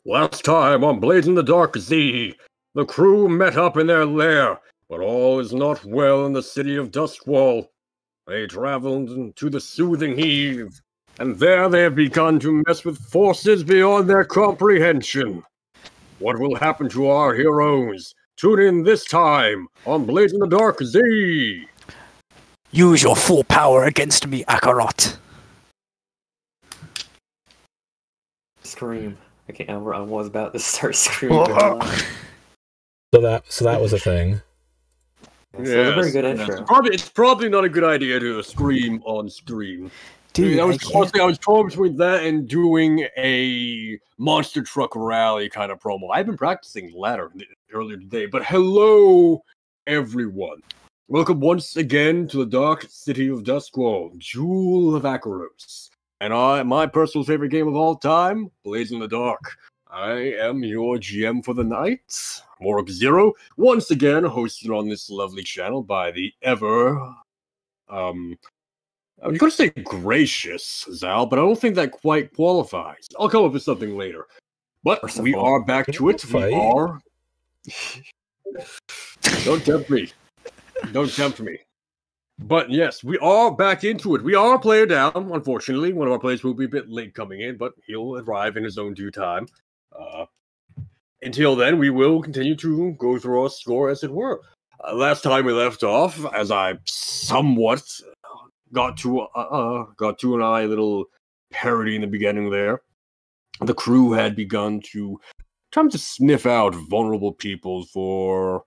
Last time on Blades in the Dark Z, the crew met up in their lair, but all is not well in the city of Duskwall. They traveled to the Soothing Eve, and there they have begun to mess with forces beyond their comprehension. What will happen to our heroes? Tune in this time on Blades in the Dark Z. Use your full power against me, Akarot. Scream. I was about to start screaming. So that was a thing. So it's a very good intro. It's probably not a good idea to scream on screen. Dude, I was torn between that and doing a monster truck rally kind of promo. I've been practicing earlier today, but hello, everyone. Welcome once again to the Dark City of Duskwall, Jewel of Akaros. And my personal favorite game of all time, Blades in the Dark. I am your GM for the night, Morok Zero, once again hosted on this lovely channel by the ever, I was going to say gracious Zal, but I don't think that quite qualifies. I'll come up with something later. But we are back to it. We are... Don't tempt me. Don't tempt me. But yes, we are back into it. We are a player down, unfortunately. One of our players will be a bit late coming in, but he'll arrive in his own due time. Until then, we will continue to go through our score, as it were. Last time we left off, as I somewhat got to a little parody in the beginning there, the crew had begun to try to sniff out vulnerable people for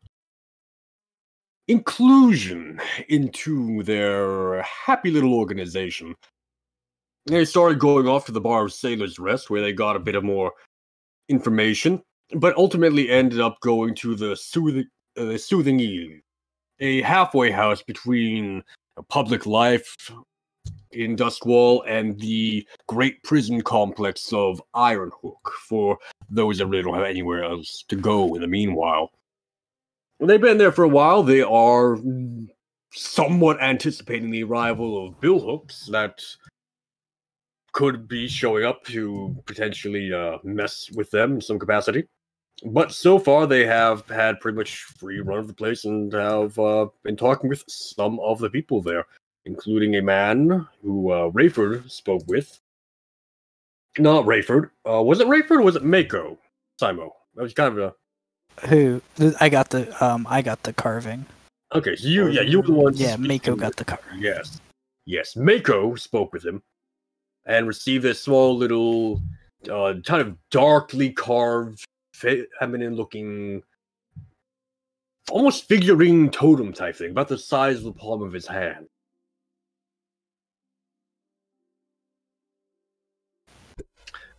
inclusion into their happy little organization. They started going off to the bar of Sailor's Rest, where they got a bit of more information, but ultimately ended up going to the Soothing Eve, a halfway house between public life in Duskwall and the great prison complex of Ironhook, for those that really don't have anywhere else to go in the meanwhile. They've been there for a while. They are somewhat anticipating the arrival of billhooks that could be showing up to potentially mess with them in some capacity. But so far, they have had pretty much free run of the place and have been talking with some of the people there, including a man who Rayford spoke with. Not Rayford. Was it Rayford or was it Mako? Simo. That was kind of a... Who? I got the carving. Okay, so you were the one. Yeah, Mako got the carving. Yes. Mako spoke with him and received this small little, kind of darkly carved, feminine-looking, almost figurine totem type thing, about the size of the palm of his hand.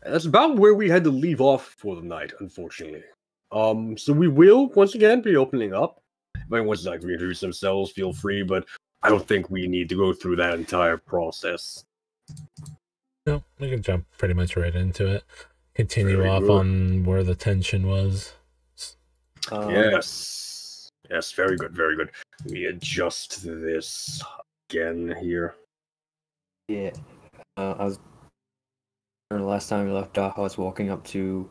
And that's about where we had to leave off for the night, unfortunately. So we will, once again, be opening up. If anyone wants to reintroduce themselves, feel free, but I don't think we need to go through that entire process. No, we can jump pretty much right into it. Continue off on where the tension was. Yes, very good. Let me adjust this again here. Yeah, the last time we left off, I was walking up to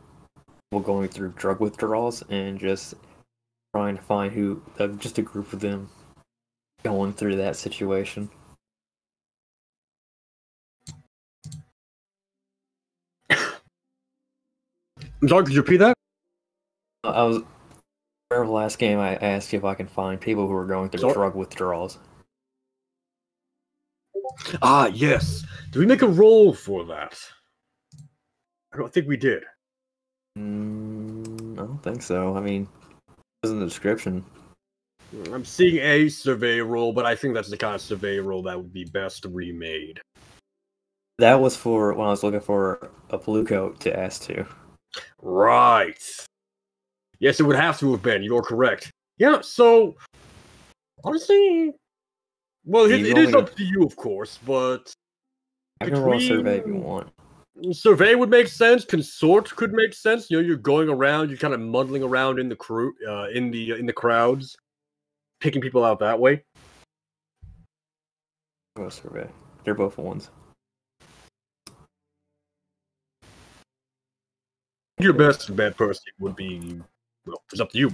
people going through drug withdrawals and just trying to find just a group of them going through that situation. I'm sorry, could you repeat that? Remember the last game I asked you if I can find people who are going through drug withdrawals. Ah, yes. Did we make a roll for that? I don't think we did. I don't think so. I mean, it was in the description. I'm seeing a survey roll, but I think that's the kind of survey roll that would be best remade. That was for when I was looking for a blue coat to ask to. Right. Yes, it would have to have been. You're correct. Yeah, so honestly, well, it is up to you, of course, but I can roll a survey if you want. Survey would make sense. Consort could make sense. You know, you're going around, you're kind of muddling around in the crew, in the crowds, picking people out that way. Roll a survey. They're both ones. Your best bet, Percy, would be, well, it's up to you.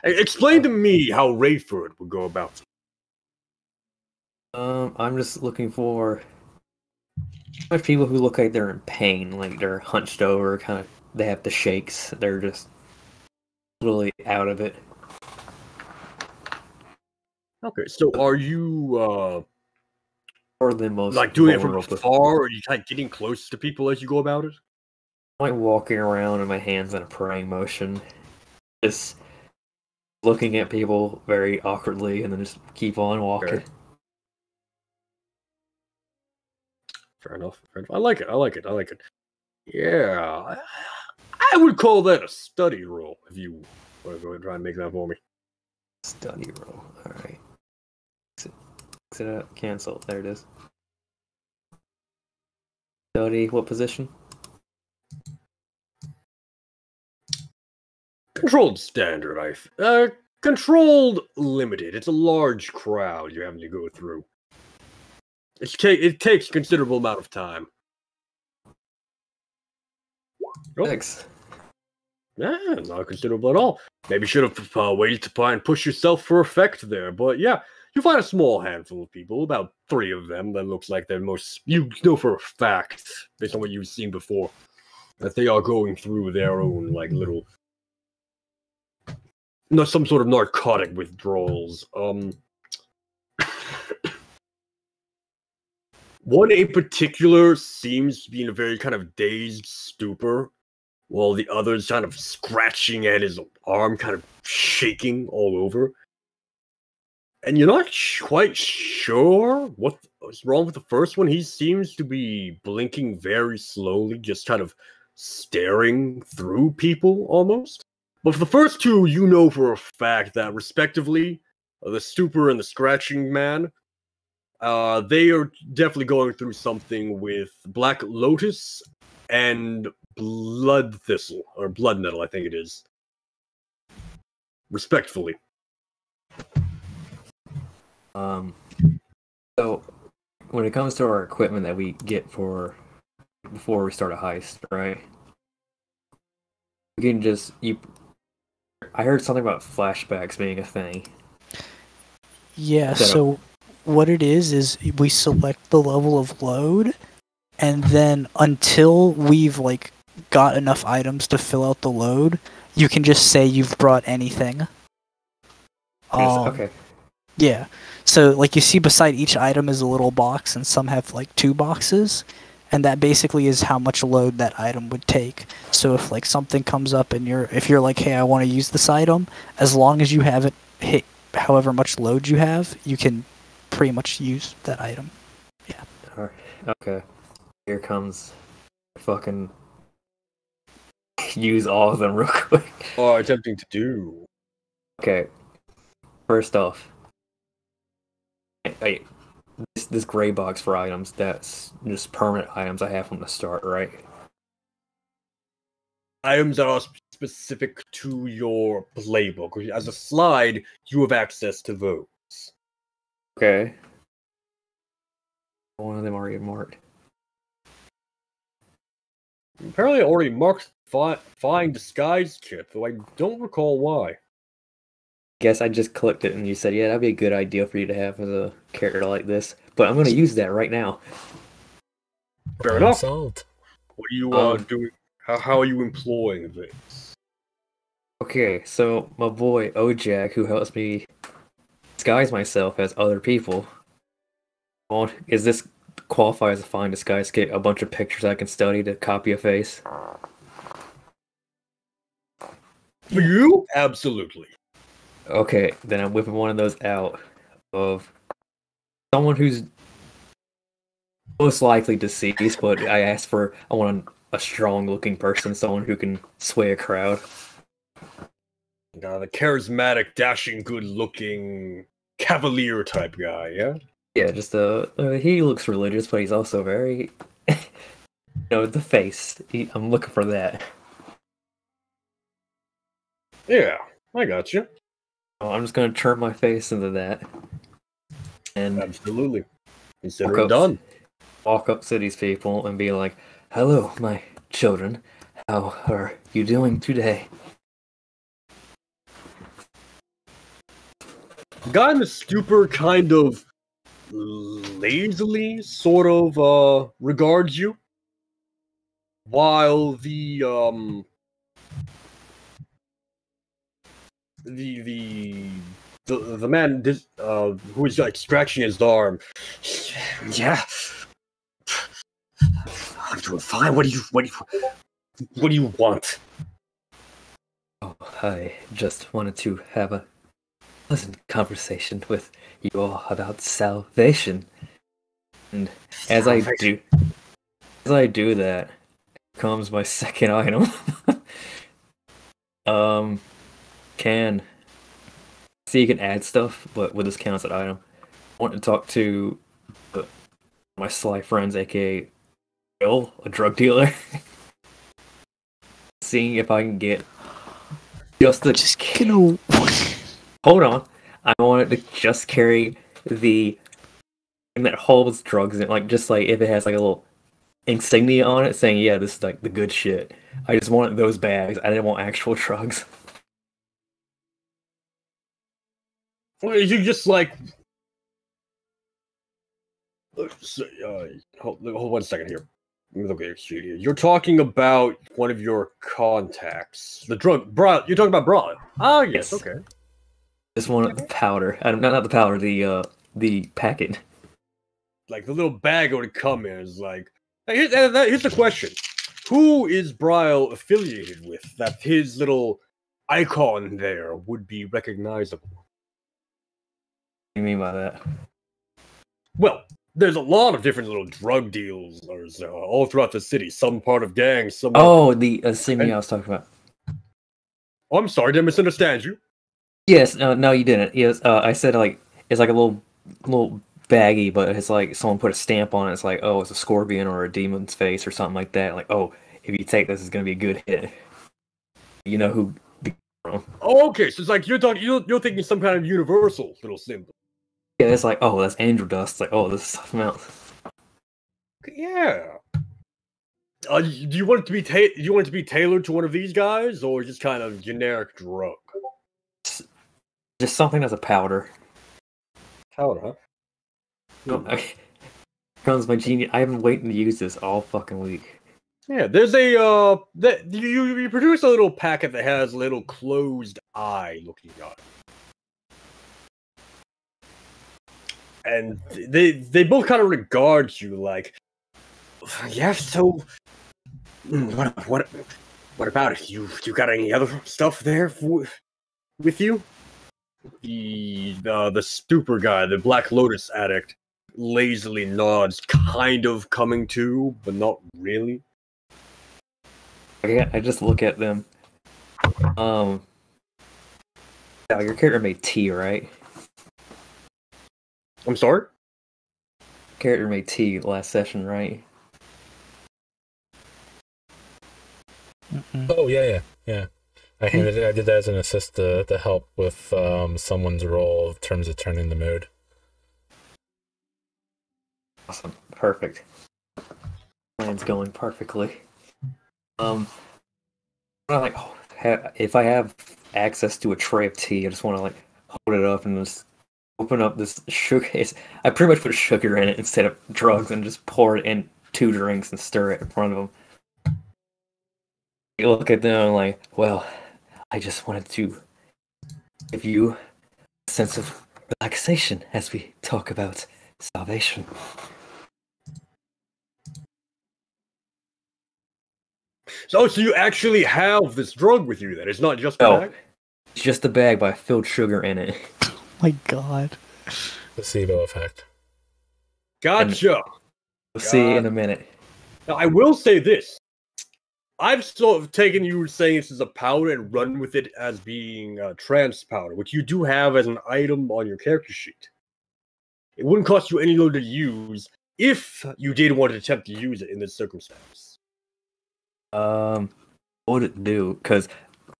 Explain to me how Rayford would go about it. I'm just looking for people who look like they're in pain, like they're hunched over, kind of. They have the shakes. They're just totally out of it. Okay, so are you Or the most like doing it from vulnerable. afar, or are you like getting close to people as you go about it? I'm like walking around with my hands in a praying motion, just looking at people very awkwardly, and then just keep on walking. Okay. Fair enough. Fair enough. I like it. I like it. I like it. Yeah, I would call that a study roll if you want to go and try and make that for me. Study roll. All right. Exit out. Cancel. There it is. Study. What position? Controlled standard, controlled limited. It's a large crowd you're having to go through. It takes a considerable amount of time. Oh. Thanks. Yeah, not considerable at all. Maybe should have waited to try and push yourself for effect there, but yeah, you find a small handful of people, about 3 of them, that looks like they're you know for a fact, based on what you've seen before, that they are going through their own, like, little, some sort of narcotic withdrawals. One in particular seems to be in a very kind of dazed stupor, while the other's kind of scratching at his arm, kind of shaking all over. And you're not quite sure what's wrong with the first one. He seems to be blinking very slowly, just kind of staring through people, almost. But for the first 2, you know for a fact that, respectively, the stupor and the scratching man, they are definitely going through something with Black Lotus and Blood Thistle, or Blood Nettle, I think it is. Respectfully. So when it comes to our equipment that we get for before we start a heist, right? We can just I heard something about flashbacks being a thing. Yeah, so what it is we select the level of load, and then until we've like got enough items to fill out the load, you can just say you've brought anything. Okay. Yeah. So like you see beside each item is a little box, and some have like 2 boxes, and that basically is how much load that item would take. So if like something comes up and if you're like, hey, I want to use this item, as long as you haven't hit however much load you have, you can pretty much use that item. Yeah. Alright. Okay. Here comes fucking use all of them real quick. Oh, attempting to do. Okay. First off, this gray box for items, that's just permanent items I have from the start, right? Items that are specific to your playbook. As a slide, you have access to those. Okay. One of them already marked. Apparently, I already marked Flying Disguise Kit, though I don't recall why. Guess I just clicked it and you said, yeah, that'd be a good idea for you to have as a character like this. But I'm going to use that right now. Fair enough. Solved. What are you doing? How are you employing this? Okay, so my boy Ojak, who helps me disguise myself as other people, is this qualify as a fine disguise kit? A bunch of pictures I can study to copy a face? For you? Absolutely. Okay, then I'm whipping one of those out of someone who's most likely deceased, but I want a strong-looking person, someone who can sway a crowd. The charismatic, dashing, good-looking cavalier type guy, yeah? Yeah, just he looks religious, but he's also very, the face. I'm looking for that. Yeah, I got you. I'm just gonna turn my face into that, and absolutely consider it done. Walk up to these people and be like, "Hello, my children. How are you doing today? Guy in the stupor kind of lazily sort of regards you, while the man who is like scratching his arm. Yeah, I'm doing fine. What do you want? Oh, I just wanted to have a pleasant conversation with you all about salvation. And as I do that, comes my second item. Can see you can add stuff, but with this counts as an item. I want to talk to my sly friends, aka Bill, a drug dealer. Seeing if I can get just gonna hold on. I wanted to just carry the thing that holds drugs in, like just like if it has like a little insignia on it saying, yeah, this is like the good shit. I just wanted those bags. I didn't want actual drugs. You just like hold 1 second here. Okay, you're talking about one of your contacts, the drug. You're talking about Braun. Ah, yes. Okay. Just wanted the powder. Not the powder. The packet. Like the little bag it would come in is like. Here's the question: who is Bryle affiliated with that his little icon there would be recognizable? What do you mean by that? Well, there's a lot of different little drug deals all throughout the city. Some part of gangs, some. Oh, the insignia I was talking about. Oh, I'm sorry, did I misunderstand you? Yes, no, you didn't. Yes, I said like it's like a little baggy, but it's like someone put a stamp on it. It's like, oh, it's a scorpion or a demon's face or something like that. Like, oh, if you take this, it's gonna be a good hit. You know who? Oh, okay, so it's like you're thinking some kind of universal little symbol. Yeah, it's like, oh, that's angel dust. It's like, oh, this is something else. Yeah. Do you want it to be tailored to one of these guys, or just kind of generic drug? Just something that's a powder. Powder, huh? No, okay. Comes my genius. I've been waiting to use this all fucking week. Yeah, there's a you produce a little packet that has a little closed eye looking on it. And they both kind of regard you like, yeah. So, what about it? You got any other stuff there with you? The stupor guy, the Black Lotus addict, lazily nods, kind of coming to, but not really. I just look at them. Yeah, your character made tea, right? I'm sorry? Character made tea last session, right? Oh yeah. I did that as an assist to help with someone's role in terms of turning the mood. Awesome, perfect. Plan's going perfectly. I'm like, oh, if I have access to a tray of tea, I just want to like hold it up and just open up this sugar. I pretty much put sugar in it instead of drugs and just pour it in 2 drinks and stir it in front of them. You look at them and like, well, I just wanted to give you a sense of relaxation as we talk about salvation. So you actually have this drug with you then? It's not just a bag? It's just a bag, but I filled sugar in it. Oh my god. Placebo effect. Gotcha. We'll see in a minute. Now, I will say this. I've sort of taken you saying this is a powder and run with it as being trance powder, which you do have as an item on your character sheet. It wouldn't cost you any load to use if you did want to attempt to use it in this circumstance. What would it do? Because,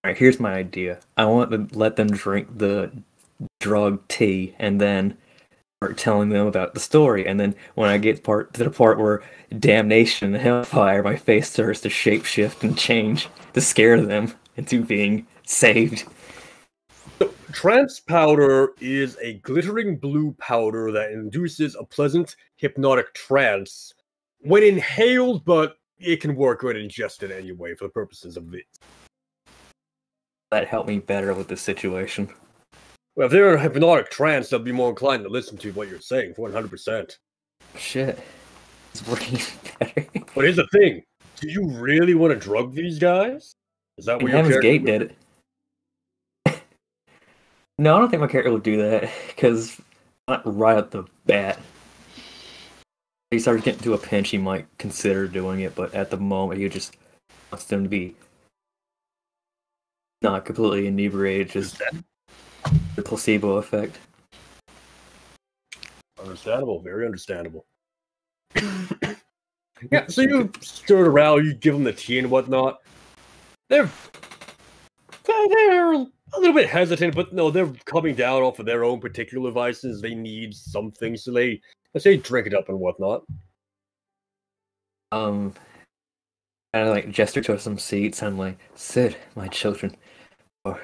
alright, here's my idea. I want to let them drink the drug tea, and then start telling them about the story, and then when I get to the part where damnation and hellfire, my face starts to shapeshift and change to scare them into being saved. Trance powder is a glittering blue powder that induces a pleasant hypnotic trance when inhaled, but it can work when ingested anyway for the purposes of this. That helped me better with the situation. Well, if they're in a hypnotic trance, they'll be more inclined to listen to what you're saying, 100%. Shit. It's working better. But here's the thing. Do you really want to drug these guys? Is that what your Heaven's character Gate did it. No, I don't think my character would do that, because not right at the bat. If he starts getting to a pinch, he might consider doing it, but at the moment, he just wants them to be not completely inebriated, just the placebo effect. Understandable, very understandable. Yeah, so you stir it around, you give them the tea and whatnot. They're a little bit hesitant, but no, they're coming down off of their own particular vices. They need something, so let's say, drink it up and whatnot. And I like gesture to some seats. I'm like, "Sit, my children, or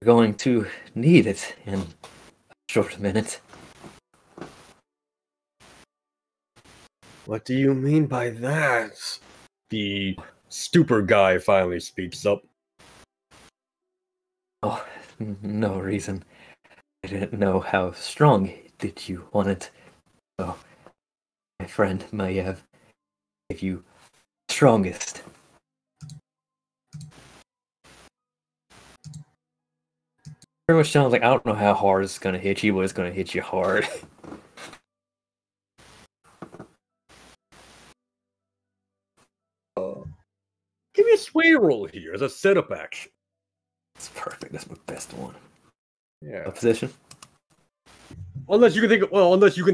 you're going to need it in a short minute." What do you mean by that? The stupor guy finally speaks up. Oh, no reason. I didn't know how strong did you want it. So, my friend may have give you strongest. Pretty much sounds like, I don't know how hard it's gonna hit you, but it's gonna hit you hard. Give me a sway roll here as a setup action. It's perfect. That's my best one. Yeah. A position. Unless you can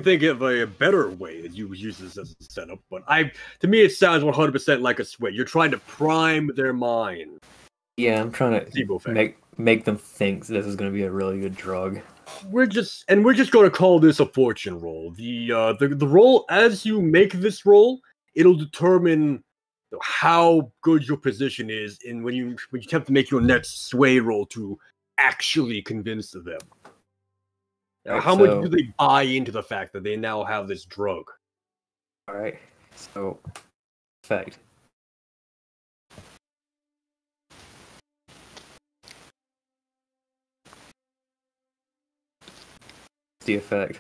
think of a better way that you would use this as a setup, but to me it sounds 100% like a sway. You're trying to prime their mind. Yeah, I'm trying to make them think this is going to be a really good drug. We're just going to call this a fortune roll. The roll, as you make this roll, it'll determine how good your position is in when you attempt to make your next sway roll to actually convince them. How much do they buy into the fact that they now have this drug? Alright, so, effect. The effect.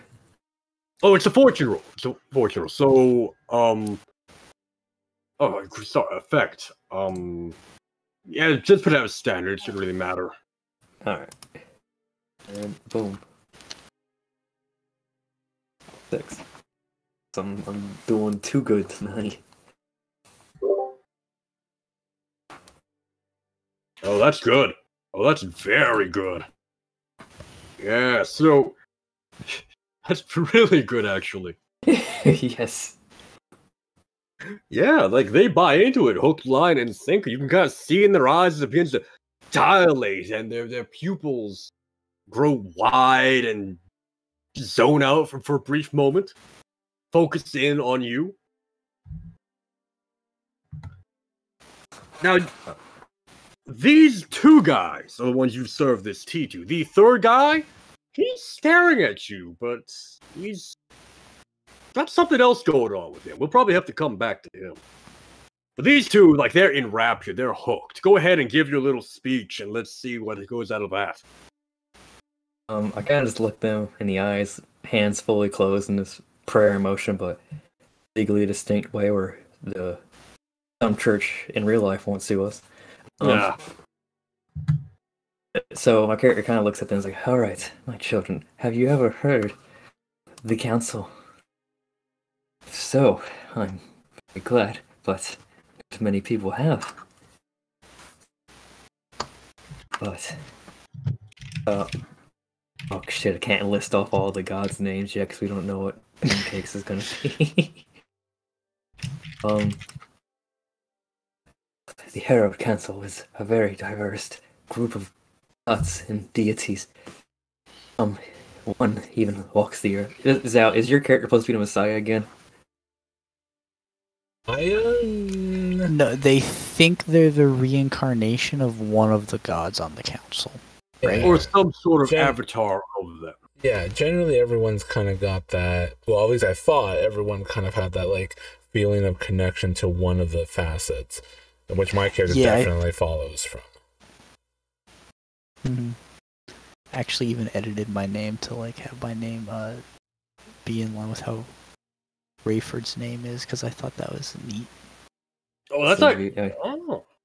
Oh, it's a fortune roll. So, fortune roll. So, oh, sorry, effect. Yeah, just put it as standard. It shouldn't really matter. Alright. And boom. 6. So I'm doing too good tonight. Oh, that's good. Oh, that's very good. Yeah, so that's really good, actually. Yes. Yeah, like they buy into it, hook, line, and sinker. You can kind of see in their eyes as it begins to dilate, and their pupils grow wide and zone out for a brief moment, focus in on you. Now, these two guys are the ones you serve this tea to. The third guy, he's staring at you, but he's got something else going on with him. We'll probably have to come back to him. But these two, like, they're enraptured. They're hooked. Go ahead and give your little speech, and let's see what goes out of that. I kind of just look them in the eyes, hands fully closed in this prayer motion, but legally distinct way where some church in real life won't sue us. Yeah. So my character kind of looks at them and is like, "All right, my children, have you ever heard the council? If so, I'm very glad, but not many people have. But, oh shit, I can't list off all the gods' names yet because we don't know what Pancakes is gonna be." The Harrowed Council is a very diverse group of gods and deities. Some one even walks the earth. Zao, is your character supposed to be the Messiah again? No, they think they're the reincarnation of one of the gods on the council, right? Yeah. Or some sort of avatar of them. Yeah, generally everyone's kind of got that. Well, at least I thought everyone kind of had that like feeling of connection to one of the facets, which my character definitely follows from. Mm-hmm. Actually, even edited my name to like have my name be in line with how Rayford's name is, because I thought that was neat. Oh, that's like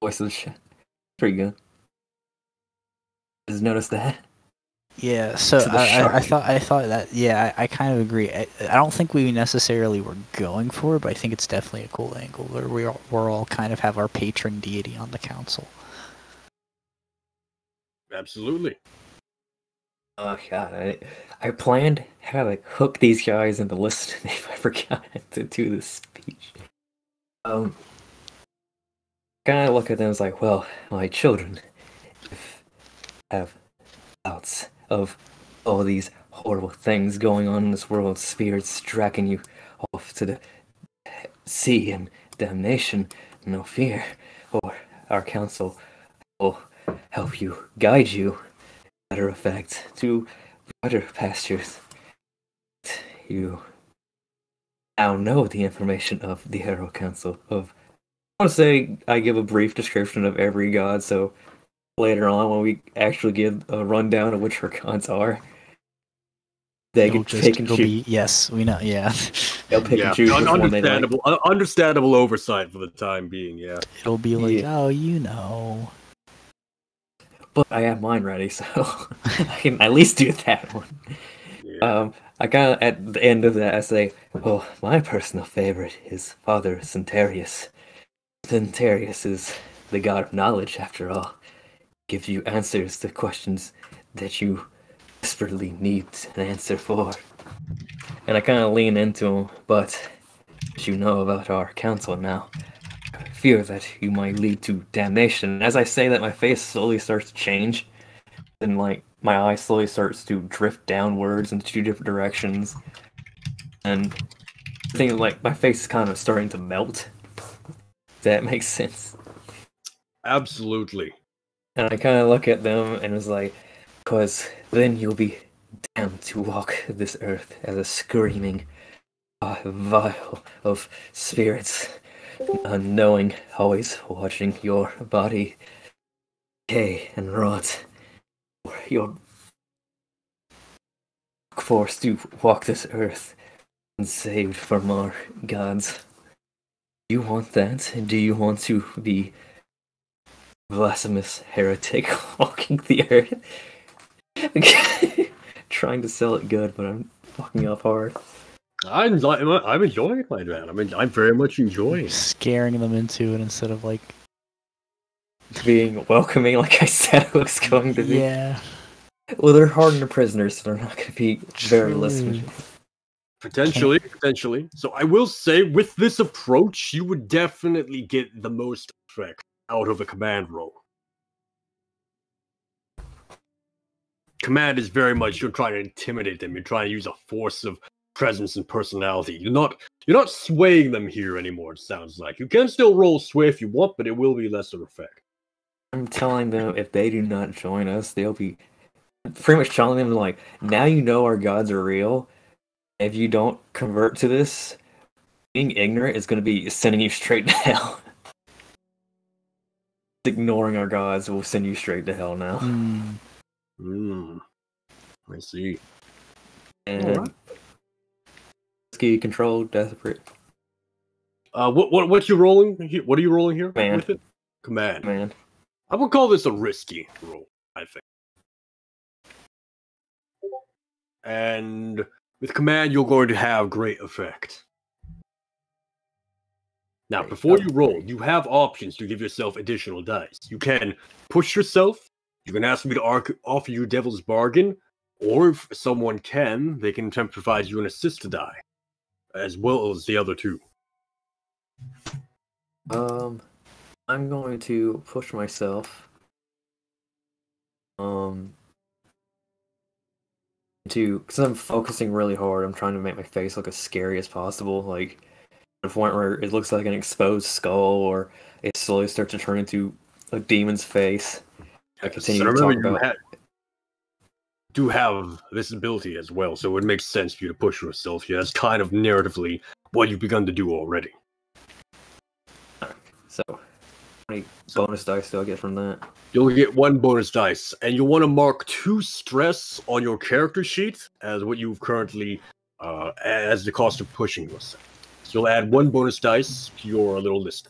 voice of the shit. Pretty good. Just noticed that. Yeah, so I thought that, yeah, I kind of agree. I don't think we necessarily were going for it, but I think it's definitely a cool angle where we're all kind of have our patron deity on the council. Absolutely. Oh god, I planned how to like hook these guys into listening if I forgot to do this speech. Kind of look at them as like, well, my children have thoughts of all these horrible things going on in this world, spirits dragging you off to the sea and damnation. No fear, or our council will help you, guide you, better effect, to brighter pastures. You now know the information of the Harrowed Council. I want to say I give a brief description of every god, so later on when we actually give a rundown of which our gods are, they can pick and choose. Yes, we know. Yeah, they'll pick and choose which one they like. Understandable oversight for the time being. Yeah, it'll be like, oh, you know. But I have mine ready, so I can at least do that one. Yeah. I kind of at the end of that I say, "Oh, my personal favorite is Father Centarius. Centarius is the god of knowledge, after all. Gives you answers to questions that you desperately need an answer for." And I kind of lean into him, but as you know about our council now, I fear that you might lead to damnation. And as I say that, my face slowly starts to change, and like my eye slowly starts to drift downwards in two different directions, and I think like my face is kind of starting to melt. That makes sense. Absolutely. And I kind of look at them and was like, "Cause then you'll be damned to walk this earth as a screaming vial of spirits, unknowing, always watching your body decay and rot. You're forced to walk this earth unsaved from our gods. Do you want that? Do you want to be blasphemous heretic walking the earth?" Trying to sell it good, but I'm fucking up hard. I'm enjoying it, my man. I'm very much enjoying it. Scaring them into it instead of like being welcoming, like I said it was going to be. Yeah. Well, they're hardened prisoners, so they're not going to be very listening. Potentially. So I will say, with this approach, you would definitely get the most effect out of a command role. Command is very much you're trying to intimidate them. You're trying to use a force of presence and personality. You're not swaying them here anymore. It sounds like you can still roll sway if you want, but it will be lesser effect. I'm telling them if they do not join us, they'll be pretty much telling them like, now you know our gods are real. If you don't convert to this, being ignorant is going to be sending you straight to hell. Ignoring our gods will send you straight to hell now. I see. And ski control, desperate. What you rolling? What are you rolling here? Command. With it? Command. Man. I would call this a risky roll, I think. And with command, you're going to have great effect. Now, before you roll, you have options to give yourself additional dice. You can push yourself. You can ask me to offer you Devil's Bargain. Or if someone can, they can attempt to provide you an assist to die. As well as the other two. I'm going to push myself. because I'm focusing really hard, I'm trying to make my face look as scary as possible. Like, to the point where it looks like an exposed skull, or it slowly starts to turn into a demon's face. I continue to talk about. Do have this ability as well, so it makes sense for you to push yourself here. That's kind of narratively what you've begun to do already. So, how many bonus dice do I get from that? You'll get 1 bonus dice, and you'll want to mark 2 stress on your character sheet as what you've currently, as the cost of pushing yourself. So you'll add 1 bonus dice to your little list.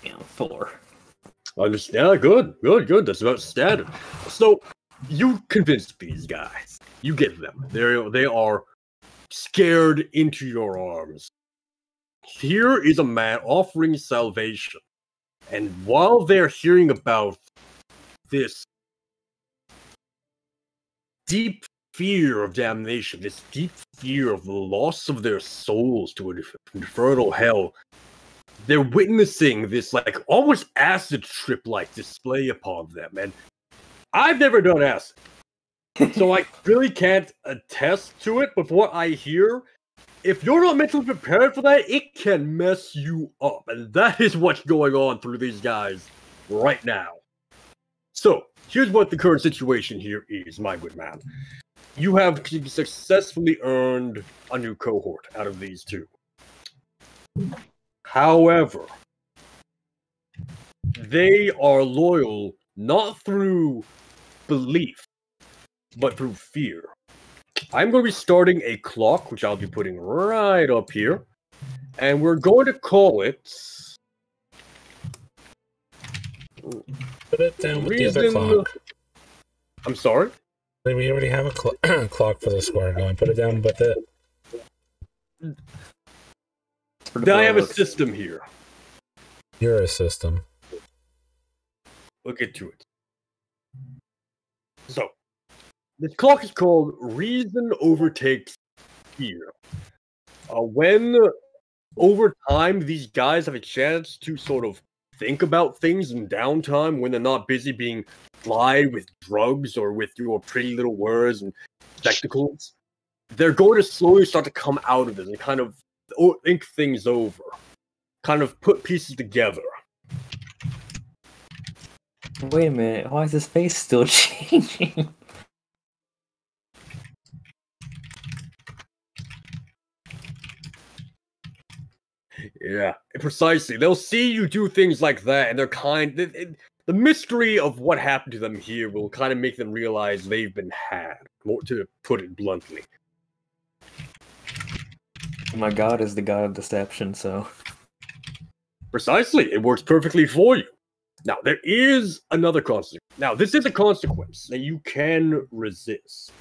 Yeah, 4. Understand? Good. That's about standard. So, you convinced these guys. You get them. They are scared into your arms. Here is a man offering salvation. And while they're hearing about this deep fear of damnation, this deep fear of the loss of their souls to an infernal hell, they're witnessing this, like, almost acid trip-like display upon them. And I've never done acid, so I really can't attest to it, but from what I hear, if you're not mentally prepared for that, it can mess you up. And that is what's going on through these guys right now. So, here's what the current situation here is, my good man. You have successfully earned a new cohort out of these 2. However, they are loyal not through belief, but through fear. I'm going to be starting a clock, which I'll be putting right up here, and we're going to call it... Put it down with the other clock. I'm sorry? We already have a clock for the square going. Put it down with it. Then I have a system here. You're a system. We'll get to it. So, this clock is called Reason Overtakes Fear. When, over time, these guys have a chance to sort of think about things in downtime, when they're not busy being plied with drugs or with your pretty little words and spectacles, they're going to slowly start to come out of this and kind of think things over. Kind of put pieces together. Wait a minute, why is his face still changing? Yeah, precisely. They'll see you do things like that, and they're the mystery of what happened to them here will kind of make them realize they've been had, more to put it bluntly. My god is the god of deception, so... Precisely, it works perfectly for you. Now, there is another consequence. Now, this is a consequence that you can resist.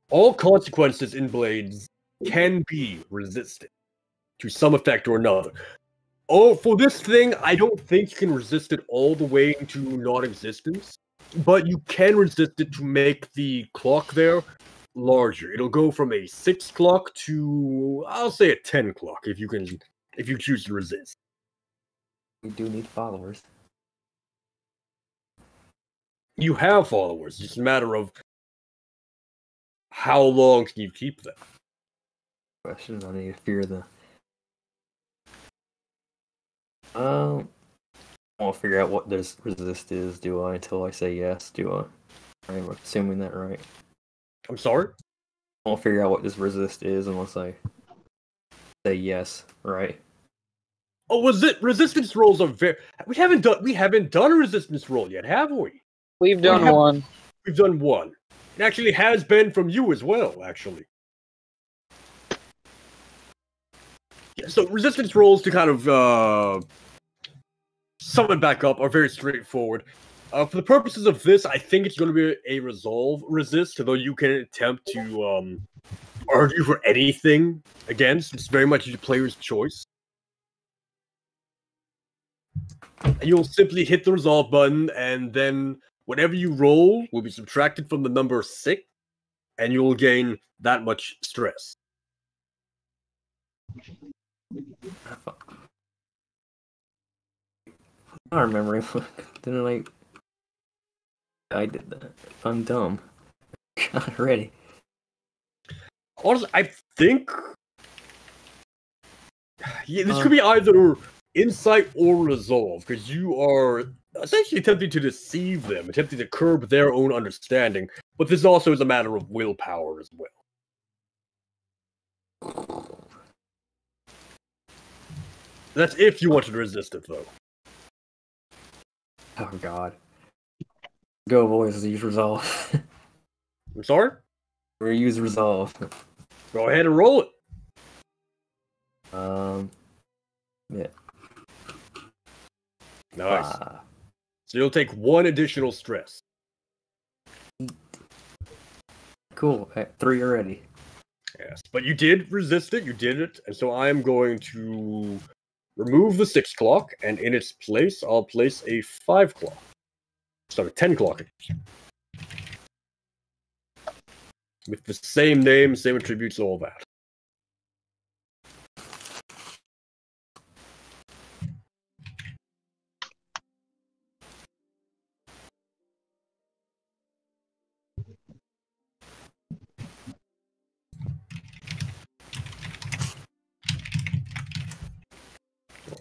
All consequences in Blades can be resisted to some effect or another. Oh, for this thing, I don't think you can resist it all the way into non-existence, but you can resist it to make the clock there larger. It'll go from a 6 clock to, I'll say, a 10 clock if you choose to resist. We do need followers. You have followers. It's just a matter of how long can you keep them. Question, I need to fear the... I won't figure out what this resist is, do I, until I say yes, do I? I'm assuming that right. I'm sorry? I won't figure out what this resist is unless I say yes, right? Oh, was it resistance rolls are very... We haven't done a resistance roll yet, have we? We've done one. We've done one. It actually has been from you as well, actually. Yeah, so resistance rolls to kind of sum it back up are very straightforward. For the purposes of this, I think it's going to be a resolve resist, although you can attempt to argue for anything against. It's very much the player's choice. And you'll simply hit the resolve button, and then whatever you roll will be subtracted from the number 6, and you'll gain that much stress. I remember. Didn't like. I did that. I'm dumb. Got ready. Honestly, I think this could be either insight or resolve, because you are essentially attempting to deceive them, attempting to curb their own understanding. But this also is a matter of willpower as well. That's if you wanted to resist it, though. Oh God. Go, boys. Use resolve. I'm sorry? Or use resolve. Go ahead and roll it. Yeah. Nice. So you'll take 1 additional stress. Cool. 3 already. Yes, but you did resist it, you did it, and so I am going to remove the 6 clock, and in its place, I'll place a 5 clock. Sorry, 10 clock. With the same name, same attributes, all that.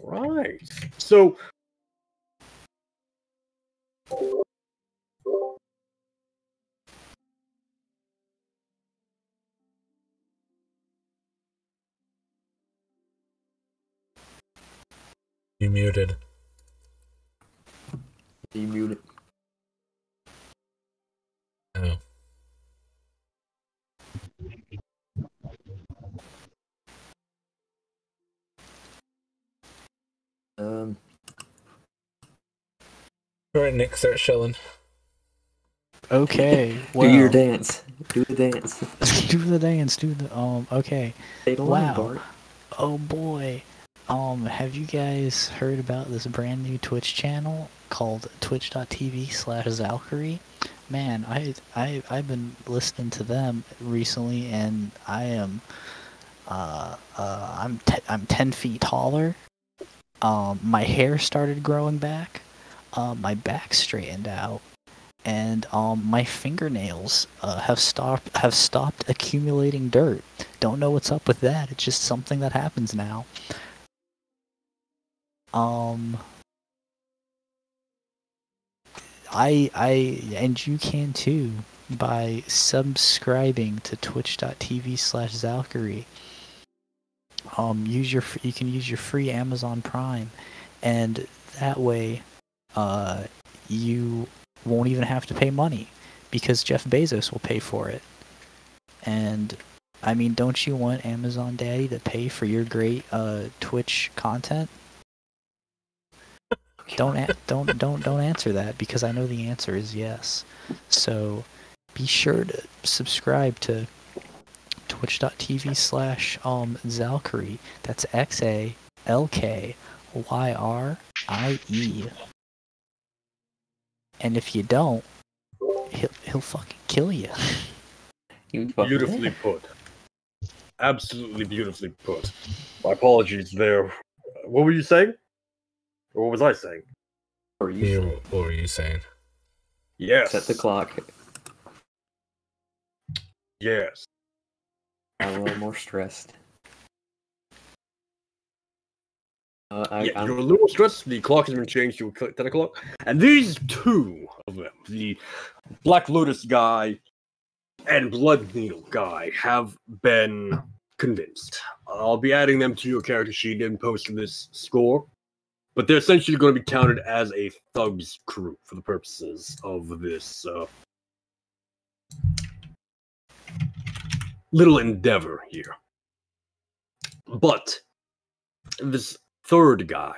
Right. So You muted. You muted. Oh. Alright, Nick, start shelling. Okay. Do your dance. Do the dance. Do the dance. Do the Okay. Wow. Wow. Oh boy. Have you guys heard about this brand new Twitch channel called twitch.tv/Zalkery? Man, I've been listening to them recently, and I am I'm 10 feet taller. My hair started growing back. My back straightened out, and my fingernails have stopped accumulating dirt. Don't know what's up with that. It's just something that happens now. And you can too by subscribing to twitch.tv/Zalkery. You can use your free Amazon Prime, and that way, you won't even have to pay money because Jeff Bezos will pay for it. And I mean, don't you want Amazon Daddy to pay for your great Twitch content? Don't answer that, because I know the answer is yes. So be sure to subscribe to twitch.tv/Zalkery. That's XALKYRIE. And if you don't, he'll fucking kill you. beautifully put. Absolutely beautifully put. My apologies there. What were you saying? Or what was I saying? What were you saying? Yes. Set the clock. Yes. I'm a little more stressed. You're a little stressed. The clock has been changed to 10 o'clock. And these two of them, the Black Lotus guy and Blood Needle guy, have been convinced. I'll be adding them to your character sheet and posting this score. But they're essentially going to be counted as a thugs crew for the purposes of this little endeavor here. But this third guy,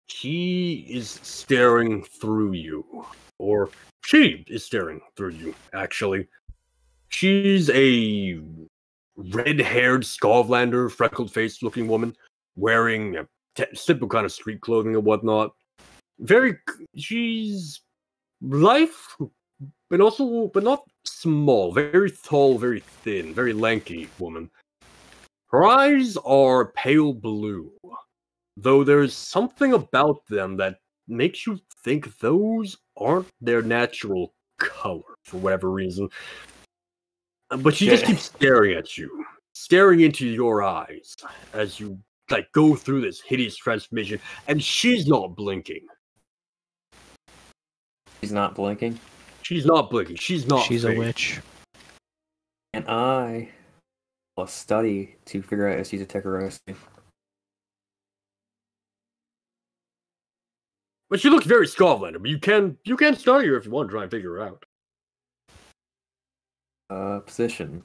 he is staring through you. Or she is staring through you, actually. She's a red-haired Skovlander, freckled-faced looking woman, wearing simple kind of street clothing and whatnot. She's life, but not small. Very tall, very thin, very lanky woman. Her eyes are pale blue, though there's something about them that makes you think those aren't their natural color for whatever reason. But she just keeps staring at you, staring into your eyes as you go through this hideous transformation, and she's not blinking. She's not blinking? She's not blinking. She's not She's fake. a witch. And I will study to figure out if she's a terrorist. But she looks very Scotland. But you can study her if you want to try and figure her out. Position.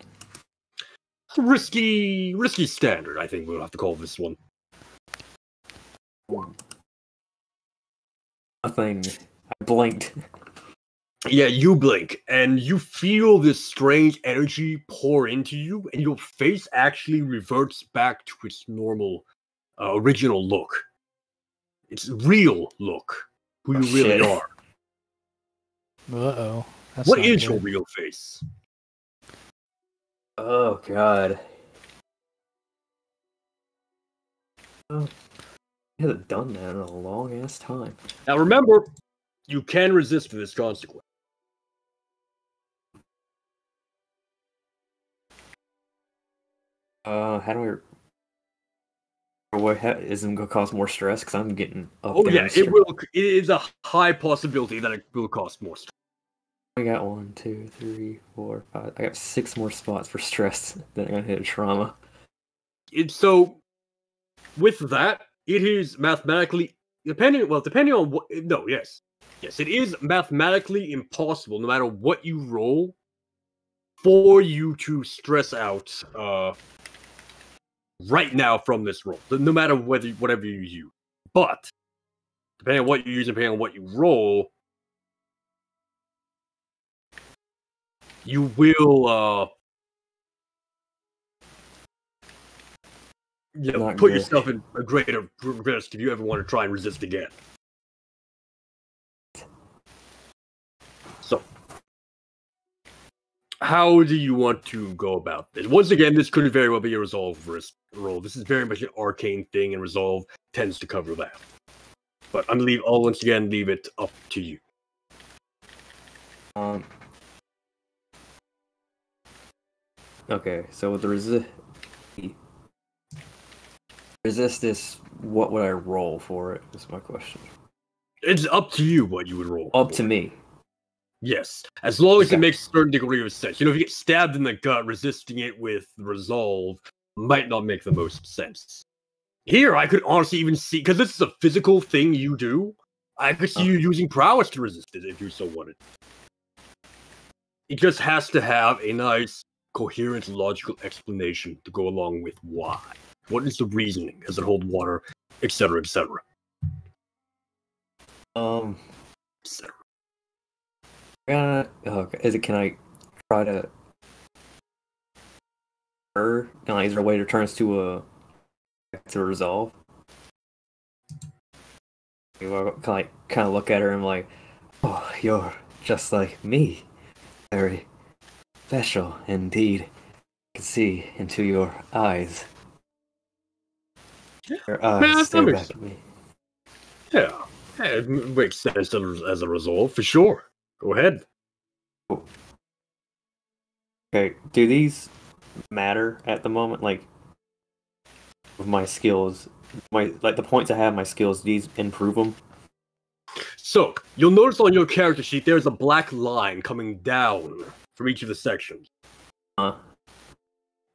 Risky standard, I think we'll have to call this one. Nothing. I blinked. Yeah, you blink, and you feel this strange energy pour into you, and your face actually reverts back to its normal, original look. Its real look. Who you really are. Uh-oh. What is your real face? Oh, God. Oh, I haven't done that in a long-ass time. Now remember, you can resist this consequence. How do isn't gonna cause more stress? Because I'm getting up. Oh yeah, it will. It is a high possibility that it will cost more stress. I got 1, 2, 3, 4, 5. I got 6 more spots for stress. Then I'm gonna hit a trauma. So, with that, it is mathematically depending on what. No, yes, it is mathematically impossible, no matter what you roll, for you to stress out. Right now from this roll, no matter whatever you use. But depending on what you use and depending on what you roll, you will put yourself in a greater risk if you ever want to try and resist again. So, how do you want to go about this? Once again, this could very well be a resolve risk roll. This is very much an arcane thing, and resolve tends to cover that. But I'm gonna once again leave it up to you. Okay, so with the resist this, what would I roll for it? Is my question. It's up to you what you would roll. Up to me. Yes, as long as it makes a certain degree of sense. You know, if you get stabbed in the gut, resisting it with resolve might not make the most sense. Here, I could honestly even see, because this is a physical thing you do, I could see you using prowess to resist it if you so wanted. It just has to have a nice, coherent, logical explanation to go along with why. What is the reasoning? Does it hold water? Etc., etc. Etc. Can I try to... is there a way to turn this to resolve? Can I kind of look at her and I'm like, oh, you're just like me. Very special indeed. I can see into your eyes. Your eyes stare back at me. Yeah, it makes sense as a resolve, for sure. Go ahead. Okay, do these matter at the moment? Like, with my skills, the points I have, my skills, these improve them? So, you'll notice on your character sheet there's a black line coming down from each of the sections.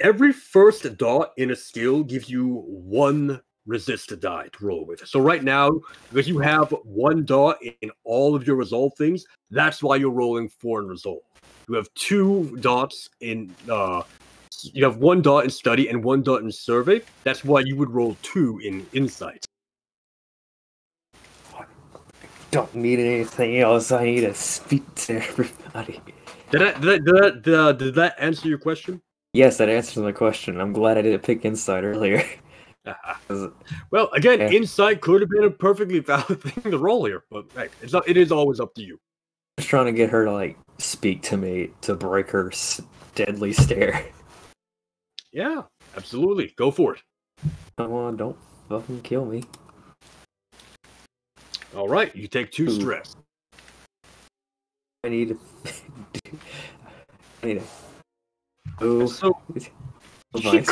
Every first dot in a skill gives you 1 resist die to roll with. So right now, because you have 1 dot in all of your resolve things, that's why you're rolling 4 in resolve. You have 2 dots in you have 1 dot in study and 1 dot in survey. That's why you would roll 2 in insight. I don't need anything else. I need to speak to everybody. Did that answer your question? Yes, that answers my question. I'm glad I didn't pick insight earlier. Well, again, insight could have been a perfectly valid thing to roll here, but hey, it is always up to you. I'm just trying to get her to speak to me to break her deadly stare. Yeah, absolutely. Go for it. Come on, don't fucking kill me. All right, you take 2 stress. I need to move. So she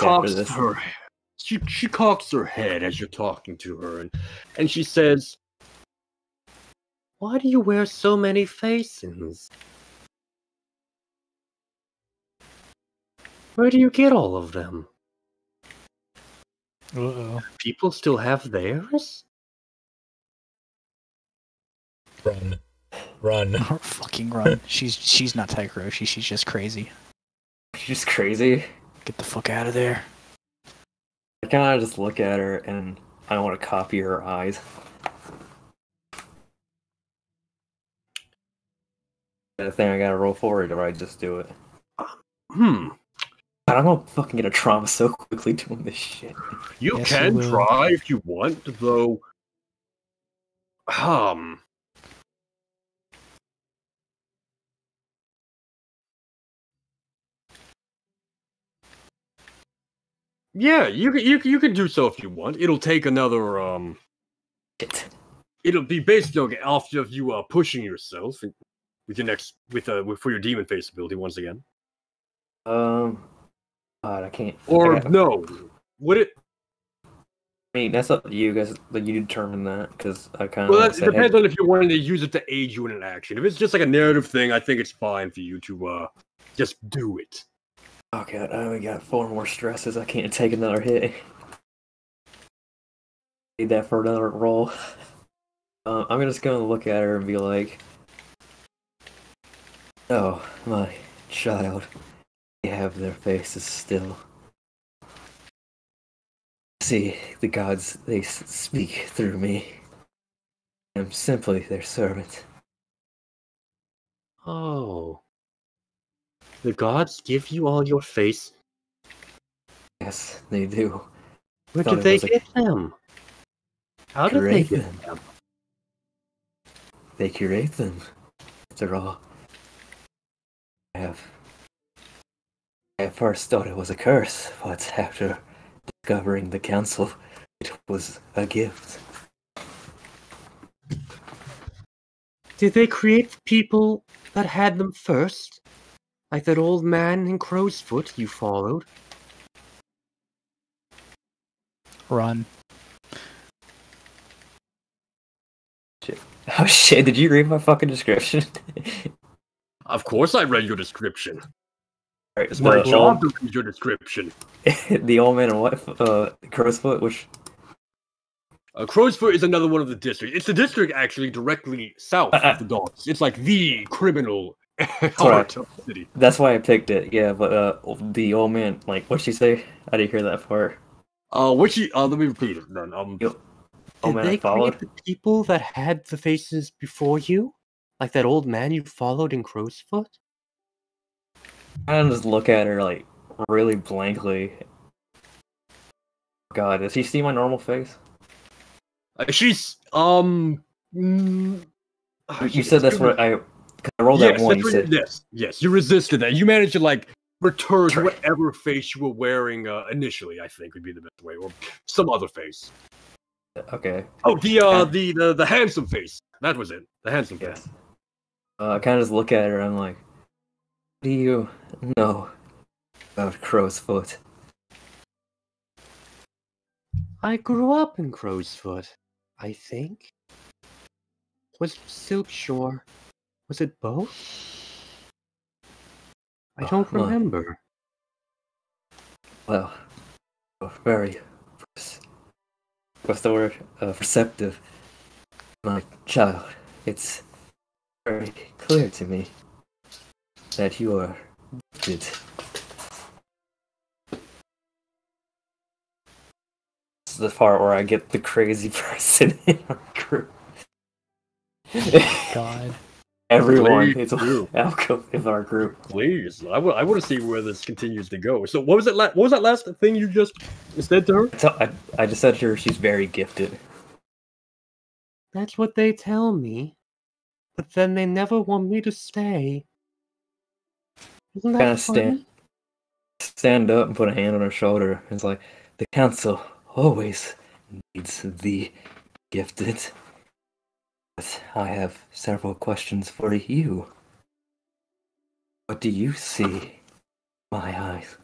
cocks her head as you're talking to her, and she says, "Why do you wear so many faces? Where do you get all of them? Uh-oh. People still have theirs?" Run. Fucking run. She's not Tiger Roshi, she's just crazy. She's crazy. Get the fuck out of there. I kind of just look at her and I want to copy her eyes. That thing I gotta roll for it, or I just do it. I'm gonna fucking get a trauma so quickly doing this shit. You can try if you want, though. Yeah, you can do so if you want. It'll take another Shit. It'll be basically after you pushing yourself with your next for your demon face ability once again. God, I can't. No, would it? I mean, that's up to you guys. Like, you determine that, because I kind of. Well, it depends on if you wanted to use it to aid you in an action. If it's just like a narrative thing, I think it's fine for you to just do it. Oh god, I only got 4 more stresses. I can't take another hit. Need that for another roll. I'm just gonna look at her and be like, "Oh, my child, they have their faces still. See, the gods, they speak through me. I'm simply their servant." Oh. The gods give you all your face? Yes, they do. Where did they get them? How did they get them? They curate them. After all, I at first thought it was a curse, but after discovering the council, it was a gift. Did they create the people that had them first? Like that old man in Crow's Foot you followed? Run. Shit. Oh shit, did you read my fucking description? Of course I read your description. Alright, it's my job to read your description. The old man and what? Crow's Foot? Which? Crow's Foot is another one of the districts. It's the district actually directly south of the docks. It's like the criminal heart of the city. That's why I picked it, yeah, but the old man, like, what'd she say? I didn't hear that part. Let me repeat it then. Did they create the people that had the faces before you? Like that old man you followed in Crow's Foot? I just look at her, like, really blankly. God, does he see my normal face? She's, You said that's what I rolled that one. You said yes, you resisted that. You managed to, like, return to whatever face you were wearing initially, I think would be the best way, or some other face. Okay. Oh, the handsome face. That was it. The handsome face. I kind of just look at her. I'm like, what do you know about Crow's Foot? I grew up in Crow's Foot, I think. Was Silk Shore? Was it both? I don't remember. Well, very. What's the word? Perceptive. My child, it's very clear to me that you are gifted. This is the part where I get the crazy person in our group. God. Everyone is outcome in our group. Please, I want to see where this continues to go. So, what was it? What was that last thing you just said to her? I just said to her, she's very gifted. That's what they tell me, but then they never want me to stay. Isn't that funny? Stand up and put a hand on her shoulder. It's like, the council always needs the gifted. But I have several questions for you. What do you see, my eyes?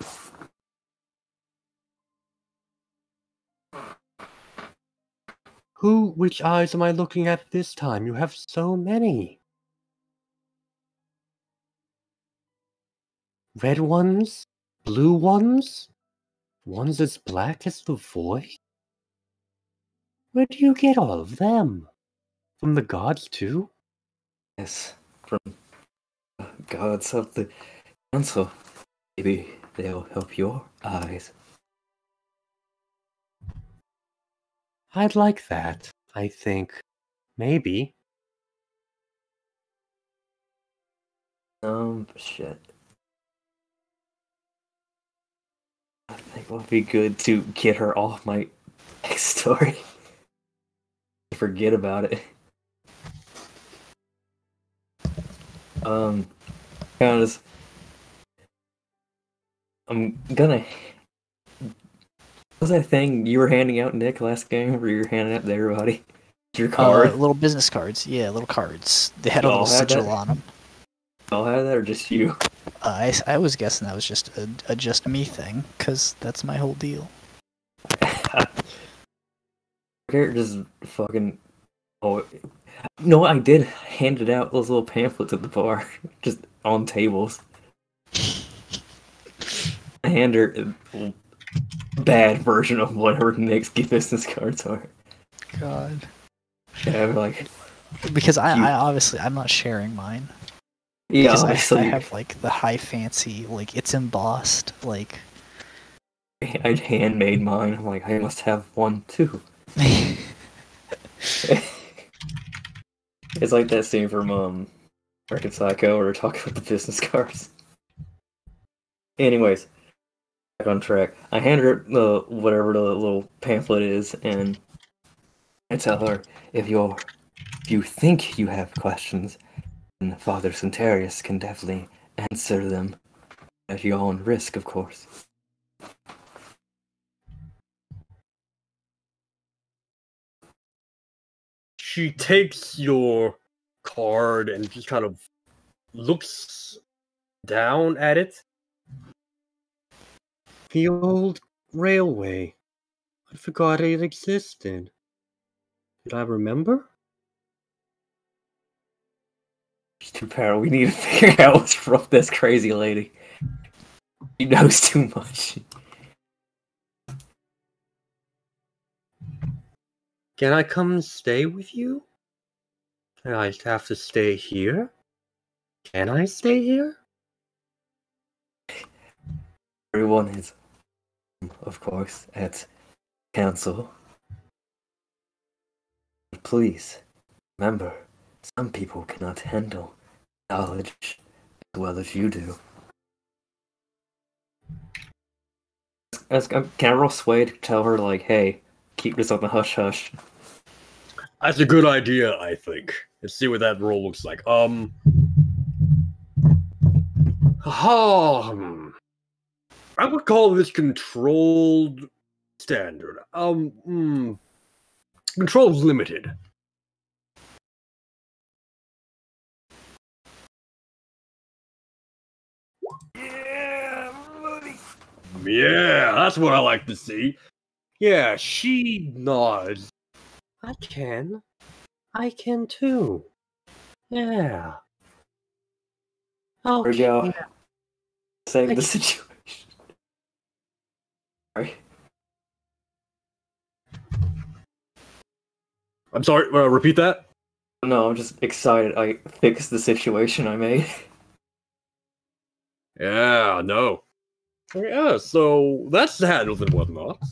Which eyes am I looking at this time? You have so many. Red ones? Blue ones? Ones as black as the void? Where do you get all of them? From the gods, too? Yes, from gods of the council. Maybe they'll help your eyes. I'd like that, I think. Maybe. Shit. I think it would be good to get her off my backstory. Forget about it. Kind of just, I'm gonna. What was that thing you were handing out, Nick, last game, where you were handing out to everybody? Your card? Little business cards. Yeah, little cards. They had a Y'all little had sigil that? on them. Y'all had that, or just you? I was guessing that was just a just me thing, because that's my whole deal. Just fucking. Oh, no, I did hand it out those little pamphlets at the bar, just on tables. I hand her a bad version of whatever Nick's business cards are. God. Yeah, I'm like, because I obviously I'm not sharing mine. yeah, Because obviously. I have like the high fancy, like it's embossed, like. I handmade mine. I'm like, I must have one too. It's like that scene from American Psycho where we're talking about the business cards. Anyways, back on track. I hand her the whatever the little pamphlet is, and I tell her if you think you have questions, then Father Centarius can definitely answer them at your own risk, of course. She takes your card and just kind of looks down at it. The old railway. I forgot it existed. Did I remember? She's too powerful. We need to figure out what's wrong with this crazy lady. She knows too much. Can I come and stay with you? Do I have to stay here? Can I stay here? Everyone is, of course, at council. Please, remember, some people cannot handle knowledge as well as you do. Can I roll sway to tell her, like, hey, keep this on the hush-hush? That's a good idea, I think. Let's see what that roll looks like. I would call this controlled standard. Controlled limited. Yeah, buddy. Yeah, that's what I like to see. Yeah, she nods. I can too. Yeah. There we go. Okay. Save the situation. Sorry. I'm sorry, repeat that? No, I'm just excited. I fixed the situation I made. Yeah, no. Yeah, so that's handled and whatnot.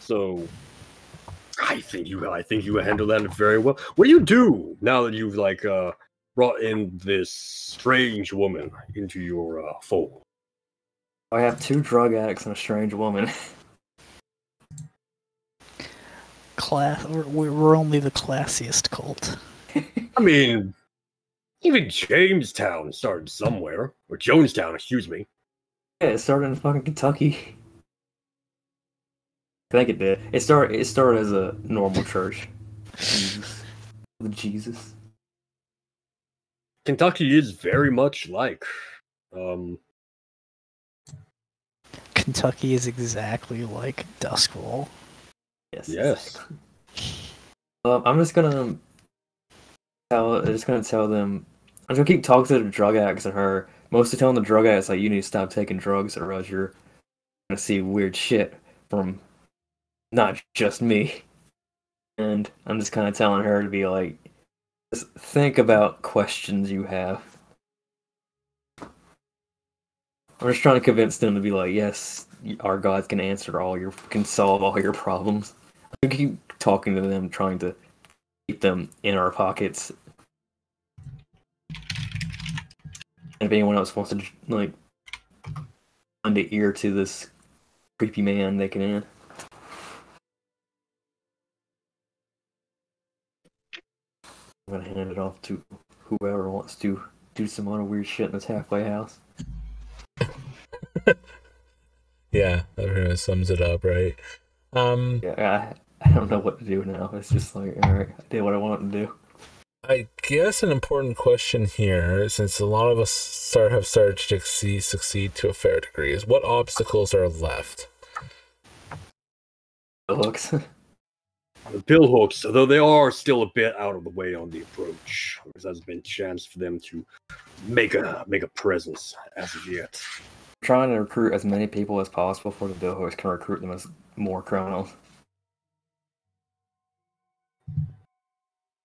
So I think you handled that very well. What do you do now that you've brought in this strange woman into your fold? I have 2 drug addicts and a strange woman. We're only the classiest cult. I mean, even Jamestown started somewhere. Or Jonestown, excuse me. Yeah, it started in fucking Kentucky. think it did. It started as a normal church. Jesus. Kentucky is very much like, Kentucky is exactly like Duskwall. Yes. Yes. Exactly. I'm just gonna tell them. I'm gonna keep talking to the drug addicts and her. Mostly telling the drug addicts like you need to stop taking drugs, or else you're gonna see weird shit from not just me. And I'm just kind of telling her to be like, just think about questions you have. I'm just trying to convince them to be like, yes, our God can solve all your problems. I keep talking to them, trying to keep them in our pockets. And if anyone else wants to like lend an ear to this creepy man, they can. I'm gonna hand it off to whoever wants to do some other weird shit in this halfway house. Yeah, that pretty much sums it up, right? Yeah, I don't know what to do now. It's just like, alright, I did what I wanted to do. I guess an important question here, since a lot of us have started to succeed to a fair degree, is what obstacles are left? The hooks. The billhooks, though they are still a bit out of the way on the approach, there has been a chance for them to make a presence as of yet. Trying to recruit as many people as possible for the billhooks can recruit them as more criminals.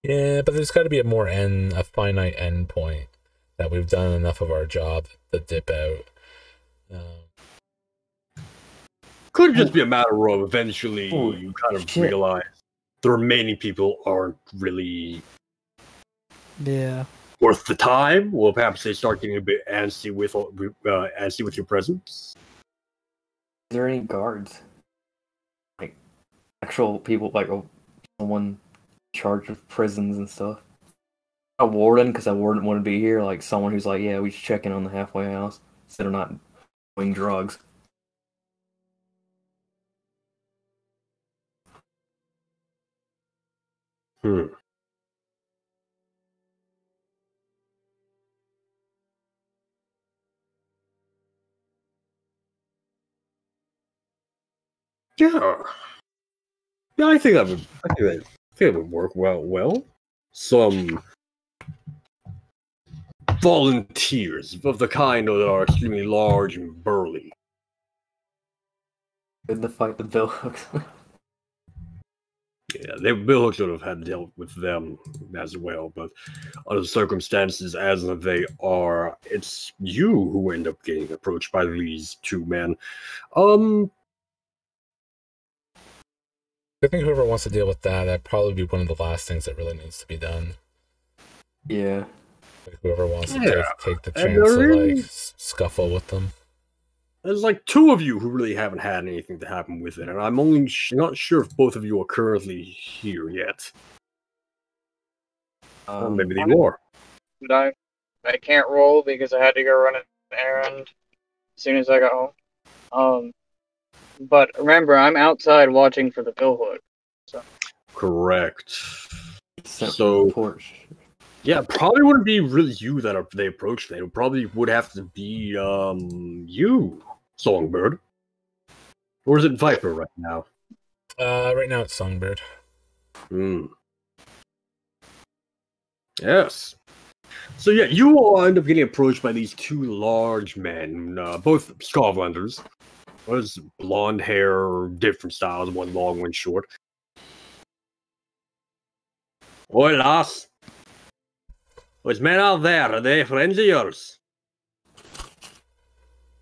Yeah, but there's got to be a finite end point that we've done enough of our job to dip out. Could just be a matter of eventually you kind of realize the remaining people aren't really worth the time. Well, perhaps they start getting a bit antsy with your presence. Is there any guards? Like actual people, like someone in charge of prisons and stuff? A warden, because I wouldn't want to be here. Like someone who's like, yeah, we should check in on the halfway house instead of not doing drugs. Yeah, I think that would work well. Some volunteers of the kind that are extremely large and burly. Good to fight the billhooks. Yeah, billhooks would have had dealt with them as well, but under the circumstances as they are, it's you who end up getting approached by these two men. I think whoever wants to deal with that'd probably be one of the last things that really needs to be done. Yeah. Like whoever wants to take the chance to like scuffle with them. There's like two of you who really haven't had anything to happen with it, and I'm only not sure if both of you are currently here yet. Maybe they are. But I can't roll because I had to go run an errand as soon as I got home. But remember, I'm outside watching for the billhook. So. Correct. So, yeah, probably wouldn't be really you that they approached. They probably would have to be you, Songbird. Or is it Viper right now? Right now it's Songbird. Yes. So yeah, you all end up getting approached by these two large men, both Scotlanders. Was blonde hair, different styles, one long, one short. Oi, lass. Those men out there, are they friends of yours?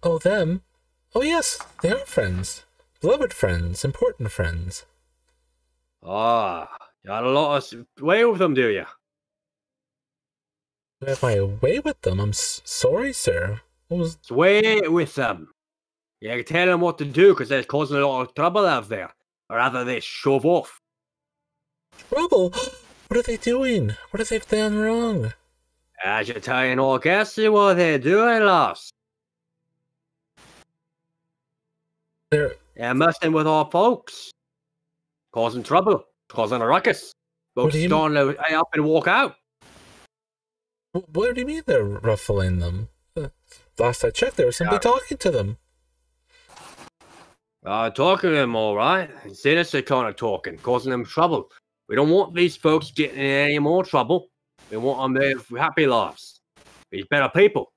Oh, them? Oh, yes, they are friends. Beloved friends, important friends. Ah, you had a lot of way with them, do you? Have I away with them? I'm sorry, sir. Sway with them. You can tell them what to do because they're causing a lot of trouble out there. Or rather, they shove off. Trouble? What are they doing? What have they done wrong? I should tell you all, guess what they're doing, lass. They're messing with our folks. causing trouble, causing a ruckus. Folks starting to hang up and walk out. What do you mean they're ruffling them? Last I checked, there was somebody talking to them. Talking to them, all right. Sinister kind of talking, causing them trouble. We don't want these folks getting in any more trouble. We want them to have happy lives. Be better people.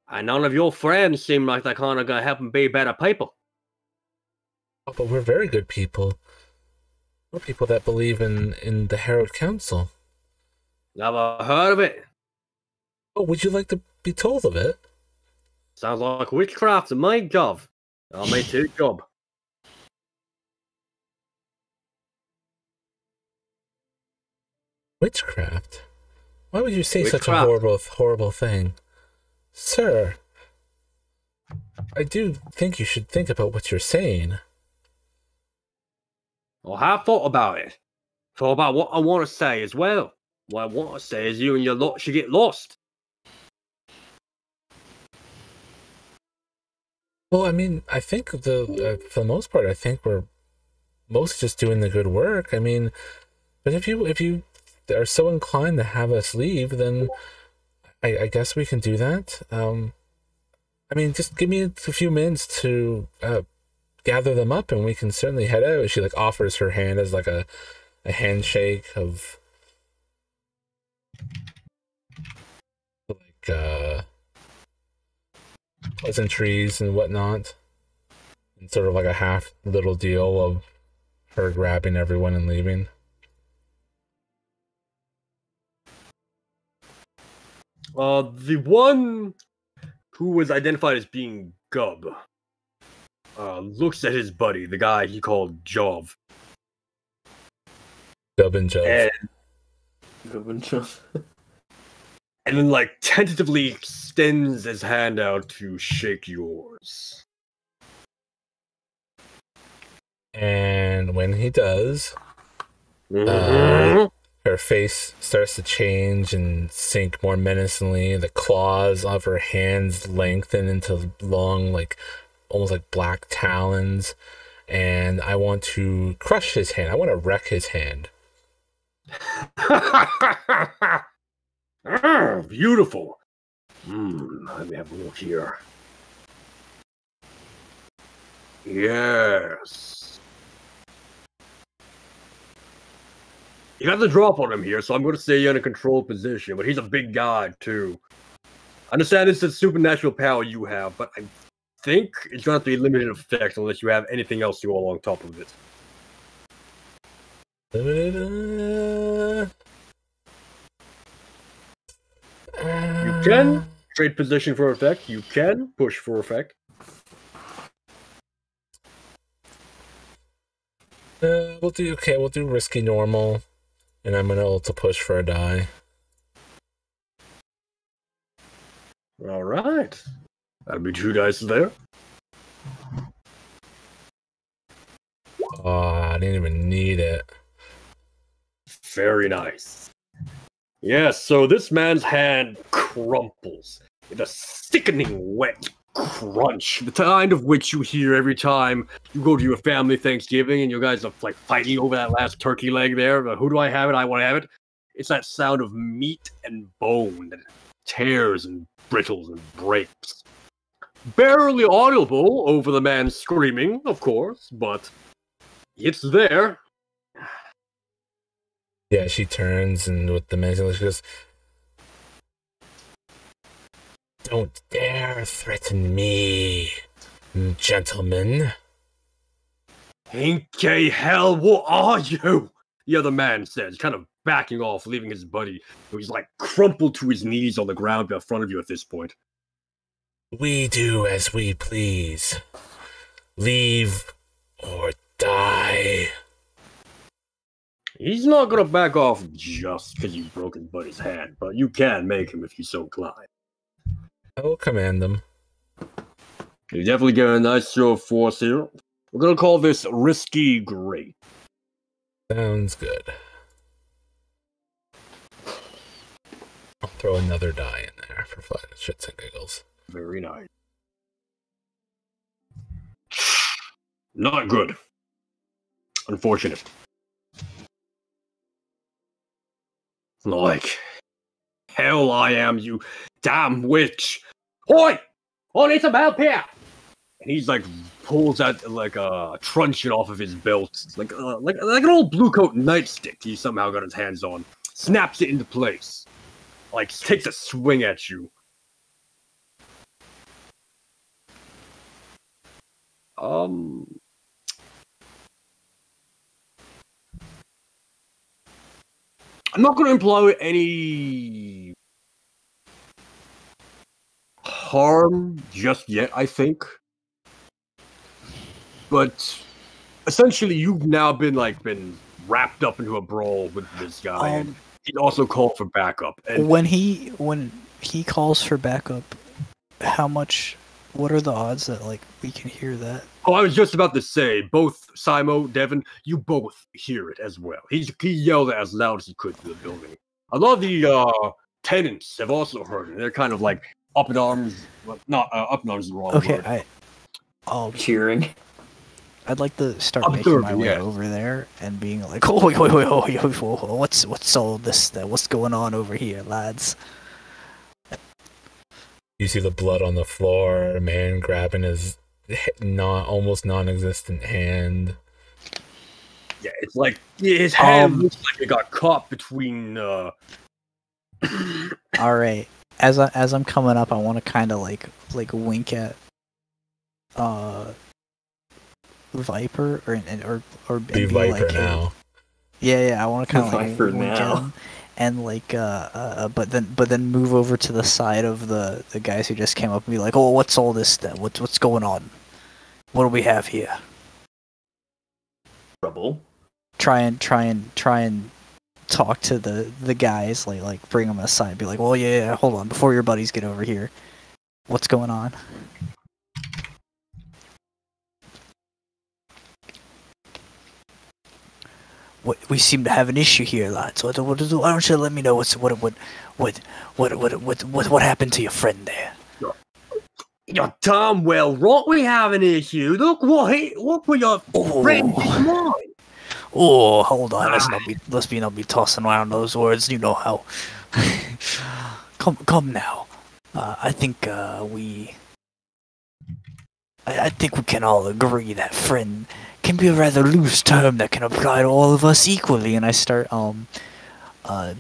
And none of your friends seem like they're kind of going to help them be better people. Oh, but we're very good people. We're people that believe in the Harrowed Council. Never heard of it. Oh, would you like to be told of it? Sounds like witchcraft to my job. I'll make it a job. Witchcraft? Why would you say such a horrible thing? Sir, I do think you should think about what you're saying. Well, I have thought about it. Thought about what I want to say as well. What I want to say is you and your lot should get lost. Well, I mean, I think for the most part, I think we're mostly just doing the good work. I mean, but if you are so inclined to have us leave, then I guess we can do that. I mean, just give me a few minutes to gather them up, and we can certainly head out. She like offers her hand as like a handshake of like pleasantries and whatnot, and sort of like a half little deal of her grabbing everyone and leaving. The one who was identified as being Gub looks at his buddy, the guy he called Jov. Gub and Jov. And then, like, tentatively extends his hand out to shake yours. And when he does, her face starts to change and sink more menacingly. The claws of her hands lengthen into long, like, almost like black talons. And I want to crush his hand. I want to wreck his hand. Beautiful. Let me have a look here. Yes. You got the drop on him here, so I'm going to say you're in a controlled position, but he's a big guy, too. I understand it's a supernatural power you have, but I think it's going to have to be limited effect unless you have anything else to go along top of it. You can trade position for effect. You can push for effect. We'll do risky normal, and I'm gonna ult to push for a die. All right, that'll be 2 dice there. Oh, I didn't even need it. Very nice. Yes, so this man's hand crumples with a sickening wet crunch, the kind of which you hear every time you go to your family Thanksgiving and you guys are like fighting over that last turkey leg there. Who do I have it? I want to have it. It's that sound of meat and bone that tears and brittles and breaks. Barely audible over the man screaming, of course, but it's there. Yeah, she turns and with the menacing, she goes, "Don't dare threaten me, gentlemen." "Okay, hell, what are you?" the other man says, kind of backing off, leaving his buddy, who's like crumpled to his knees on the ground in front of you at this point. "We do as we please. Leave or die." He's not gonna back off just because you broke his buddy's hand, but you can make him if you so inclined. I will command them. You definitely get a nice show of force here. We're gonna call this risky great. Sounds good. I'll throw another die in there for fun, shits and giggles. Very nice. Not good. unfortunate. Like, hell I am, you damn witch! Oi! I need some help here! And he's like, pulls out like a truncheon off of his belt, like an old blue coat nightstick he somehow got his hands on. Snaps it into place, like takes a swing at you. I'm not going to employ any harm just yet, I think. But essentially, you've now been wrapped up into a brawl with this guy, and he also called for backup. And when he calls for backup, what are the odds that we can hear that? Oh, I was just about to say, both Simo, Devin, you both hear it as well. He yelled it as loud as he could through the building. A lot of the tenants have also heard it. They're kind of like up in arms. Well, not up in arms is the wrong word. Cheering. I'd like to start making my way over there and being like, oh, what's all this? What's going on over here, lads? You see the blood on the floor, a man grabbing his almost non-existent hand. Yeah, it's like his hand looks like it got caught between. All right, as I'm coming up, I want to kind of like wink at Viper or be Viper now. Yeah, I want to kind of Viper wink now. at him. And but then move over to the side of the guys who just came up and be like, oh, what's all this? What's going on? What do we have here? Trouble. Try and talk to the guys, like bring them aside, and be like, well, yeah, hold on, before your buddies get over here, what's going on? We seem to have an issue here, lads. Why don't you let me know what happened to your friend there? You're damn well right. We have an issue. Look what your friend did mine. Oh, hold on. Let's not be tossing around those words. You know how. Come now. I think we can all agree that friend can be a rather loose term that can apply to all of us equally. And I start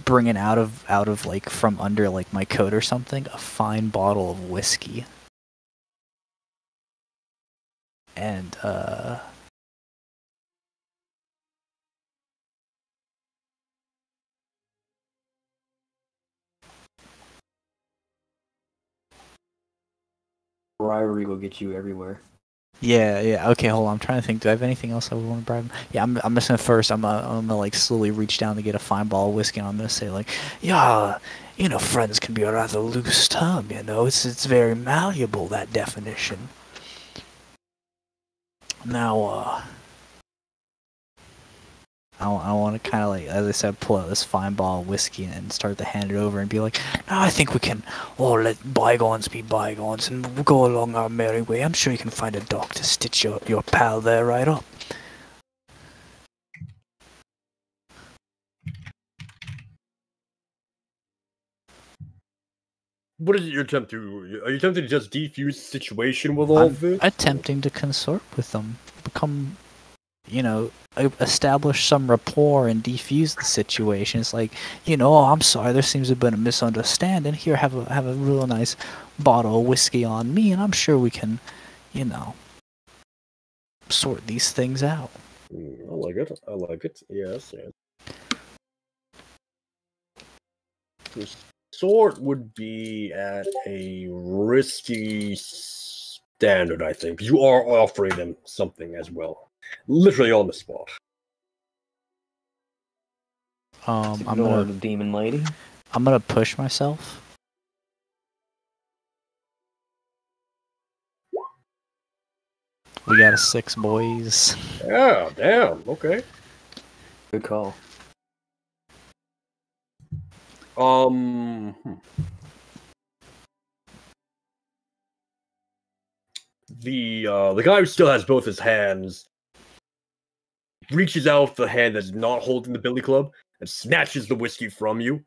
bringing out of like from under like my coat or something a fine bottle of whiskey. And Bribery will get you everywhere. Yeah. Okay, hold on. I'm trying to think. Do I have anything else I would want to bribe him? Yeah, I'm just gonna first. I'm gonna like slowly reach down to get a fine bottle of whiskey. And I'm gonna say like, yeah, friends can be a rather loose term. It's very malleable, that definition. Now, I want to kind of like, as I said, pull out this fine bottle of whiskey and start to hand it over and be like, no, I think we can all let bygones be bygones and we'll go along our merry way. I'm sure you can find a doc to stitch your pal there right up. What is it you're attempting to? Are you attempting to just defuse the situation with all of this? Attempting to consort with them, become, establish some rapport and defuse the situation. It's like, oh, I'm sorry, there seems to have been a misunderstanding. Here, have a real nice bottle of whiskey on me, and I'm sure we can, sort these things out. I like it. Yes. This sort would be at a risky standard, I think. You are offering them something as well. Literally on the spot. I'm gonna the demon lady. I'm gonna push myself. We got a 6, boys. Yeah, damn. Okay. Good call. The guy who still has both his hands reaches out with the hand that's not holding the billy club and snatches the whiskey from you.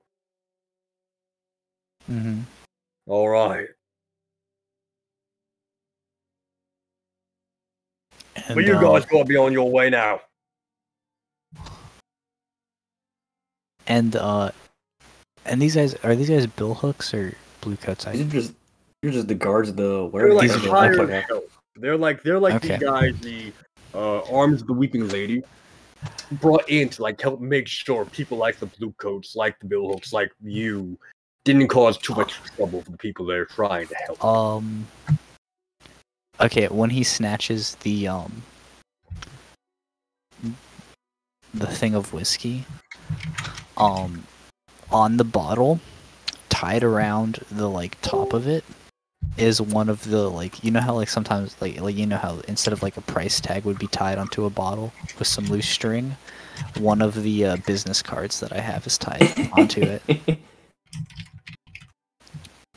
Mm-hmm. All right. And, But you guys gotta be on your way now. And these guys, are these guys bill hooks or blue coats? You're just the guards of the They're like warehouse. hired help. They're like Okay. the guys, the arms of the weeping lady, brought in to like help make sure people like the blue coats, like the bill hooks, like you, didn't cause too much trouble for the people they're trying to help. Okay, when he snatches the thing of whiskey, on the bottle, tied around the like top of it, is one of the like, you know how like sometimes like you know how instead of like a price tag would be tied onto a bottle with some loose string, one of the business cards that I have is tied onto it.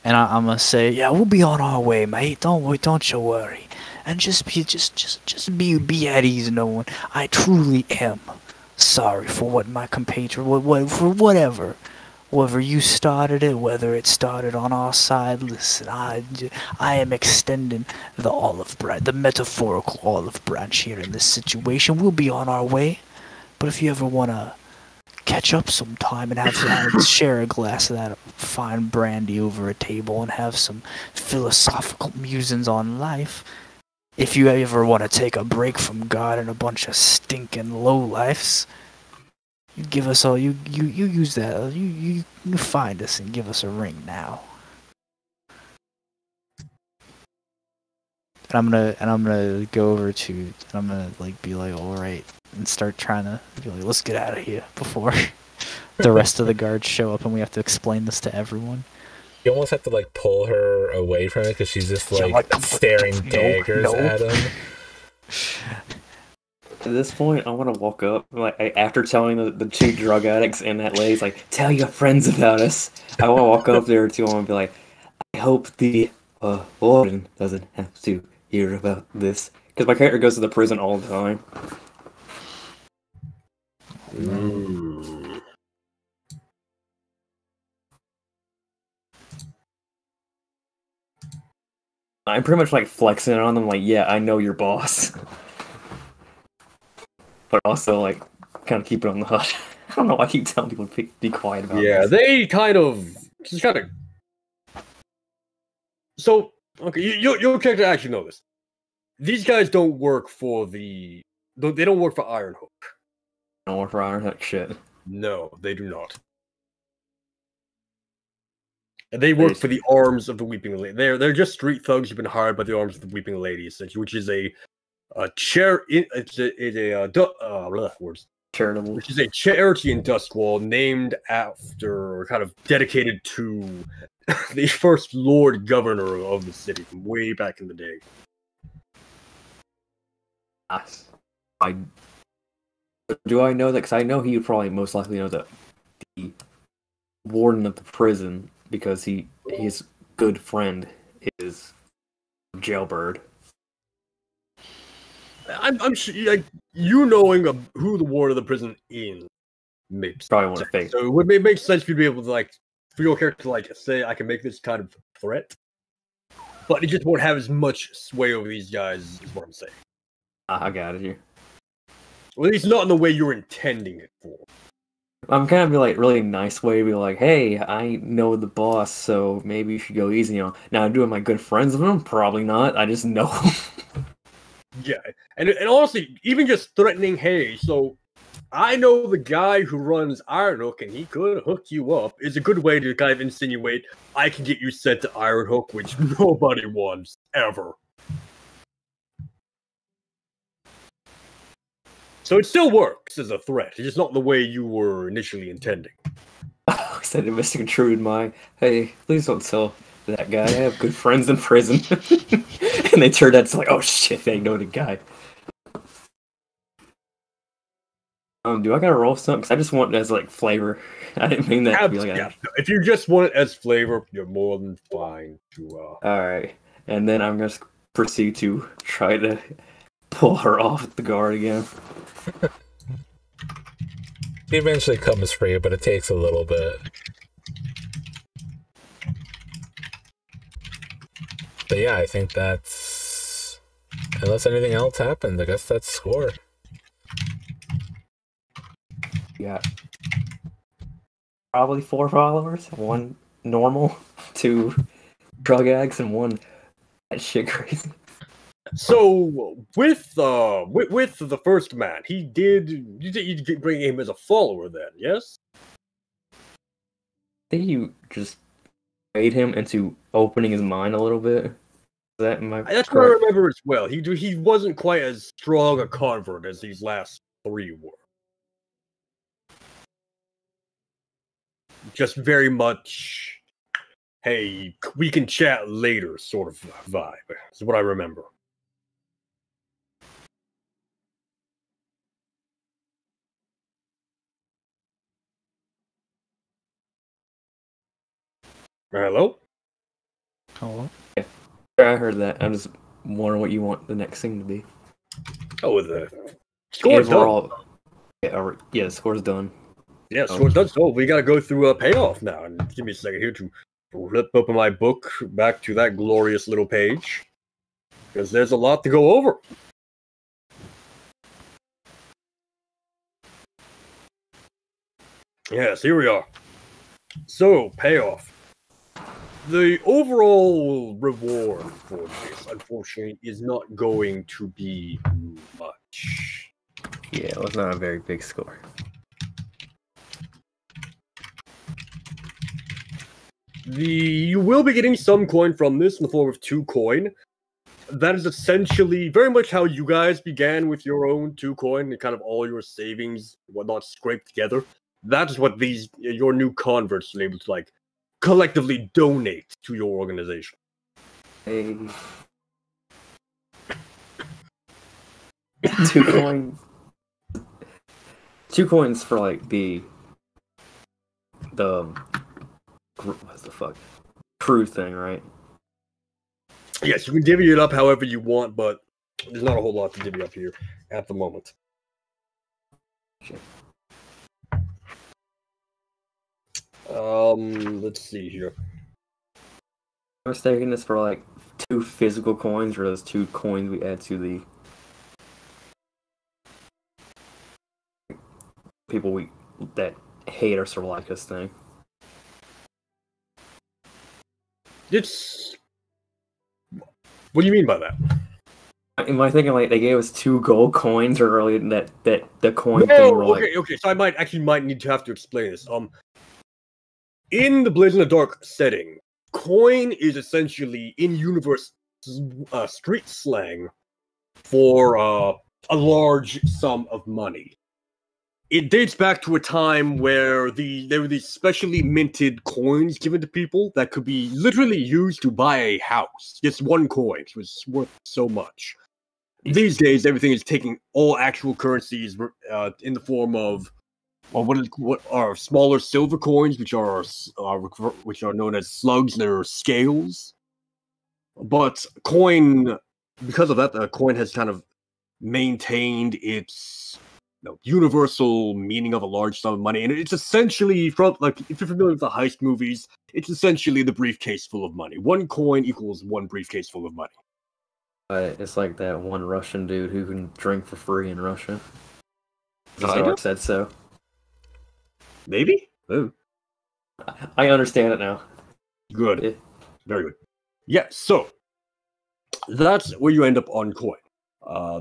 And I'm gonna say, yeah, we'll be on our way, mate. Don't you worry, and just be at ease, knowing I truly am sorry for what my compatriot, for whatever you started it, whether it started on our side. Listen, I am extending the olive branch, the metaphorical olive branch here in this situation. We'll be on our way, but if you ever wanna catch up sometime and share a glass of that fine brandy over a table and have some philosophical musings on life. If you ever want to take a break from God and a bunch of stinking lowlifes, you give us all you use that you find us and give us a ring now. And I'm gonna go over to and I'm gonna like be like, all right, and start trying to be like, let's get out of here before the rest of the guards show up and we have to explain this to everyone. You almost have to like pull her away from it because she's just like staring daggers at him. At this point, I want to walk up, like after telling the two drug addicts and that lady's like, "Tell your friends about us." I want to walk up there too. I want to be like, "I hope the warden doesn't have to hear about this," because my character goes to the prison all the time. I'm pretty much like flexing on them, like, yeah, I know your boss. But also, like, kind of keep it on the hush. I don't know why I keep telling people to be quiet about Yeah, this. they kind of just kind of. So, okay, your character actually know this. These guys don't work for the. They don't work for Iron Hook. I don't work for Iron Hook shit. No, they do not. And they work for the arms of the Weeping Lady. They're just street thugs who've been hired by the arms of the Weeping Lady, essentially, which is a charitable, which is a charity industrial named after, or kind of dedicated to, the first Lord Governor of the city from way back in the day. Do I know that? Because I know he would probably most likely know that the warden of the prison, because his good friend is Jailbird. I'm sure, like, you knowing who the warden of the prison is makes Probably want to fake. So it would make sense for you to be able to, like, for your character to, like, say, I can make this kind of threat, but it just won't have as much sway over these guys, is what I'm saying. I got it here. Well, at least not in the way you're intending it for. I'm kind of be like really nice way to be like, hey, I know the boss, so maybe you should go easy on. Now, do my good friends with him? Probably not. I just know him. Yeah, and honestly, even just threatening, hey, so I know the guy who runs Iron Hook, and he could hook you up, is a good way to kind of insinuate I can get you sent to Iron Hook, which nobody wants ever. So it still works as a threat. It's just not the way you were initially intending. I said it misconstrued my, hey, please don't tell that guy. I have good friends in prison. And they turned out to like, oh shit, they know the guy. Do I gotta roll something? Because I just want it as like flavor. I didn't mean that to be like that. If you just want it as flavor, you're more than fine to Alright. And then I'm gonna proceed to try to pull her off the guard again. eventually comes free, but it takes a little bit. But yeah, I think that's... Unless anything else happened, I guess that's score. Yeah. Probably 4 followers. 1 normal, 2 drug addicts, and 1 that shit crazy. So with the first man, you did bring him as a follower then, yes? I think you just made him into opening his mind a little bit. Is that my That's what I remember as well. He wasn't quite as strong a convert as these last 3 were. Just very much, hey, we can chat later sort of vibe. Is what I remember. Hello? Hello? Yeah, I heard that. I'm just wondering what you want the next thing to be. Oh, the score's done. Yeah, the score's done. Yeah, score's done. So we gotta go through a payoff now. And give me a second here to flip open my book back to that glorious little page. Because there's a lot to go over. Yes, here we are. So, payoff. The overall reward for this, unfortunately, is not going to be much. Yeah, it was not a very big score. You will be getting some coin from this in the form of 2 coin. That is essentially very much how you guys began with your own 2 coin and kind of all your savings, whatnot, scraped together. That is what your new converts are able to, like, collectively donate to your organization. Hey. 2 coins. 2 coins for, like, the what's the fuck? Crew thing, right? Yes, you can divvy it up however you want, but there's not a whole lot to divvy up here at the moment. Shit. Let's see here. I was taking this for like 2 physical coins, or those 2 coins we add to the people that hate us or like us thing. It's... What do you mean by that? Am I thinking like they gave us 2 gold coins, or early that the coin No, thing were okay, okay. So I might need to have to explain this. In the Blaze in the Dark setting, coin is essentially in-universe street slang for a large sum of money. It dates back to a time where there were these specially minted coins given to people that could be literally used to buy a house. Just 1 coin, which was worth so much. These days, everything is taking all actual currencies in the form of what are smaller silver coins, which are known as slugs. They're scales. But coin, because of that, the coin has kind of maintained its universal meaning of a large sum of money, and it's essentially from, like, if you're familiar with the heist movies, it's essentially the briefcase full of money. 1 coin equals 1 briefcase full of money. It's like that one Russian dude who can drink for free in Russia. Kinda? Zark said so. Maybe? Oh. I understand it now. Good. Yeah. Very good. Yeah, so that's where you end up on coin.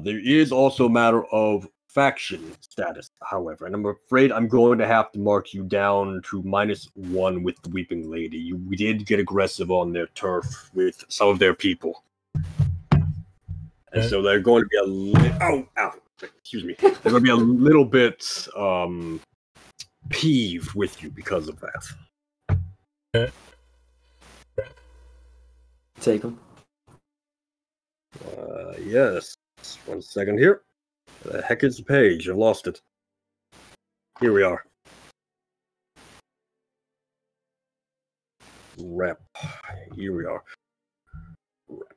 There is also a matter of faction status, however, and I'm afraid I'm going to have to mark you down to -1 with the Weeping Lady. We did get aggressive on their turf with some of their people. And so they're going to be excuse me. They're going to be a little bit peeved with you because of that. Okay. Take them. Yes. 1 second here. The heck is the page? I've lost it. Here we are. Rep. Here we are. Rep.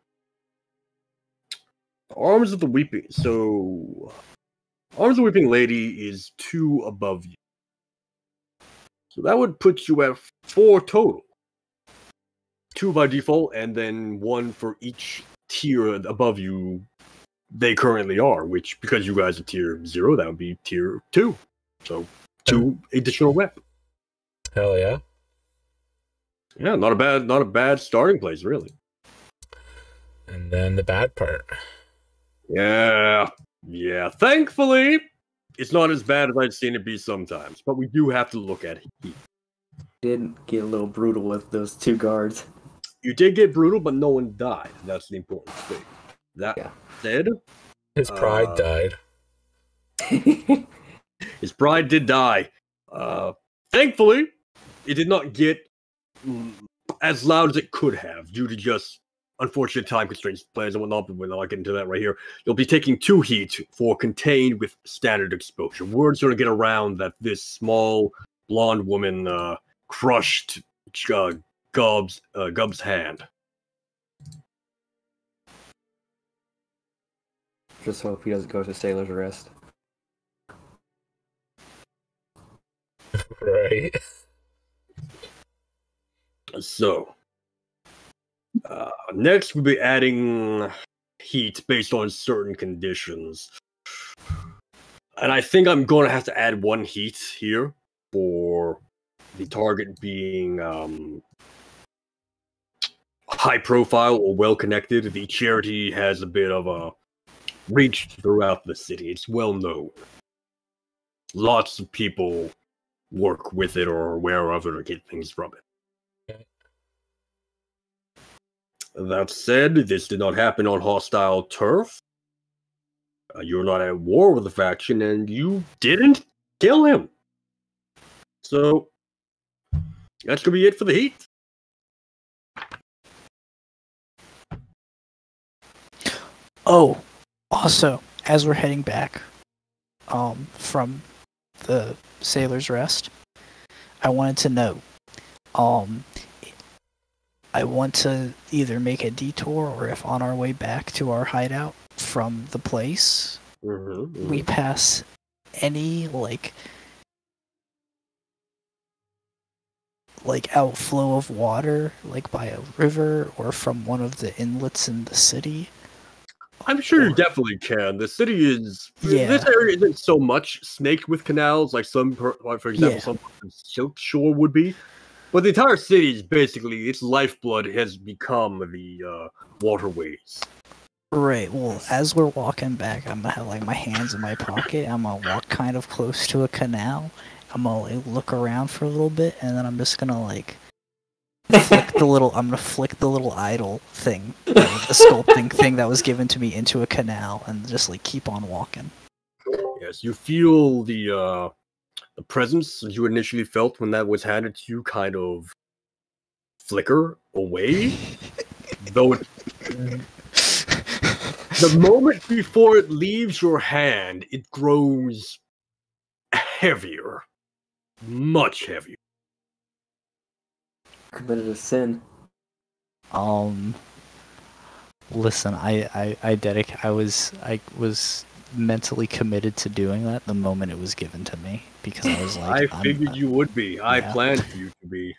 Arms of the Weeping. So, Arms of the Weeping Lady is 2 above you. So that would put you at 4 total. 2 by default, and then 1 for each tier above you they currently are, which, because you guys are tier 0, that would be tier 2. So 2 additional rep. Hell yeah. Yeah, not a bad starting place, really. And then the bad part. Yeah. Thankfully, it's not as bad as I've seen it be sometimes, but we do have to look at heat. Did get a little brutal with those 2 guards. You did get brutal, but no one died. That's the important thing. That said, His pride died. His pride did die. Thankfully, it did not get as loud as it could have due to just unfortunate time constraints, plans and whatnot, but we'll not get into that right here. You'll be taking 2 heat for contained with standard exposure. Word's going to get around that this small blonde woman crushed Gub's hand. Just hope he doesn't go to Sailor's Rest. Right. So, next we'll be adding heat based on certain conditions. And I think I'm going to have to add 1 heat here for the target being high profile or well connected. The charity has a bit of a reach throughout the city. It's well known. Lots of people work with it or are aware of it or get things from it. That said, this did not happen on hostile turf. You're not at war with the faction, and you didn't kill him. So, that's going to be it for the heat. Oh, also, as we're heading back from the Sailor's Rest, I wanted to know, I want to either make a detour or if on our way back to our hideout from the place, we pass any, like outflow of water, like by a river or from one of the inlets in the city. I'm sure you definitely can. The city is... Yeah. This area isn't so much snaked with canals like some, for example, some Silk Shore would be. But the entire city is basically, its lifeblood has become the waterways. Right, well, as we're walking back, I'm gonna have like my hands in my pocket. I'm gonna walk kind of close to a canal. I'm gonna look around for a little bit, and then I'm just gonna flick the little idol thing, the sculpting thing that was given to me into a canal, and just keep on walking. Yes, you feel the presence you initially felt when that was handed to you kind of flicker away, though the moment before it leaves your hand, it grows heavier, much heavier. Committed a sin. Listen, I was mentally committed to doing that the moment it was given to me, because I was like, I figured you would be. I planned for you to be.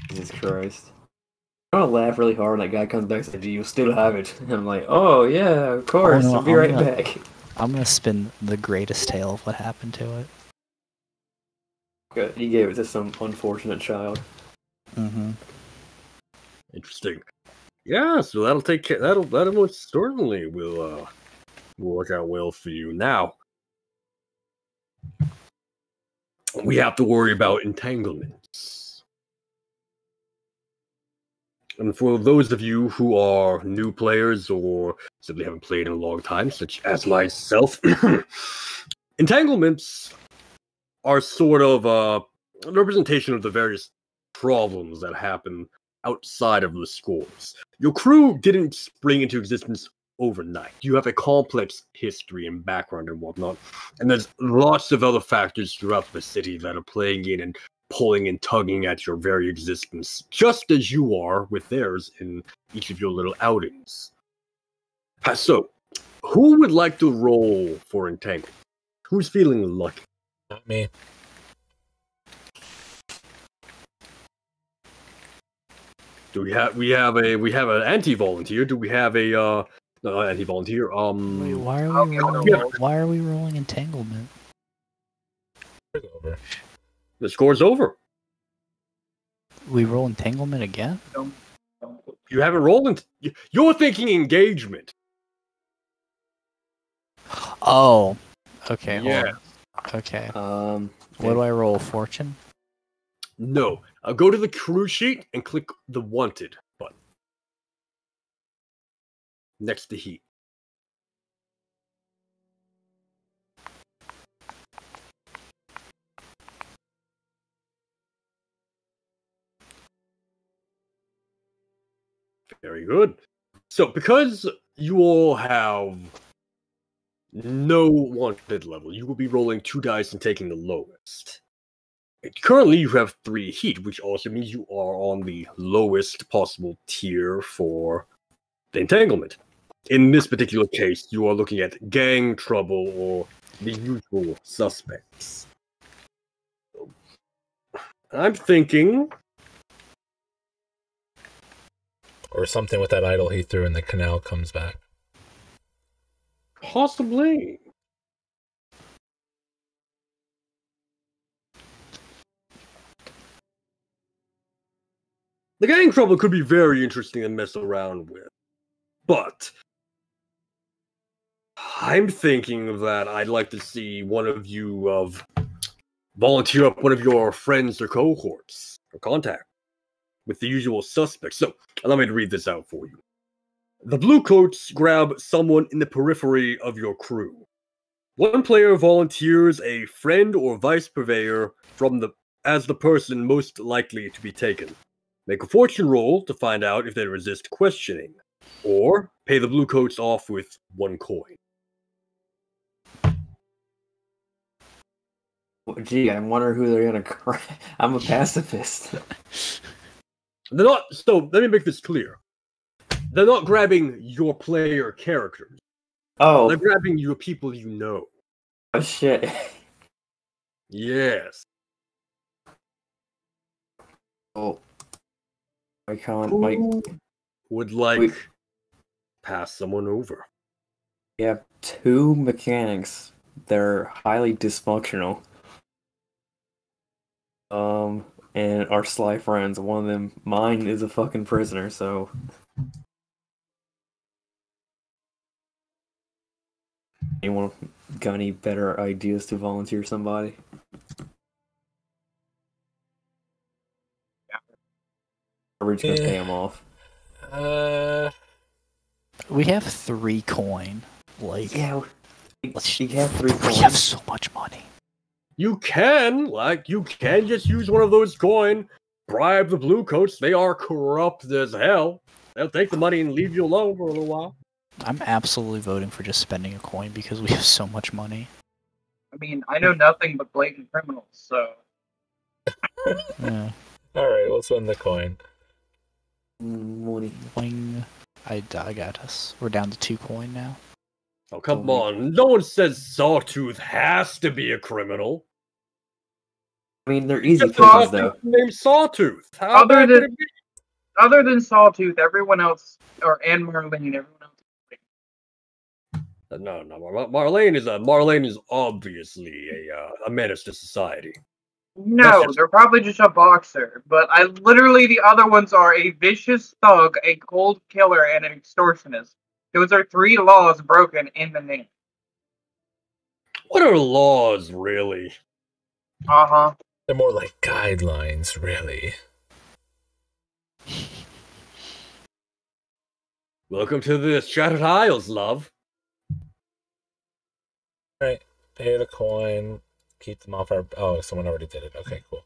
Jesus Christ. I'm gonna laugh really hard when that guy comes back and says, "Do you still have it?" And I'm like, "Oh yeah, of course, I'll be right back." I'm gonna spin the greatest tale of what happened to it. Good. He gave it to some unfortunate child. Mm-hmm. Interesting. Yeah, so that'll take care. That'll most certainly will work out well for you. Now we have to worry about entanglements. And for those of you who are new players or simply haven't played in a long time, such as myself, entanglements are sort of a representation of the various problems that happen outside of the scores. Your crew didn't spring into existence overnight. You have a complex history and background and whatnot, and there's lots of other factors throughout the city that are playing in and pulling and tugging at your very existence, just as you are with theirs in each of your little outings. So, who would like to roll for entanglement? Who's feeling lucky? Not me. Do we have an anti-volunteer? Do we have a no, not anti-volunteer? Wait, why are I'll we give it a rolling? roll. Why are we rolling entanglement? It's over. The score's over. We roll entanglement again? You haven't rolled. You're thinking engagement. Oh, okay. Hold Yeah. on. Okay. Okay. What do I roll? Fortune? No. Go to the crew sheet and click the wanted button next to heat. Very good. So, because you all have no wanted level, you will be rolling 2 dice and taking the lowest. Currently, you have 3 heat, which also means you are on the lowest possible tier for the entanglement. In this particular case, you are looking at gang trouble or the usual suspects. I'm thinking Or something with that idol he threw in the canal comes back. possibly. The gang trouble could be very interesting to mess around with. But I'm thinking that I'd like to see one of you volunteer up one of your friends or cohorts or contact with the usual suspects. So allow me to read this out for you. The Bluecoats grab someone in the periphery of your crew. One player volunteers a friend or vice purveyor as the person most likely to be taken. Make a fortune roll to find out if they resist questioning, or pay the Bluecoats off with 1 coin. Gee, I wonder who they're gonna cry. I'm a pacifist. They're not. So let me make this clear. They're not grabbing your player characters. Oh, They're grabbing your people you know. oh shit. Yes. Oh, I can't. Who would like Wait. pass someone over? We have 2 mechanics. They're highly dysfunctional. And our sly friends. One of them, mine is a fucking prisoner. So, anyone got any better ideas to volunteer somebody? We're just gonna pay him off. We have 3 coin. Like, Yeah, let's, we have 3 we coins. have so much money. You can just use one of those coin, bribe the Bluecoats. They are corrupt as hell. They'll take the money and leave you alone for a little while. I'm absolutely voting for just spending a coin because we have so much money. I mean, I know nothing but blatant criminals, so Yeah. Alright, we'll spend the coin. Money. Wing. I got us. We're down to 2 coin now. Oh, come on. No one says Sawtooth has to be a criminal. I mean, they're easy Just pickings, though. Named Sawtooth. How Other bad than- could it be? other than Sawtooth, everyone else, and Marlene, everyone else. No. Marlene is obviously a menace to society. No, they're probably just a boxer. But literally the other ones are a vicious thug, a cold killer, and an extortionist. Those are 3 laws broken in the name. What are laws, really? Uh-huh. They're more like guidelines, really. Welcome to the Shattered Isles, love. Alright, pay the coin, keep them off our... Oh, someone already did it. Okay, cool.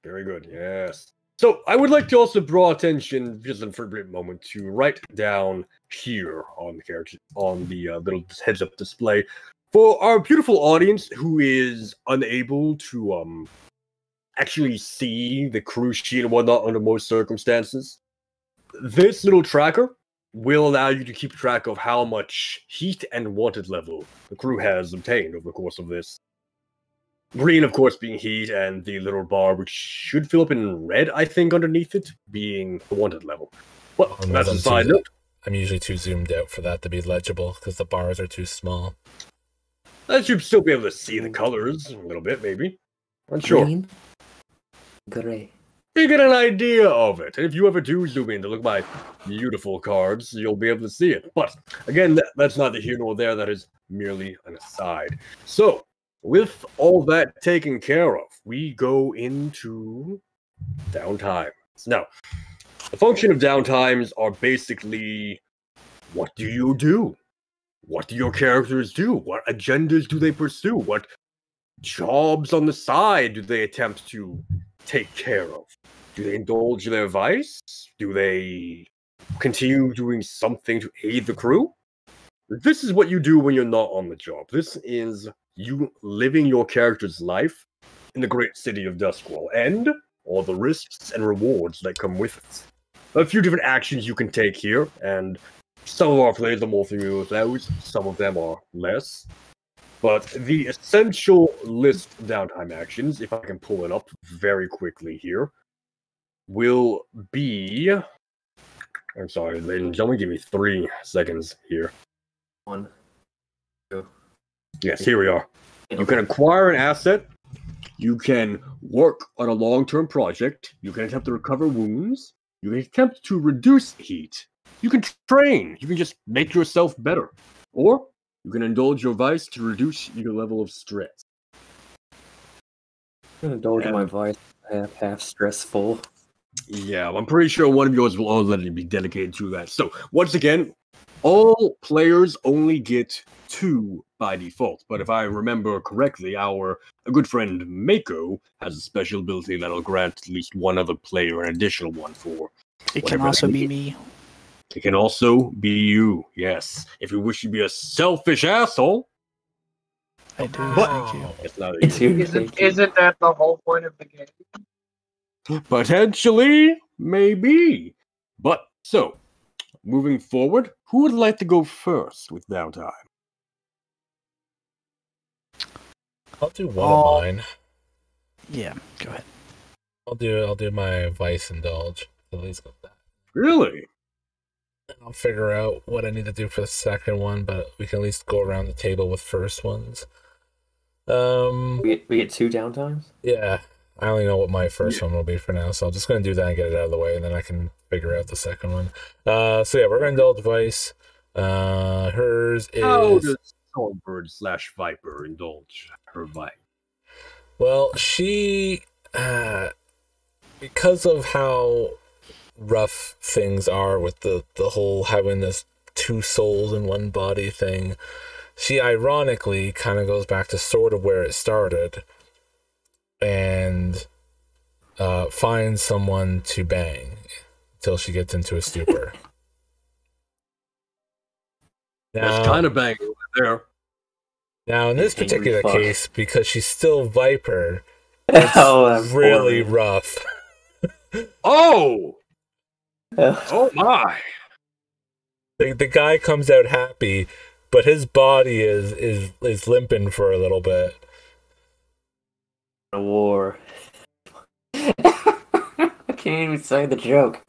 Very good, yes. So, I would like to also draw attention, just for a brief moment, to write down here on the character, on the little heads-up display, for our beautiful audience who is unable to actually see the cruise sheet and whatnot under most circumstances. This little tracker will allow you to keep track of how much heat and wanted level the crew has obtained over the course of this. Green, of course, being heat, and the little bar, which should fill up in red, I think, underneath it, being the wanted level. But that's a side note. I'm usually too zoomed out for that to be legible, because the bars are too small. I should still be able to see the colors a little bit, maybe. I'm sure. Green, gray. You get an idea of it. And if you ever do zoom in to look at my beautiful cards, you'll be able to see it. But, again, that's neither here nor there. That is merely an aside. So, with all that taken care of, we go into downtime. Now, the function of downtimes are basically, what do you do? What do your characters do? What agendas do they pursue? What jobs on the side do they attempt to take care of? Do they indulge their vice? Do they continue doing something to aid the crew? This is what you do when you're not on the job. This is you living your character's life in the great city of Duskwall, and all the risks and rewards that come with it. A few different actions you can take here, and some of our players are more familiar with those, some of them are less. But the essential list of downtime actions, if I can pull it up very quickly here, will be... I'm sorry, ladies and gentlemen, give me 3 seconds here. 1, 2. Yes, here we are. You can acquire an asset, you can work on a long-term project, you can attempt to recover wounds, you can attempt to reduce heat, you can train, you can just make yourself better, or you can indulge your vice to reduce your level of stress. I'm gonna indulge my vice. I have half stressful. Yeah, I'm pretty sure one of yours will already be dedicated to that. So, once again, all players only get 2 by default. But if I remember correctly, our good friend Mako has a special ability that'll grant at least one other player an additional one for. It can also be me. It can also be you, yes. If you wish to be a selfish asshole. I do, But, thank you. it's not Isn't that the whole point of the game? Potentially, maybe. But, so, moving forward, who would like to go first with downtime? I'll do one of mine. Yeah, go ahead. I'll do my vice indulge. At least with that. Really? I'll figure out what I need to do for the second one, but we can at least go around the table with first ones. We get 2 downtimes? Yeah. I only know what my first one will be for now, so I'm just going to do that and get it out of the way, and then I can figure out the second one. So yeah, we're going to indulge Vice. Hers is... How does Songbird / Viper indulge her vice? Well, she... because of how rough things are with the whole having this 2 souls in 1 body thing, she ironically kind of goes back to sort of where it started, and finds someone to bang until she gets into a stupor. That's kind of bang over there. Now, in this particular case, because she's still Viper, That's really rough. Oh! Oh my! The guy comes out happy, but his body is limping for a little bit. A war. I can't even say the joke.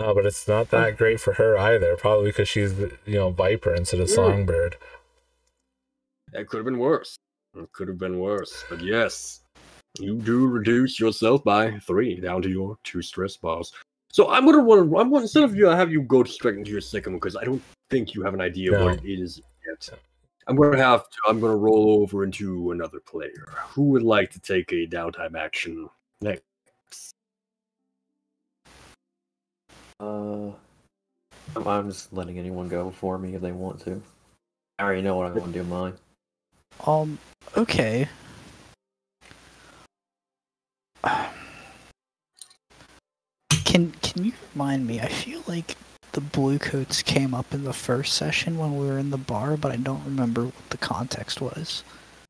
No, but it's not that great for her either. Probably because she's, Viper instead of Songbird. That could have been worse. It could have been worse. But yes, you do reduce yourself by 3 down to your 2 stress bars. So I'm gonna instead of have you go straight into your second one, because I don't think you have an idea what it is yet. I'm gonna roll over into another player. Who would like to take a downtime action next? I'm just letting anyone go for me if they want to. I already know what I want to do mine. Okay. Can you remind me? I feel like the blue coats came up in the first session when we were in the bar, but I don't remember what the context was.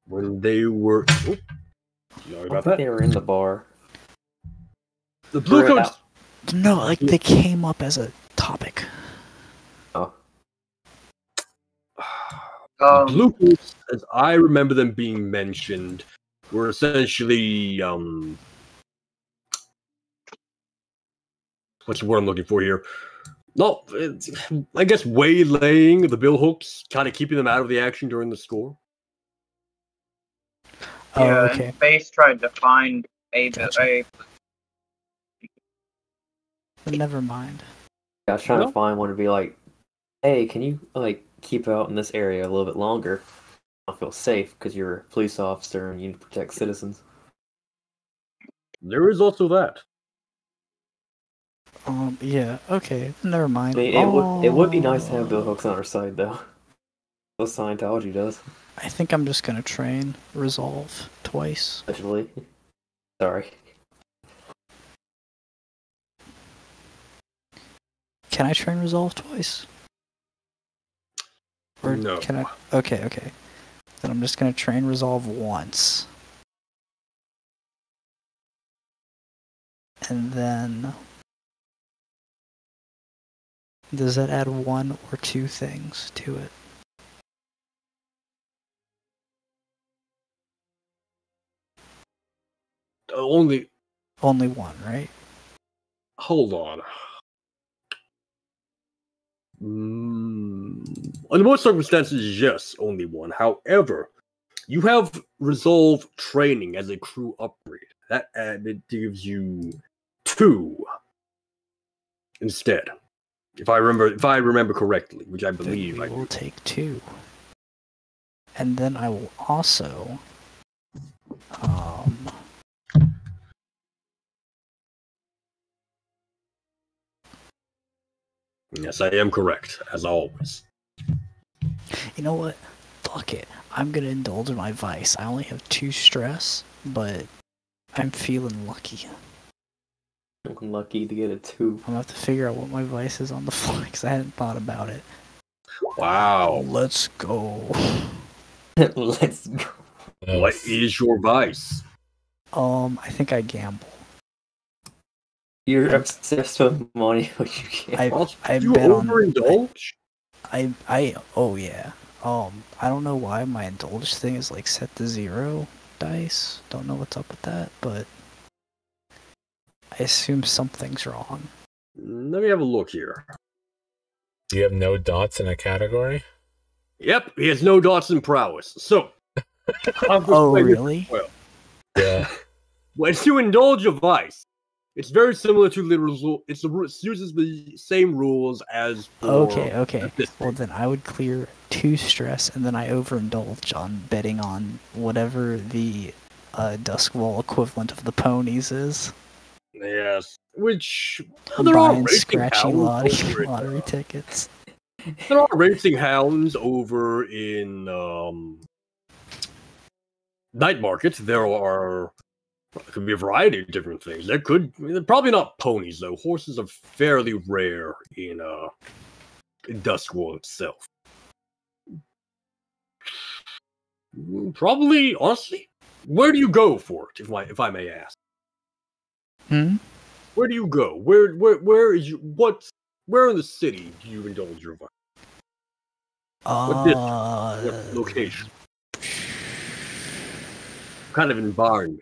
When they were... Oh, I think they were in the bar. The blue Right coats. No, like they came up as a topic. Oh, Blue coats, as I remember them being mentioned, were essentially what's the word I'm looking for here? No, I guess waylaying the billhooks, kind of keeping them out of the action during the score. Oh, Yeah, okay. and Base tried to find Gotcha. Never mind. I was trying No? to find one to be like, hey, can you like keep out in this area a little bit longer? I feel safe because you're a police officer and you need to protect citizens. There is also that. Yeah, okay, never I mind. mean, it would be nice to have Bill Hooks on our side though. What Scientology does, I think I'm just gonna train resolve twice. especially. Sorry. Can I train resolve twice? Or No. can I? Okay. Then I'm just gonna train resolve once. And then... Does that add one or two things to it? Only. Only one, right? Hold on. Under most circumstances, yes, only one. However, you have resolve training as a crew upgrade. That it gives you 2 instead. If I remember correctly, which I believe Then I we will do. take 2. And then I will also... Yes, I am correct, as always. You know what? Fuck it. I'm gonna indulge in my vice. I only have 2 stress, but I'm feeling lucky. I'm lucky to get a 2. I'm gonna have to figure out what my vice is on the fly because I hadn't thought about it. Wow. Let's go. Let's go. What is your vice? I think I gamble. You're obsessed with money, but you can't. I you bet on... overindulge? Oh yeah. I don't know why my indulge thing is like set to 0 dice. Don't know what's up with that, but I assume something's wrong. Let me have a look here. Do you have no dots in a category? Yep, he has no dots in prowess. So, Oh really? well, Yeah. when you indulge a vice, it's very similar to the it uses the same rules as for Okay. Well then I would clear 2 stress and then I overindulge on betting on whatever the Duskwall equivalent of the ponies is. Yes, which there are Buying racing scratchy hounds over in, lottery tickets. there are racing hounds over in night market. There could be a variety of different things. They're probably not ponies though. Horses are fairly rare in Duskwall itself. Probably, honestly, where do you go for it? If I may ask. Where do you go? Where is you? Where in the city do you indulge your vice? What district? What location? What kind of environment?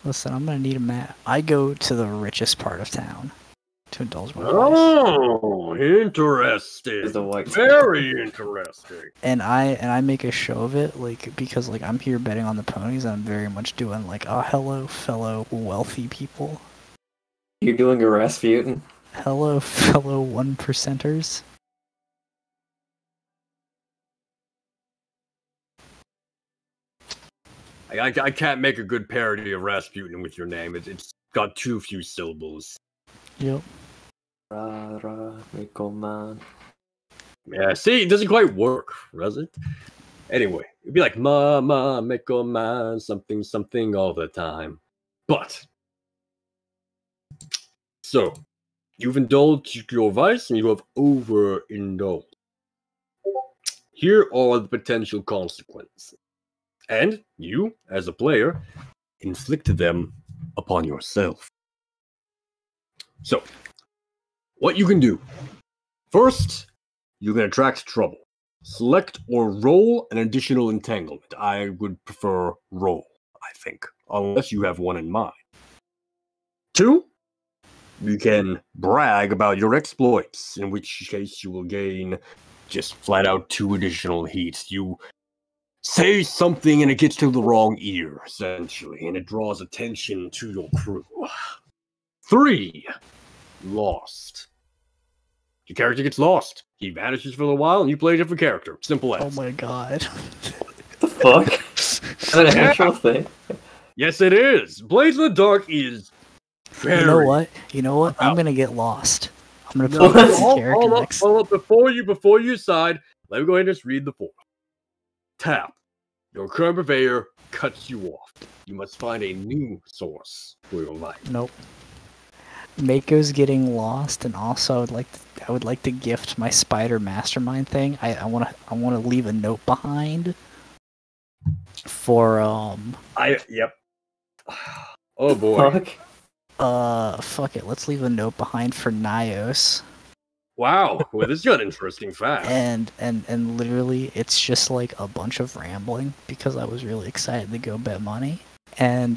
Listen, I'm gonna need a map. I go to the richest part of town to indulge my vice. Oh, interesting. There's the white. Very interesting. And I make a show of it, like, because like I'm here betting on the ponies, and I'm very much doing like, oh hello fellow wealthy people. You're doing a Rasputin. Hello fellow 1%ers. I can't make a good parody of Rasputin with your name. It's got too few syllables. Yep. Man. Yeah, see, it doesn't quite work, does it? Anyway, it'd be like ma make a man something something all the time. But so you've indulged your vice and you have overindulged. Here are the potential consequences. And you, as a player, inflict them upon yourself. So, what you can do. First, you can attract trouble. Select or roll an additional entanglement. I would prefer roll, I think, unless you have one in mind. 2, you can brag about your exploits, in which case you will gain just flat out 2 additional heats. You say something and it gets to the wrong ear, essentially, and it draws attention to your crew. 3, lost. Your character gets lost. He vanishes for a while and you play a different character. Simple as. Oh my god. The fuck? Is that an actual thing? Yes, it is. Blaze in the Dark is very... You know what? I'm gonna get lost. I'm gonna No, play this character next. hold up. Before you decide, let me go ahead and just read the form. Tap. Your current purveyor cuts you off. You must find a new source for your life. Nope. Mako's getting lost, and also I would like to gift my spider mastermind thing. I wanna leave a note behind for Yep. Oh boy. Fuck. fuck it. Let's leave a note behind for Nios. Wow. Well, this got interesting fast. And literally, it's just like a bunch of rambling because I was really excited to go bet money. And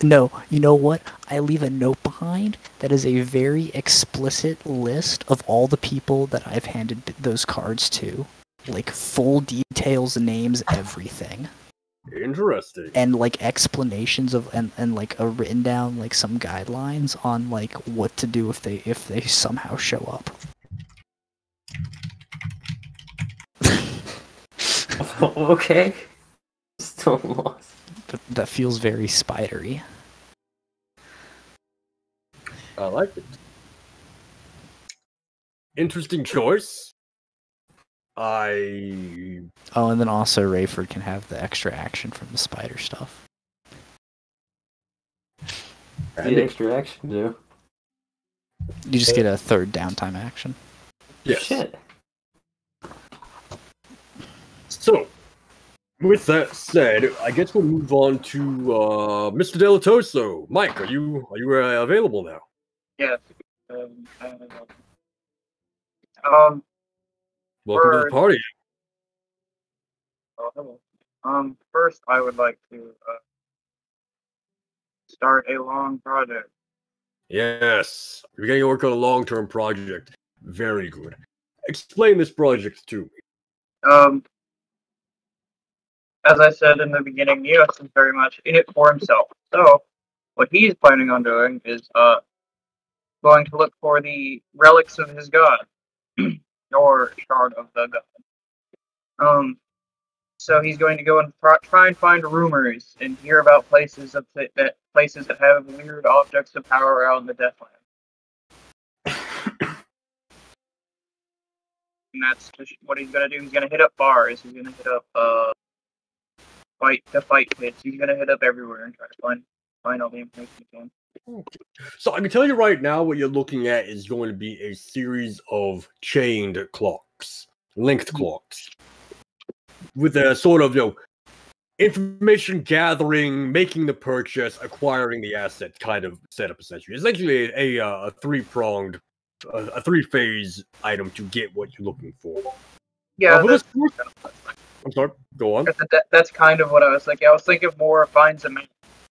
no, you know what? I leave a note behind that is a very explicit list of all the people that I've handed those cards to. Like, full details, names, everything. Interesting. And, like, explanations of, and like, a written down, like, some guidelines on, like, what to do if they somehow show up. Okay. Still lost. That feels very spidery. I like it. Interesting choice. Oh, and then also Rayford can have the extra action from the spider stuff. The extra action do. You just get a third downtime action. Yes. Shit. So, with that said, I guess we'll move on to Mr. Delatoso. Mike, are you available now? Yes. Welcome to the party. Oh, hello. First, I would like to start a long project. Yes, you're getting to work on a long-term project. Very good. Explain this project to me. As I said in the beginning, Neos is very much in it for himself. So, what he's planning on doing is going to look for the relics of his god, or shard of the god. So he's going to go and try and find rumors and hear about places that have weird objects of power out in the Deathland. And that's just what he's gonna do. He's gonna hit up bars. He's gonna hit up fight pits. He's gonna hit up everywhere and try to find all the information he can. So I can tell you right now, what you're looking at is going to be a series of chained clocks, linked clocks, with a sort of information gathering, making the purchase, acquiring the asset kind of setup. Essentially, it's actually a three-pronged, a three-phase item to get what you're looking for. Yeah, I'm sorry. Go on. That's kind of what I was thinking. I was thinking more finds a map,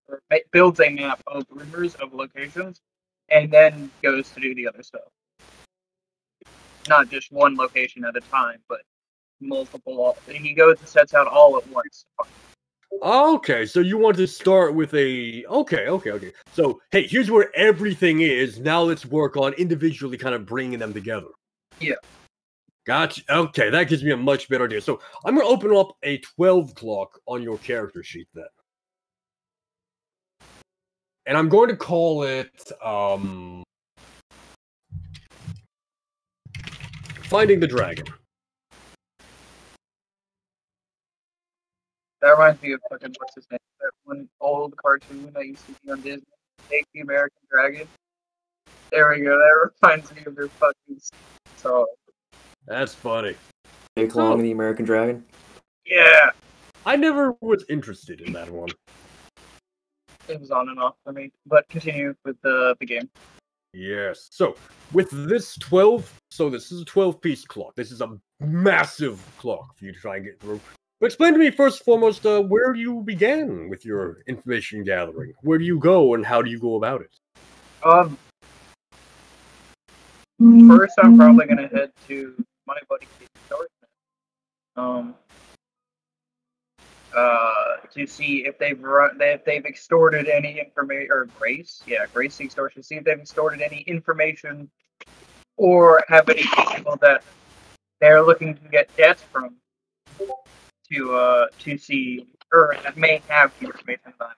or builds a map of rumors of locations, and then goes to do the other stuff. Not just one location at a time, but multiple. He goes and sets out all at once. Okay, so you want to start with a... Okay. So, hey, here's where everything is. Now let's work on individually kind of bringing them together. Yeah. Gotcha. Okay, that gives me a much better idea. So, I'm going to open up a 12 clock on your character sheet then. And I'm going to call it, Finding the Dragon. That reminds me of fucking what's his name? That one old cartoon that used to be on Disney. Take the American Dragon. There we go. That reminds me of your fucking song. That's funny. Jake Long and the American Dragon. Yeah. I never was interested in that one. It was on and off for me. But continue with the game. Yes. So, with this 12, so this is a 12-piece clock. This is a massive clock for you to try and get through. But explain to me first and foremost where you began with your information gathering. Where do you go and how do you go about it? First, I'm probably gonna head to my buddy Dortmund, to see if they've extorted any information, or Grace extortion. See if they've extorted any information, or have any people that they're looking to get debts from to see, or that may have the information on.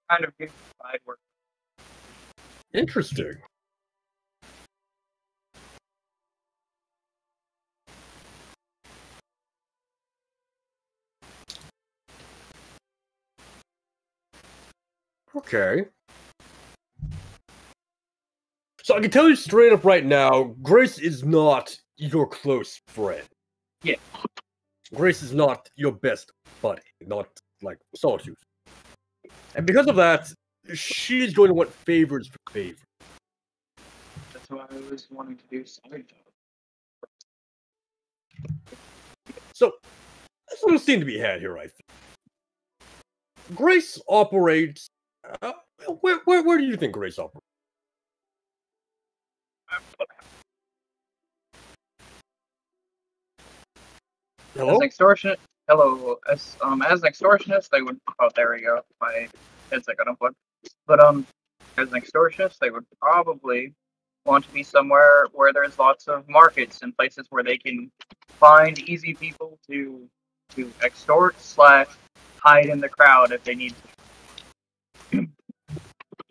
Kind of good side work. Interesting. Okay. So I can tell you straight up right now, Grace is not your close friend. Yeah. Grace is not your best buddy, not like Sawtooth. And because of that, she's going to want favors for favor. That's why I was wanting to do side job. So, there's a little scene to be had here, I think. Grace operates... where do you think Grace operates? Hello? As an extortionist, as an extortionist, they would. Oh, there we go. My headset got unplugged. But as an extortionist, they would probably want to be somewhere where there's lots of markets and places where they can find easy people to extort / hide in the crowd if they need to.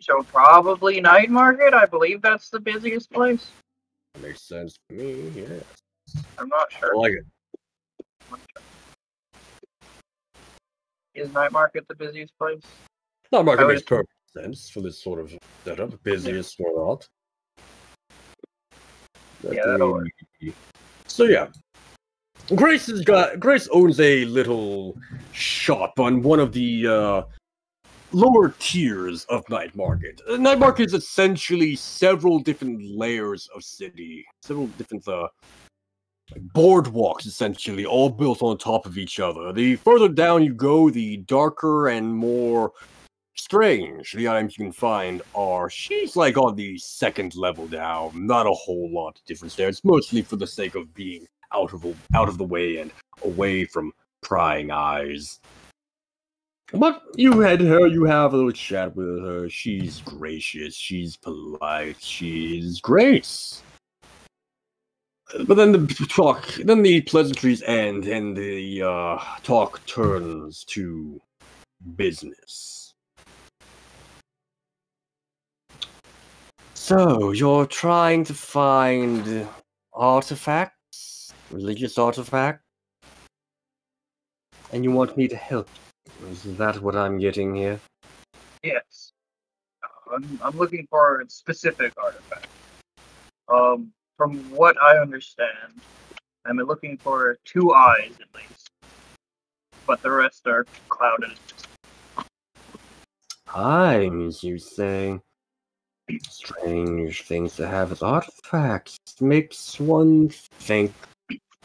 So probably night market. I believe that's the busiest place. That makes sense to me. Yes. I'm not sure. I like it. Is night market the busiest place? Night market makes perfect sense for this sort of setup. Busiest or not. Yeah, that'll work. So yeah. Grace owns a little shop on one of the lower tiers of night market. Night market is essentially several different layers of city, several different boardwalks, essentially, all built on top of each other. The further down you go, the darker and more strange the items you can find are. She's like on the second level down. Not a whole lot of difference there. It's mostly for the sake of being out of the way and away from prying eyes. But you have a little chat with her. She's gracious, she's polite, she's Grace. But then the pleasantries end, and the talk turns to business. So, you're trying to find artifacts? Religious artifacts? And you want me to help you? Is that what I'm getting here? Yes. I'm looking for a specific artifact. From what I understand, I'm looking for 2 eyes at least, but the rest are clouded. Eyes, you say? Strange things to have as artifacts. Makes one think.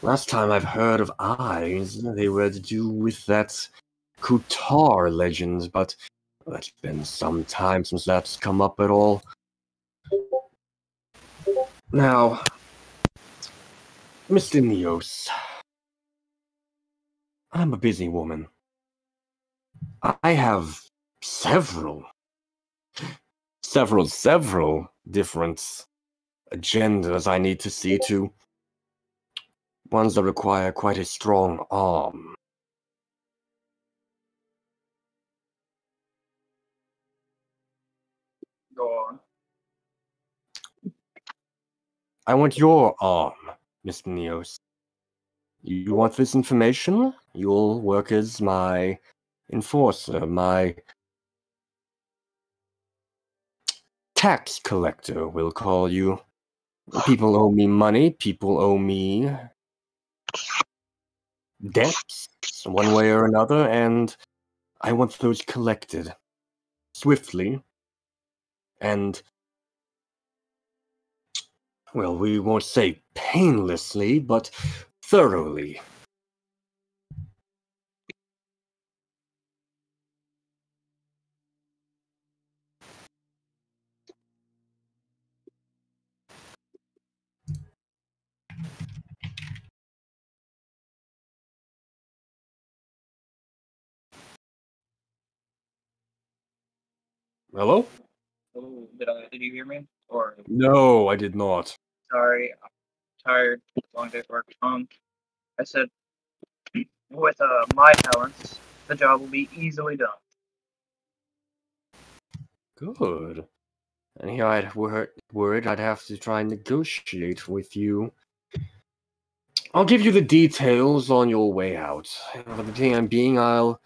Last time I've heard of eyes, they were to do with that Kutar legend, but it's been some time since that's come up at all. Now, Mr. Neos, I'm a busy woman. I have several different agendas I need to see to. Ones that require quite a strong arm. Go on. I want your arm, Mr. Neos. You want this information? You'll work as my enforcer, my tax collector, we'll call you. People owe me money, people owe me debts, one way or another, and I want those collected. swiftly and, well, we won't say painlessly, but thoroughly. Hello? Oh, did you hear me? Or No, I did not. sorry, I'm tired. Long day at work. I said with my talents, the job will be easily done. Good. And here I'd worried I'd have to try and negotiate with you. I'll give you the details on your way out. For the time being, I'll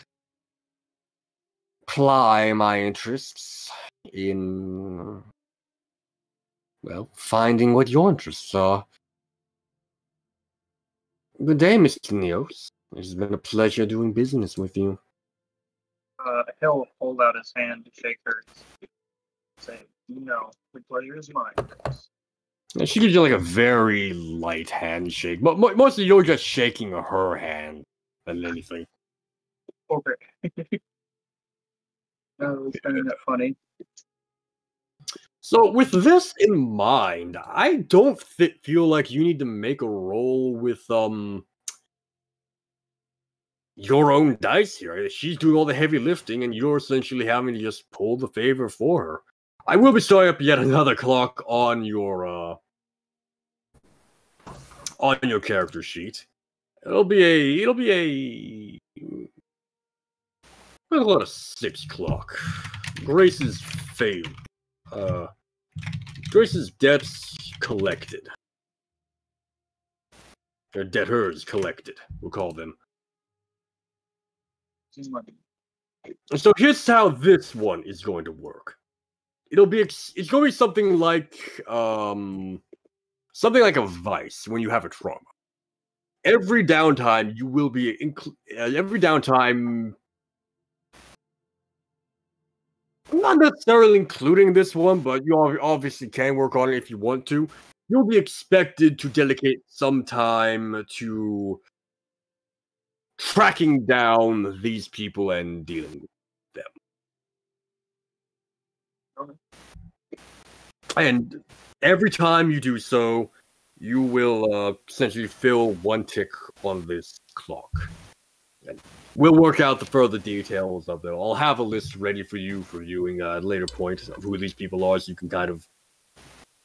ply my interests in, well, finding what your interests are. Good day, Mr. Neos. It has been a pleasure doing business with you. He'll hold out his hand to shake hers. Say, no, the pleasure is mine. And she gives you like a very light handshake, but mostly you're just shaking her hand than anything. Okay. No, it's finding that funny. So, with this in mind, I don't feel like you need to make a roll with your own dice here. She's doing all the heavy lifting, and you're essentially having to just pull the favor for her. I will be starting up yet another clock on your character sheet. It'll be a lot of 6 o'clock. Grace's fail. Grace's debts collected. Or debtors collected, we'll call them. So here's how this one is going to work. It's going to be something like a vice when you have a trauma. Every downtime you will be every downtime, not necessarily including this one, but you obviously can work on it if you want to. You'll be expected to dedicate some time to tracking down these people and dealing with them. Okay. And every time you do so, you will essentially fill 1 tick on this clock. And we'll work out the further details of it. I'll have a list ready for you for viewing at a later point of who these people are, so you can kind of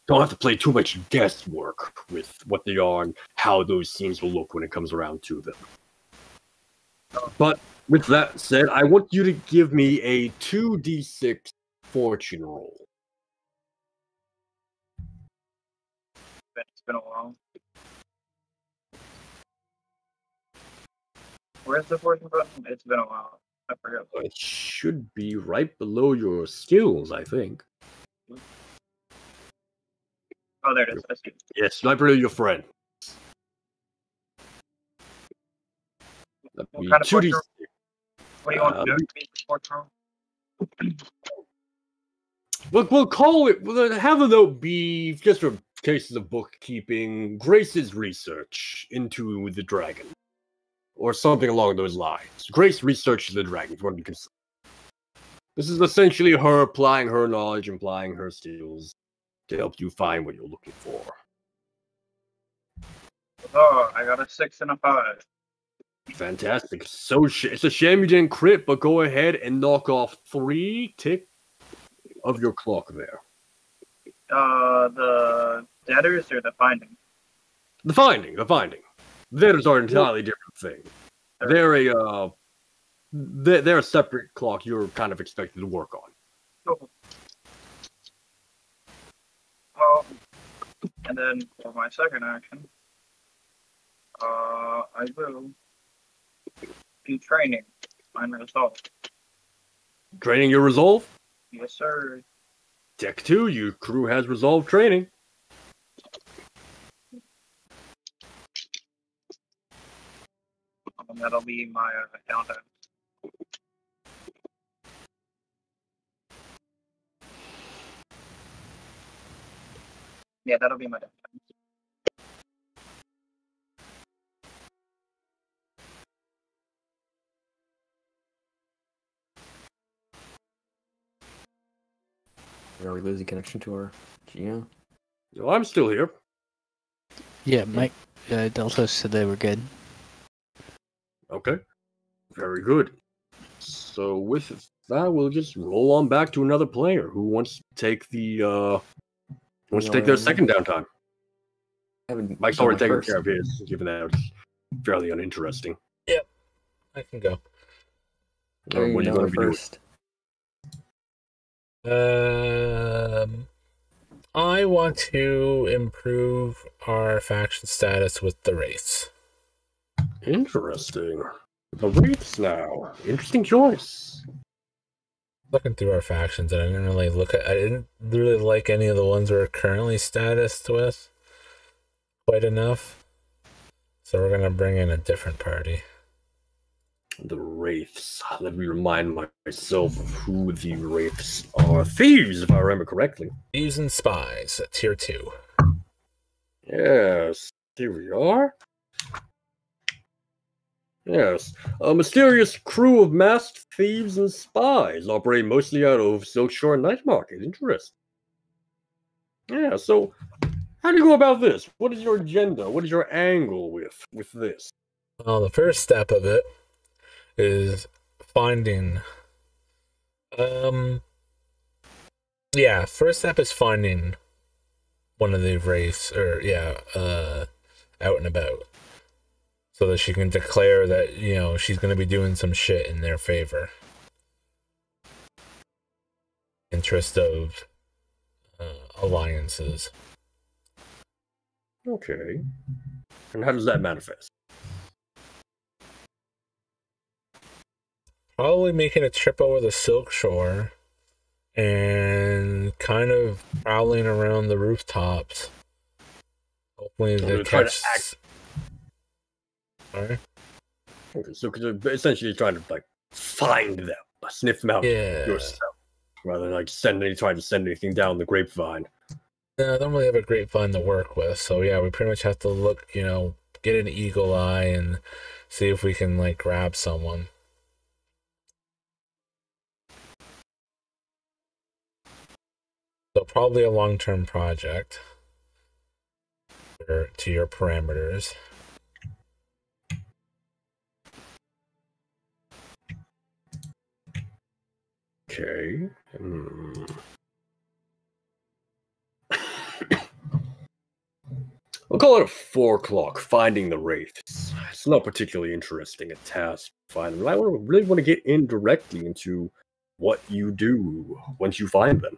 don't have to play too much guesswork with what they are and how those scenes will look when it comes around to them. But with that said, I want you to give me a 2d6 fortune roll. It's been a while. Where's the fortune button? It's been a while. I forgot. It should be right below your skills, I think. Oh, there it is. I see. Yes, right below your friend. What kind of 2d6. fortune? What do you want to do? Fortune roll? We'll call it. We'll have the note be, just for cases of bookkeeping, Grace's research into the dragon, or something along those lines. Grace researches the dragon. This is essentially her applying her knowledge, applying her skills to help you find what you're looking for. Oh, I got a 6 and a 5. Fantastic. So it's a shame you didn't crit, but go ahead and knock off 3 tick of your clock there. The debtors or the finding? The finding. Debtors are an entirely different thing. They're a separate clock you're kind of expected to work on. Cool. Well, and then for my second action, I will do training. Mine resolve. Training your resolve? Yes, sir. Deck 2, your crew has resolve training. That'll be my downtime. Yeah, that'll be my death. Are we losing connection to our GM? No, I'm still here. Yeah, Mike, Delta said they were good. Okay. Very good. So with that, we'll just roll on back to another player who wants to take their second downtime. Mike's already taken care of his, given that it's fairly uninteresting. Yep, I can go. What are you going to be first? I want to improve our faction status with the Wraiths. Interesting. The Wraiths now. Interesting choice. Looking through our factions, and I didn't really like any of the ones we're currently statused with quite enough. So we're gonna bring in a different party. The Wraiths. Let me remind myself of who the Wraiths are. Thieves, if I remember correctly. Thieves and Spies, tier 2. Yes, here we are. Yes, a mysterious crew of masked thieves and spies operating mostly out of Silkshore Night Market. Interesting. Yeah, so how do you go about this? What is your agenda? What is your angle with this? Well, the first step of it is finding first step is finding one of the Wraiths, or out and about, so that she can declare that, you know, she's going to be doing some shit in their favor. Interest of alliances. Okay. And how does that manifest? Probably making a trip over the Silk Shore and kind of prowling around the rooftops. Hopefully they catch... Sorry? Okay, so essentially trying to like find them, sniff them out yourself, rather than like trying to send anything down the grapevine. Yeah, I don't really have a grapevine to work with, so yeah, we pretty much have to look, you know, get an eagle eye and see if we can like grab someone. So probably a long-term project to your parameters. Okay. We'll call it a 4 o'clock, finding the Wraiths. It's not particularly interesting a task to find them, but I really want to get in directly into what you do once you find them.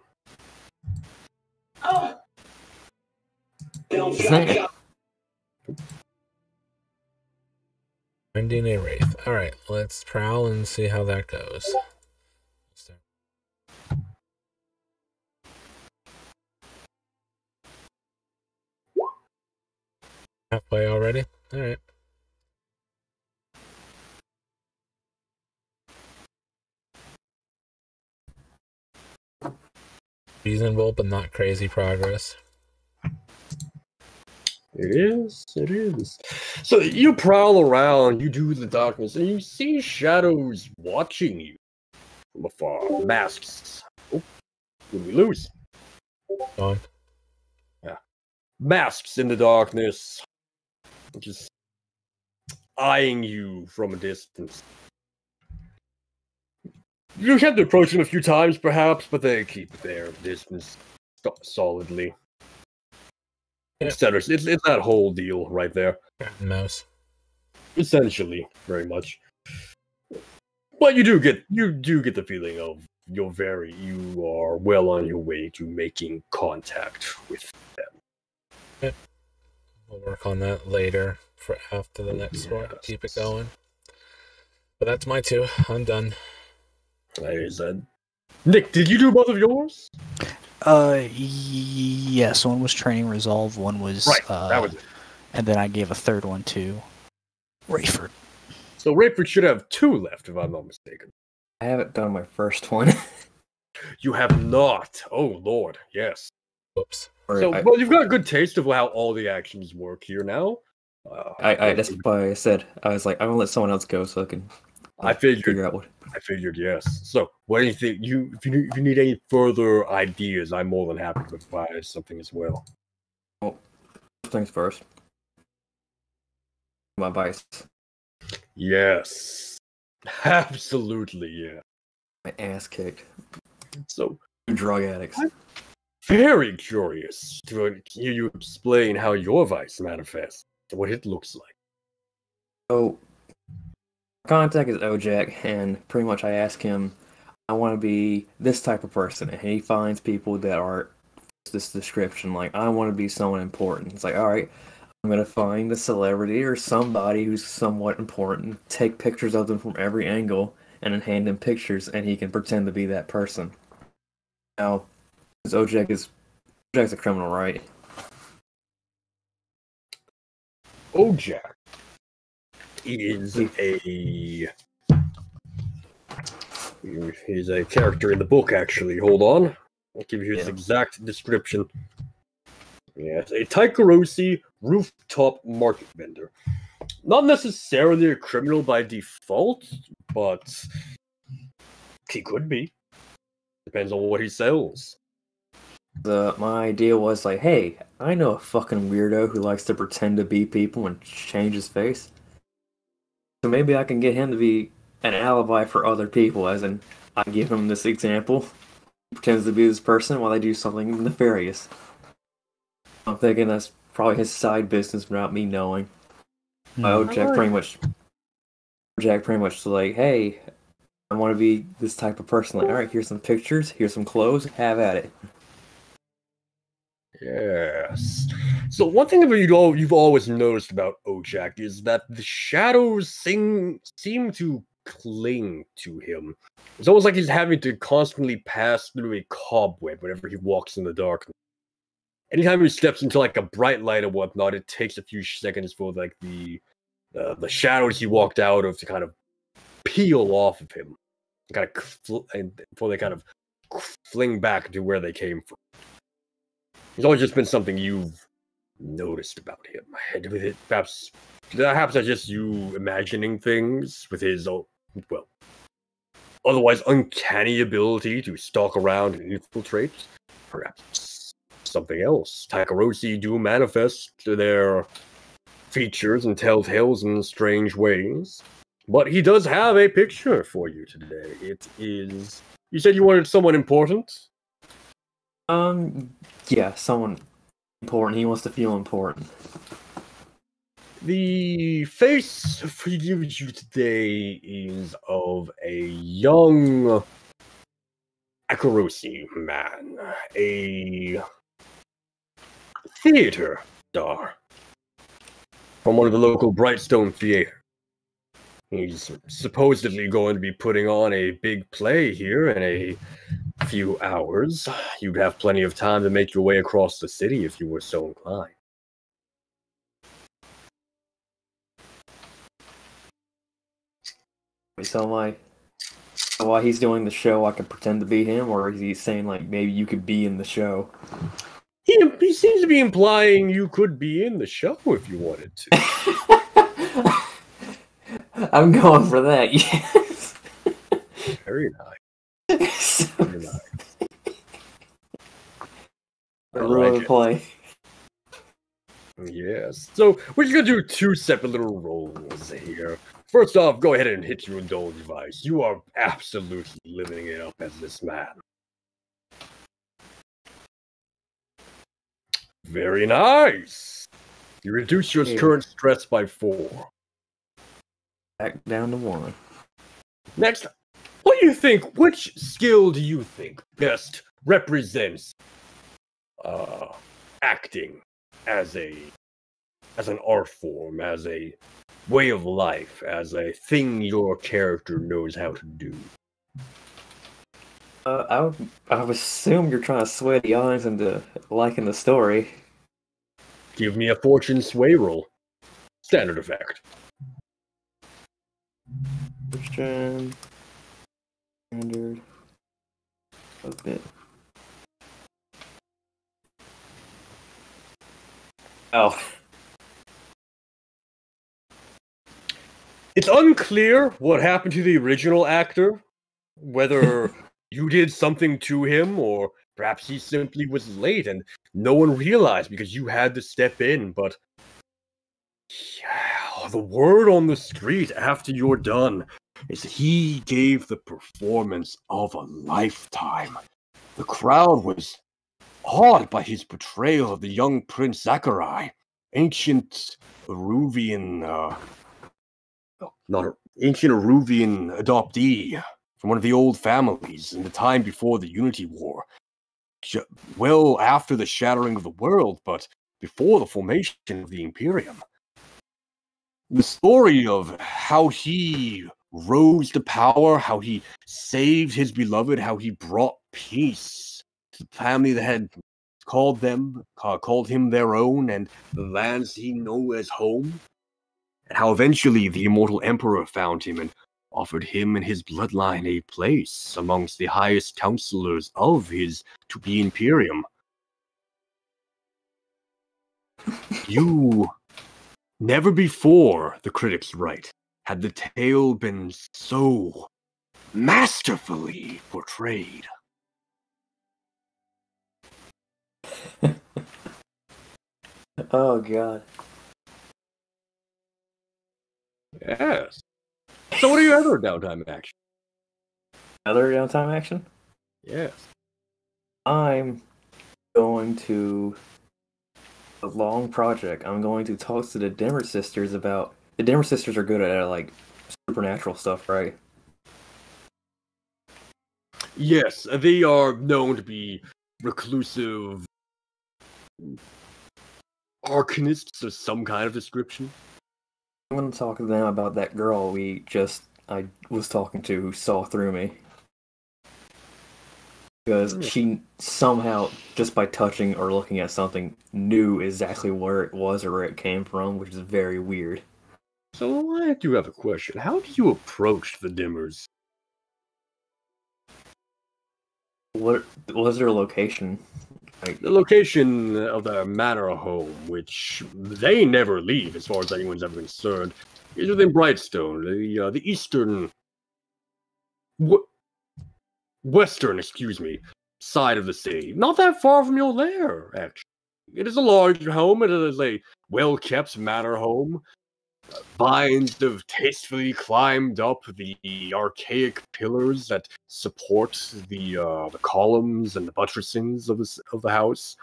Finding a Wraith. Alright, let's prowl and see how that goes. Halfway already? Alright. Reasonable, but not crazy progress. It is. So you prowl around, you do the darkness, and you see shadows watching you from afar. Masks. Oh, did we lose? Gone. Yeah. Masks in the darkness. Just eyeing you from a distance. You had to approach them a few times, perhaps, but they keep their distance solidly. Yeah. It's that whole deal right there. Mouse. Essentially, very much. But you do get the feeling of you are well on your way to making contact with them. Yeah. We'll work on that later for after the next one. Keep it going. But that's my 2. I'm done. Nick, did you do both of yours? Yes. One was training resolve. One was that was it. And then I gave a third one to Rayford. So Rayford should have 2 left, if I'm not mistaken. I haven't done my first one. You have not. Oh Lord, yes. Whoops. Well, you've got a good taste of how all the actions work here now. That's why I said I was like, I'm gonna let someone else go so I can. Figure out what. I figured, yes. So, what do you think? If you need any further ideas, I'm more than happy to provide something as well. Well, first things first. My advice. Yes, absolutely, yeah. My ass kicked. So, drug addicts. I'm very curious to hear you explain how your vice manifests, what it looks like. So, contact is Ojak, and pretty much I ask him, I want to be this type of person, and he finds people that are this description. Like, I want to be someone important. It's like, all right, I'm gonna find a celebrity or somebody who's somewhat important, take pictures of them from every angle, and then hand him pictures, and he can pretend to be that person. Now, Ojak's a criminal, right? Ojak is he's a character in the book, actually. Hold on. I'll give you his exact description. Yes, a Taikarosi rooftop market vendor. Not necessarily a criminal by default, but he could be. Depends on what he sells. My idea was like, hey, I know a fucking weirdo who likes to pretend to be people and change his face. So maybe I can get him to be an alibi for other people, as in, I give him this example, he pretends to be this person while they do something nefarious. I'm thinking that's probably his side business without me knowing. Jack pretty much like, hey, I want to be this type of person. Like, all right, here's some pictures, here's some clothes, have at it. Yes. So one thing that you've always noticed about Ojak is that the shadows seem to cling to him. It's almost like he's having to constantly pass through a cobweb whenever he walks in the dark. Anytime he steps into like a bright light or whatnot, it takes a few seconds for like the shadows he walked out of to kind of peel off of him, kind of before they kind of fling back to where they came from. It's always just been something you've noticed about him. Perhaps that's just you imagining things with his, well, otherwise uncanny ability to stalk around and infiltrate. Perhaps something else. Taikarosi do manifest their features and tell tales in strange ways. But he does have a picture for you today. It is... You said you wanted someone important? Yeah, someone important. He wants to feel important. The face he gives you today is of a young Akarosi man, a theater star from one of the local Brightstone theater. He's supposedly going to be putting on a big play here in a few hours. You'd have plenty of time to make your way across the city if you were so inclined. So while he's doing the show, I can pretend to be him, or is he saying like maybe you could be in the show? He seems to be implying you could be in the show if you wanted to. I'm going for that, yes. Very nice. Very nice. Ruin the play. Yes. So we're just gonna do two separate little rolls here. First off, go ahead and hit your indulge device. You are absolutely living it up as this man. Very nice. You reduce your current stress by 4. Back down to 1. Next, what do you think? Which skill do you think best represents acting as an art form, as a way of life, as a thing your character knows how to do? I would assume you're trying to sway the audience into liking the story. Give me a fortune sway roll. Standard effect. Fortune. Standard. A bit. Oh, It's unclear what happened to the original actor, whether you did something to him or perhaps he simply was late and no one realized because you had to step in, but yeah, the word on the street after you're done is that he gave the performance of a lifetime. The crowd was awed by his portrayal of the young Prince Zachary, ancient Aruvian, not ancient Aruvian adoptee from one of the old families in the time before the Unity War. Well after the shattering of the world, but before the formation of the Imperium. The story of how he rose to power, how he saved his beloved, how he brought peace to the family that had called him their own, and the lands he knew as home, and how eventually the immortal emperor found him and offered him and his bloodline a place amongst the highest counselors of his to-be Imperium. You... Never before, the critics write, had the tale been so masterfully portrayed. oh god. Yes. So what are your other downtime actions? Other downtime action? Yes. I'm going to a long project. I'm going to talk to the Dimmer sisters about. The Dimmer sisters are good at like supernatural stuff, right? Yes, they are known to be reclusive arcanists of some kind of description. I'm going to talk to them about that girl I was talking to who saw through me. Because she somehow, just by touching or looking at something, knew exactly where it was or where it came from, which is very weird. So I do have a question. How do you approach the Dimmers? What was their location? The location of their manor home, which they never leave as far as anyone's ever concerned, is within Brightstone, the eastern... western, side of the city. Not that far from your lair, actually. It is a large home. It is a well-kept manor home. Vines have tastefully climbed up the archaic pillars that support the columns and the buttressings of the house.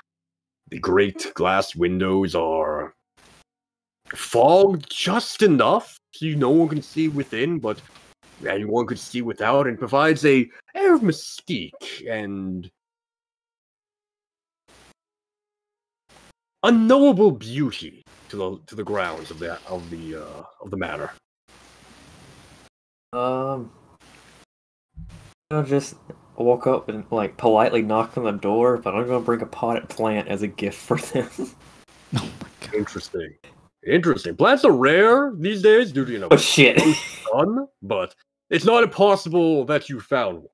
The great glass windows are fogged just enough so no one can see within, but anyone could see without, and provides a air of mystique and unknowable beauty to the grounds of the manor. I'll just walk up and like politely knock on the door, but I'm gonna bring a potted plant as a gift for them. Oh my god. Interesting. Plants are rare these days due to Oh shit! sun, but it's not impossible that you found one.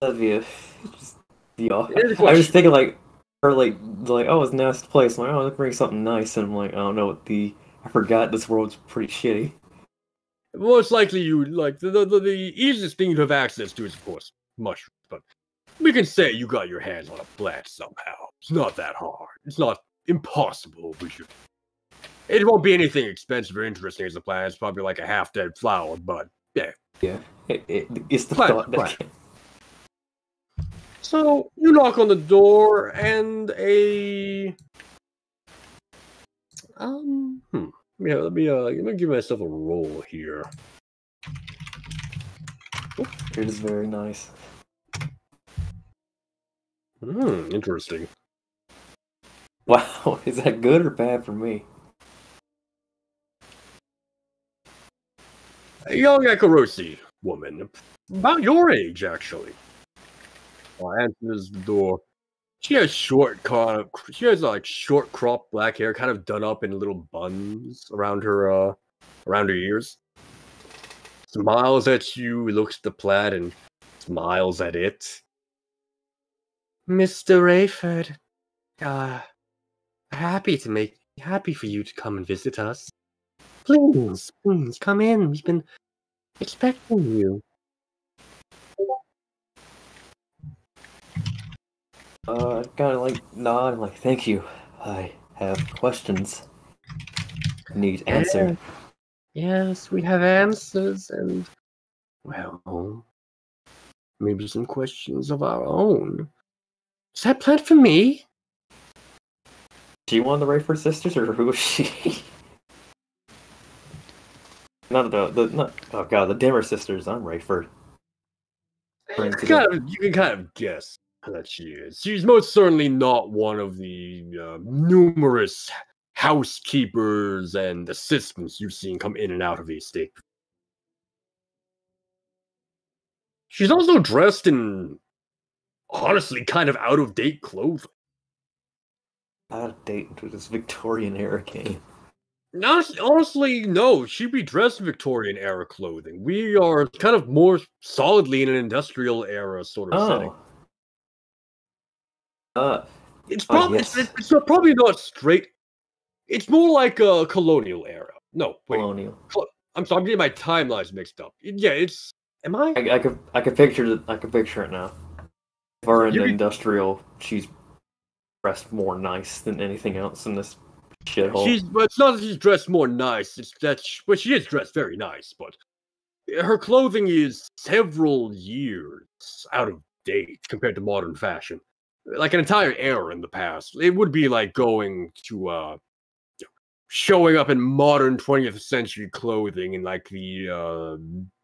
That'd be yeah. Here's a I was question. thinking like, or like oh, it's a nice place. I'm like, oh, let's bring something nice, and I'm like, I don't know I forgot this world's pretty shitty. Most likely, you like the easiest thing you have access to is, of course, mushrooms. But we can say you got your hands on a plant somehow. It's not that hard. It's not impossible. It won't be anything expensive or interesting as a plant. It's probably like a half-dead flower, but yeah. Yeah, it's the Plant, thought that. So you knock on the door, and a let me give myself a roll here. It is very nice. Interesting. Wow, is that good or bad for me? A young Ekarosi woman, about your age, actually, answers the door. She has short cropped black hair, kind of done up in little buns around her ears. Smiles at you, looks at the plaid, and smiles at it. Mr. Rayford, happy to make happy for you to come and visit us. Please, please, come in. We've been expecting you. Kind of like nod and like, thank you. I have questions. Need answer. Yes, we have answers and, well, maybe some questions of our own. Is that planned for me? She one of the Rayford sisters, or who is she? Not oh god, the Dimmer sisters. I'm Rayford. You can kind of guess that she is. She's most certainly not one of the numerous housekeepers and assistants you've seen come in and out of the estate. She's also dressed in, honestly, kind of out-of-date clothing. Out of date into this Victorian era game. Honestly, no. She'd be dressed in Victorian era clothing. We are kind of more solidly in an industrial era sort of setting. It's probably yes. it's probably not straight. It's more like a colonial era. No, wait. Colonial. I'm sorry, I'm getting my timelines mixed up. Yeah, it's. Am I? I could picture it now. If we're in the industrial, she's dressed more nice than anything else in this shithole. But it's not that she's dressed more nice. It's that, but she is dressed very nice. But her clothing is several years out of date compared to modern fashion. Like an entire era in the past. It would be like going to showing up in modern 20th century clothing in like the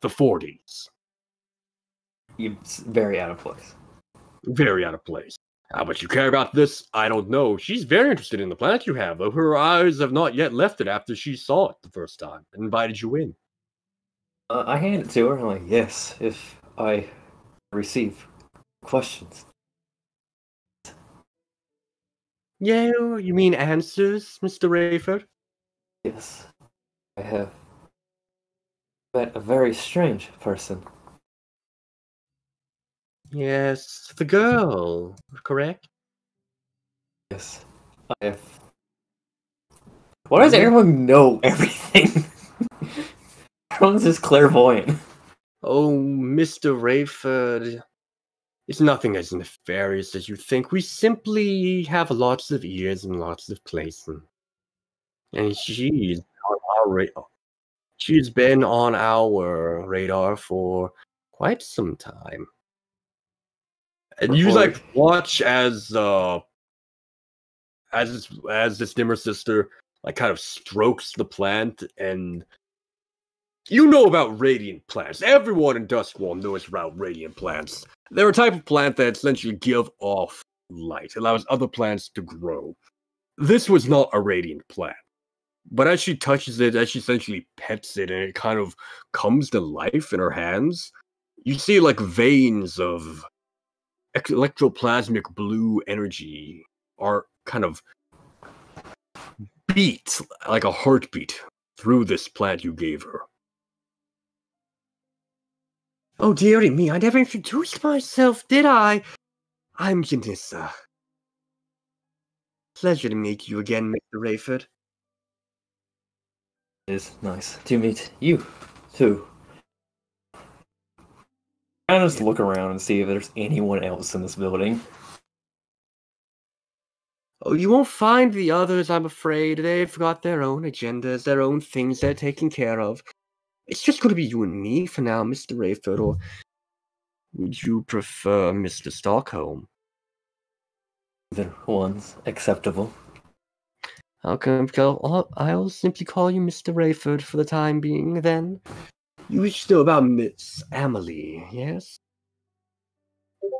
40s. It's very out of place. Very out of place. How much you care about this, I don't know. She's very interested in the planet you have, though her eyes have not yet left it after she saw it the first time and invited you in. I hand it to her. I'm like, yes, if I receive questions. Yeah, you mean answers, Mr. Rayford? Yes, I have met a very strange person. Yes, the girl, correct? Yes, I have. Why does everyone know everything? Everyone's just clairvoyant. Oh, Mr. Rayford, it's nothing as nefarious as you think. We simply have lots of ears and lots of places. And she's been on our radar for quite some time. And you like watch as this dimmer sister like kind of strokes the plant, and you know about radiant plants. Everyone in Duskwall knows about radiant plants. They're a type of plant that essentially give off light, allows other plants to grow. This was not a radiant plant. But as she touches it, as she essentially pets it, and it kind of comes to life in her hands, you see like veins of electroplasmic blue energy are kind of beat like a heartbeat through this plant you gave her. Oh dearie me, I never introduced myself, did I? I'm Janissa. Pleasure to meet you again, Mr. Rayford. It is nice to meet you, too. I just look around and see if there's anyone else in this building. Oh, you won't find the others, I'm afraid. They've got their own agendas, their own things they're taking care of. It's just going to be you and me for now, Mr. Rayford, or would you prefer Mr. Stockholm? Either one's acceptable. I'll simply call you Mr. Rayford for the time being, then. You wish to know about Miss Emily, yes? Is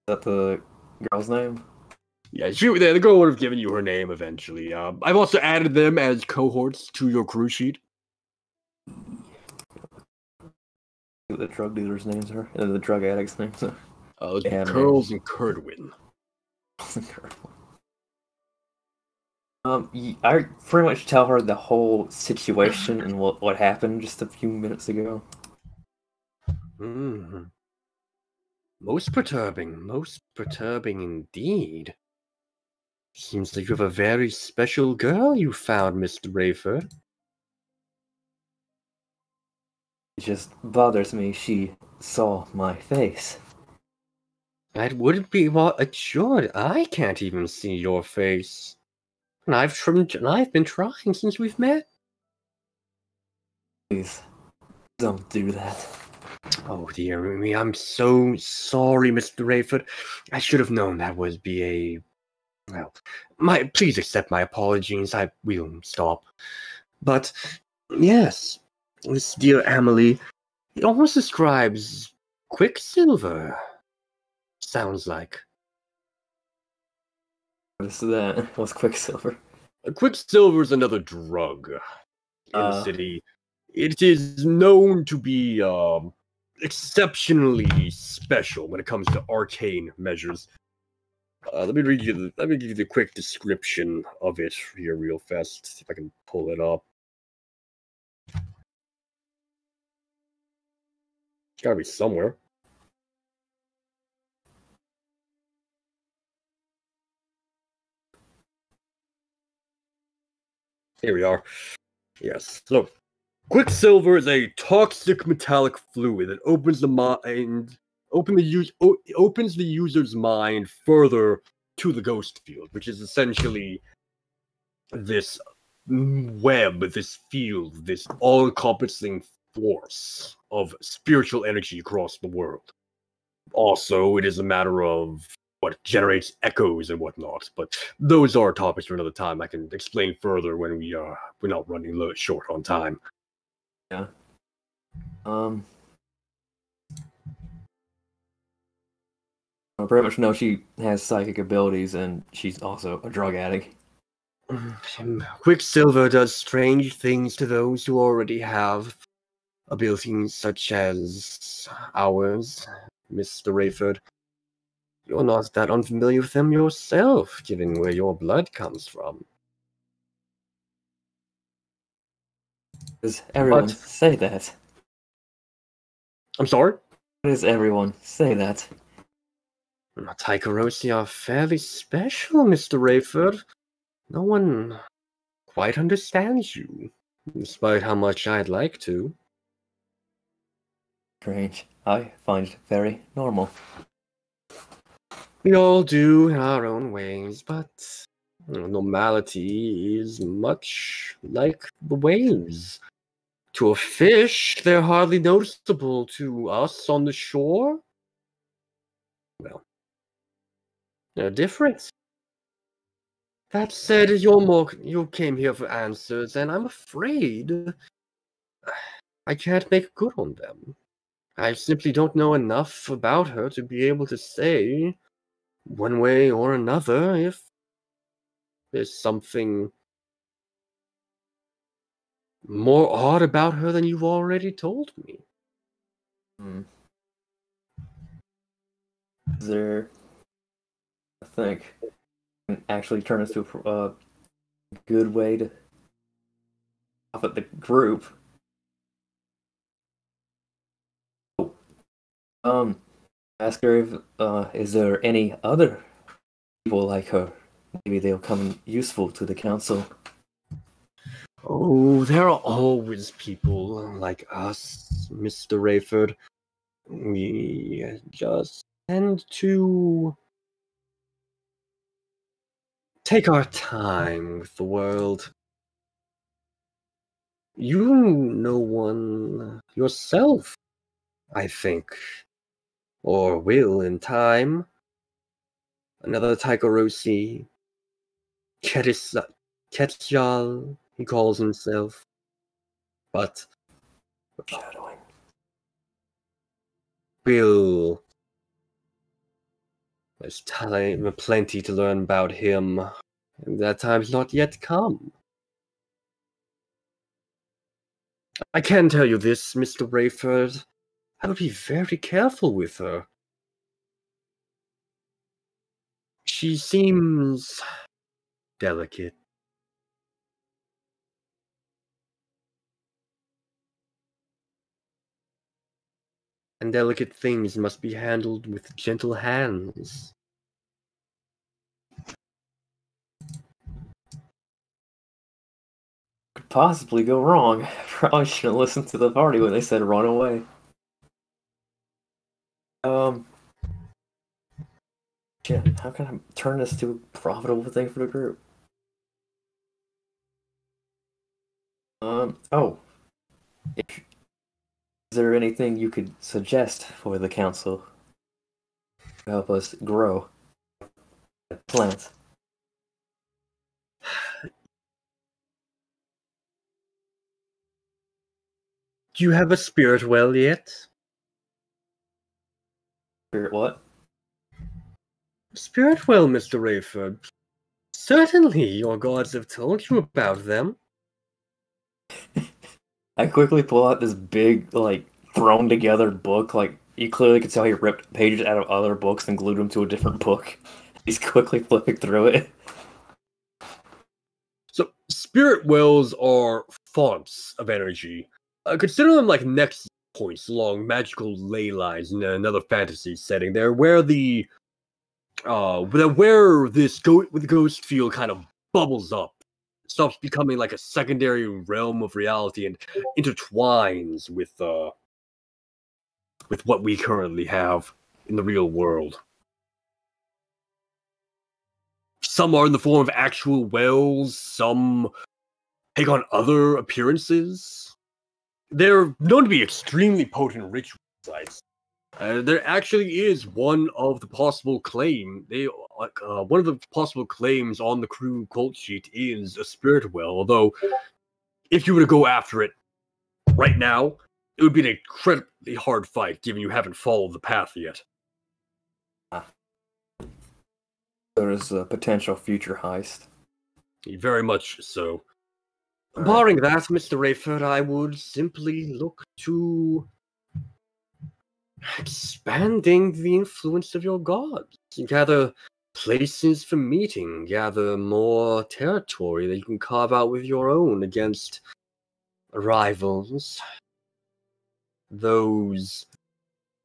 that the girl's name? Yeah, the girl would have given you her name eventually. I've also added them as cohorts to your crew sheet. The drug dealers' names are, and the drug addicts' names are. Curls and Curdwin. I pretty much tell her the whole situation and what happened just a few minutes ago. Mm-hmm. Most perturbing indeed. Seems like you have a very special girl you found, Mr. Rayford. It just bothers me she saw my face. That wouldn't be what it should. I can't even see your face. And I've been trying since we've met. Please, don't do that. Oh dear me, I'm so sorry, Mr. Rayford. I should have known that would be a well. Please accept my apologies. I will stop. But yes, this dear Emily, it almost describes Quicksilver. Sounds like. What's that? What's Quicksilver? Quicksilver is another drug in the Uh. city. It is known to be exceptionally special when it comes to arcane measures. Let me give you the quick description of it here real fast. See if I can pull it up. It's gotta be somewhere. Here we are. Yes. So, Quicksilver is a toxic metallic fluid that opens the user's mind further to the ghost field, which is essentially this web, this field, this all-encompassing force of spiritual energy across the world. Also, it is a matter of what generates echoes and whatnot, but those are topics for another time. I can explain further when we're not running short on time. Yeah. I pretty much know she has psychic abilities, and she's also a drug addict. Quicksilver does strange things to those who already have abilities such as ours, Mr. Rayford. You're not that unfamiliar with them yourself, given where your blood comes from. Does everyone What? say that? I'm sorry? Why does everyone say that? Taikarosi are fairly special, Mr. Rayford. No one quite understands you, despite how much I'd like to. Strange. I find it very normal. We all do in our own ways, but normality is much like the waves. To a fish, they're hardly noticeable. To us on the shore, well, they're different. That said, you came here for answers, and I'm afraid I can't make good on them. I simply don't know enough about her to be able to say, one way or another, if there's something more odd about her than you've already told me. Is there, I think, can actually turn us to a good way to profit the group? Ask her if is there any other people like her? Maybe they'll come useful to the council. Oh, there are always people like us, Mr. Rayford. We just tend to take our time with the world. You know one yourself, I think. Or will in time. Another Taikarosi. Ketjal, he calls himself. But Shadowing. Will. There's time plenty to learn about him, and that time's not yet come. I can tell you this, Mr. Rayford. I would be very careful with her. She seems delicate. And delicate things must be handled with gentle hands. possibly go wrong? Probably shouldn't listen to the party when they said run away. Shit, how can I turn this to a profitable thing for the group? Oh. Is there anything you could suggest for the council to help us grow plants? Do you have a spirit well yet? Spirit what? Spirit well, Mr. Rayford. Certainly, your gods have told you about them. I quickly pull out this big, like, thrown together book. Like, you clearly could tell he ripped pages out of other books and glued them to a different book. He's quickly flipping through it. So, spirit wells are fonts of energy. Consider them like nexus points along magical ley lines in another fantasy setting. They're where the where this ghost field kind of bubbles up, stops becoming like a secondary realm of reality and intertwines with what we currently have in the real world. Some are in the form of actual wells, some take on other appearances. They're known to be extremely potent ritual sites. There actually is one of the possible claims on the crew cult sheet is a spirit well. Although, if you were to go after it right now, it would be an incredibly hard fight, given you haven't followed the path yet. There's a potential future heist. Very much so. Right. Barring that, Mr. Rayford, I would simply look to expanding the influence of your gods. Gather places for meeting, gather more territory that you can carve out with your own against rivals. Those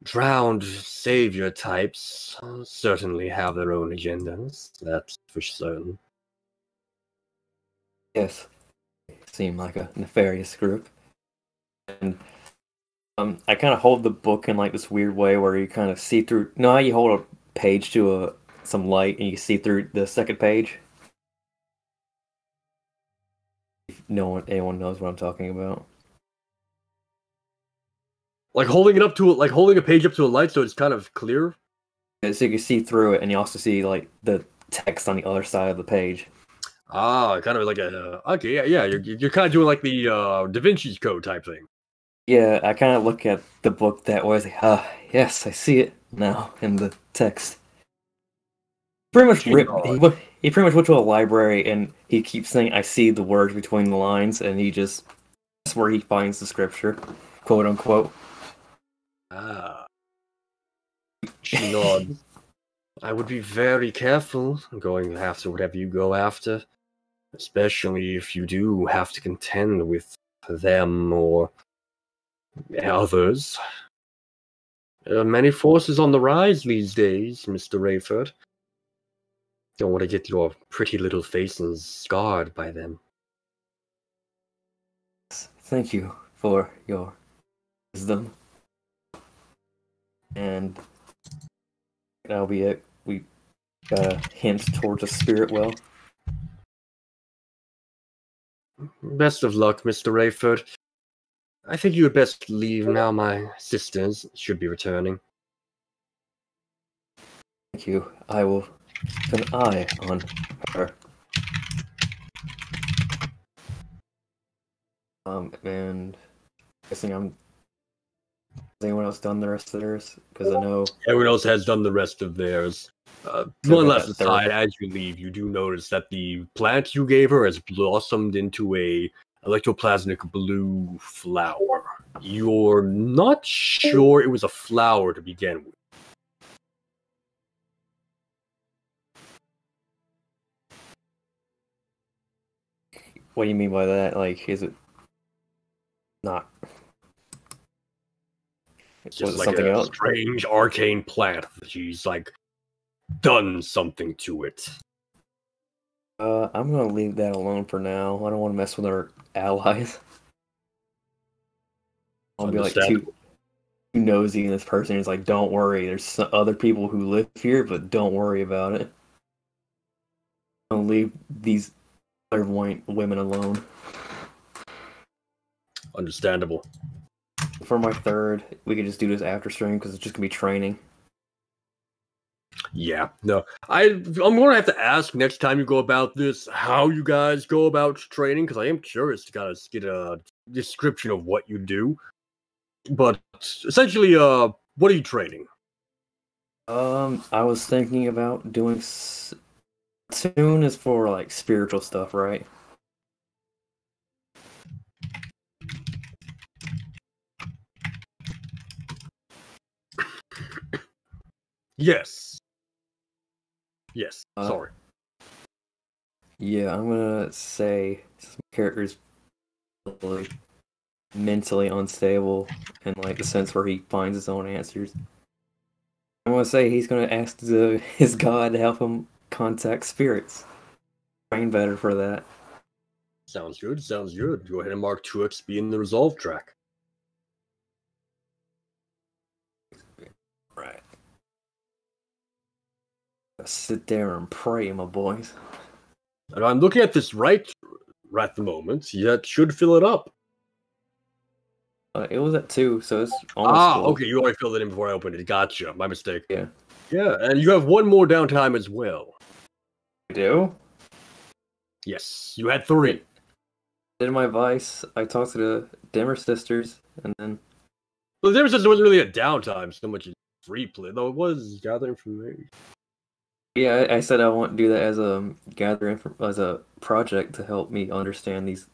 drowned savior types certainly have their own agendas, that's for certain. Yes. Seem like a nefarious group. And I kind of hold the book in like this weird way where you kind of see through. You know how you hold a page to some light and you see through the second page? If anyone knows what I'm talking about. Like holding a page up to a light so it's kind of clear. Yeah, so you can see through it, and you also see like the text on the other side of the page. Ah, kind of like a okay, yeah. You're kind of doing like the Da Vinci's Code type thing. Yeah, I kind of look at the book that way. I was like, yes, I see it now in the text. Pretty much, he pretty much went to a library, and he keeps saying, "I see the words between the lines," and that's where he finds the scripture, quote unquote. Ah, she nods. I would be very careful going after whatever you go after, especially if you do have to contend with them or others. There are many forces on the rise these days, Mr. Rayford. Don't want to get your pretty little faces scarred by them. Thank you for your wisdom. And that'll be it. We got a hint towards a spirit well. Best of luck, Mr. Rayford. I think you had best leave now. My sisters should be returning. Thank you. I will keep an eye on her. And guessing has anyone else done the rest of theirs? Because I know Everyone else has done the rest of theirs. One last aside, as you leave, you do notice that the plant you gave her has blossomed into a electroplasmic blue flower. You're not sure it was a flower to begin with. What do you mean by that? Like, is it not? It's just Was it like something a else? strange arcane plant that she's like done something to it. I'm gonna leave that alone for now. I don't want to mess with our allies. I'll be like too nosy, and this person is like, "Don't worry, there's some other people who live here, but don't worry about it. Don't leave these clairvoyant women alone." Understandable. For my third, we could just do this after stream because it's just gonna be training. Yeah, no. I'm gonna have to ask next time you go about this how you guys go about training, because I am curious to kind of get a description of what you do. But essentially, what are you training? I was thinking about doing Tune is for like spiritual stuff, right? Yes. Yes. Sorry. Yeah, I'm gonna say this character's really mentally unstable in like the sense where he finds his own answers. I'm gonna say he's gonna ask his god to help him contact spirits. Train better for that. Sounds good. Sounds good. Go ahead and mark 2 XP in the resolve track. Right. Sit there and pray, my boys. And I'm looking at this right at the moment. That should fill it up. It was at 2, so it's almost full. Okay. You already filled it in before I opened it. Gotcha. My mistake. Yeah. Yeah, and you have 1 more downtime as well. I do? Yes, you had 3. Did my vice. I talked to the Dimmer sisters, and then. Well, the difference wasn't really a downtime so much as free play, though it was gathering information. Yeah, I said I want to do that as a as a project to help me understand these.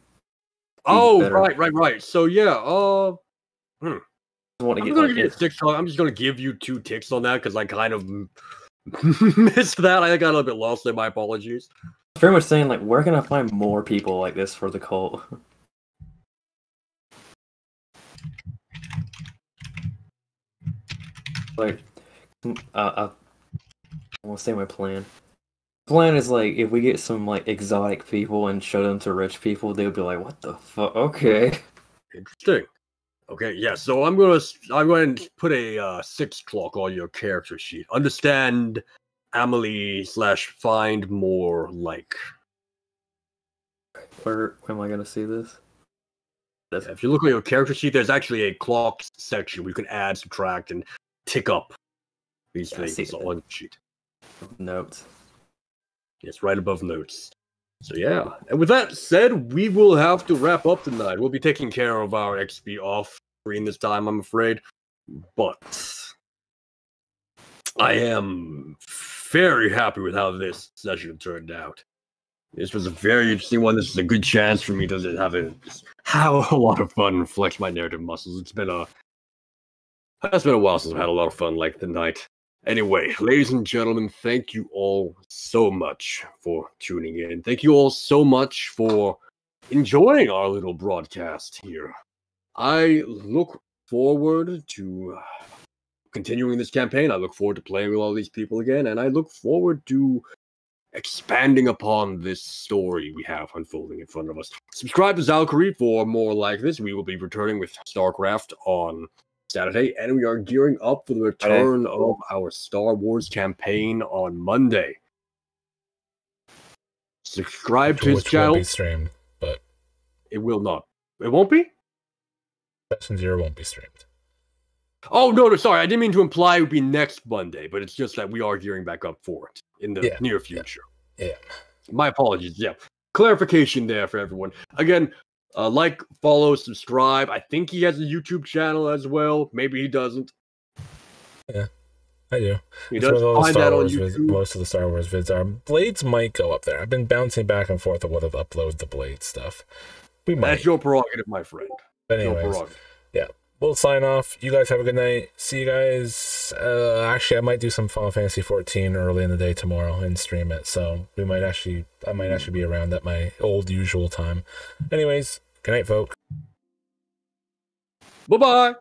Oh, better. right. So yeah, I want to I'm get gonna like give you 6. I'm just gonna give you 2 ticks on that because I kind of missed that. I got a little bit lost there. My apologies. pretty much saying like, where can I find more people like this for the cult? Like, I want to say my plan. Plan is like if we get some like exotic people and show them to rich people, they'll be like, "What the fuck?" Okay. Interesting. Okay, yeah. So I'm going to put a 6 clock on your character sheet. Understand, Amelie / find more like. Where am I gonna see this? If you look at your character sheet, there's actually a clock section where you can add, subtract, and tick up these things on the sheet. Notes. Yes, right above notes. So yeah, and with that said, we will have to wrap up tonight. We'll be taking care of our XP off screen this time, I'm afraid. But I am very happy with how this session turned out. This was a very interesting one. This is a good chance for me to have a lot of fun and flex my narrative muscles. It's been a while since I've had a lot of fun like tonight. Anyway, ladies and gentlemen, thank you all so much for tuning in. Thank you all so much for enjoying our little broadcast here. I look forward to continuing this campaign. I look forward to playing with all these people again, and I look forward to expanding upon this story we have unfolding in front of us. Subscribe to Valkyrie for more like this. We will be returning with StarCraft on Saturday, and we are gearing up for the return of our Star Wars campaign on Monday. Subscribe to his channel. Won't be streamed, but it will not. It won't be? Session 0 won't be streamed. Oh, no, sorry. I didn't mean to imply it would be next Monday, but it's just that we are gearing back up for it in the near future. Yeah. My apologies. Yeah. Clarification there for everyone. Again, like, follow, subscribe. I think he has a YouTube channel as well. Maybe he doesn't. Yeah, I do. He does find that on YouTube. Most of the Star Wars vids are. Blades might go up there. I've been bouncing back and forth of whether to upload the Blade stuff. We might. That's your prerogative, my friend. But anyways, yeah. We'll sign off. You guys have a good night. See you guys. Actually, I might do some Final Fantasy 14 early in the day tomorrow and stream it. So I might actually be around at my old usual time. Anyways, good night, folks. Bye-bye.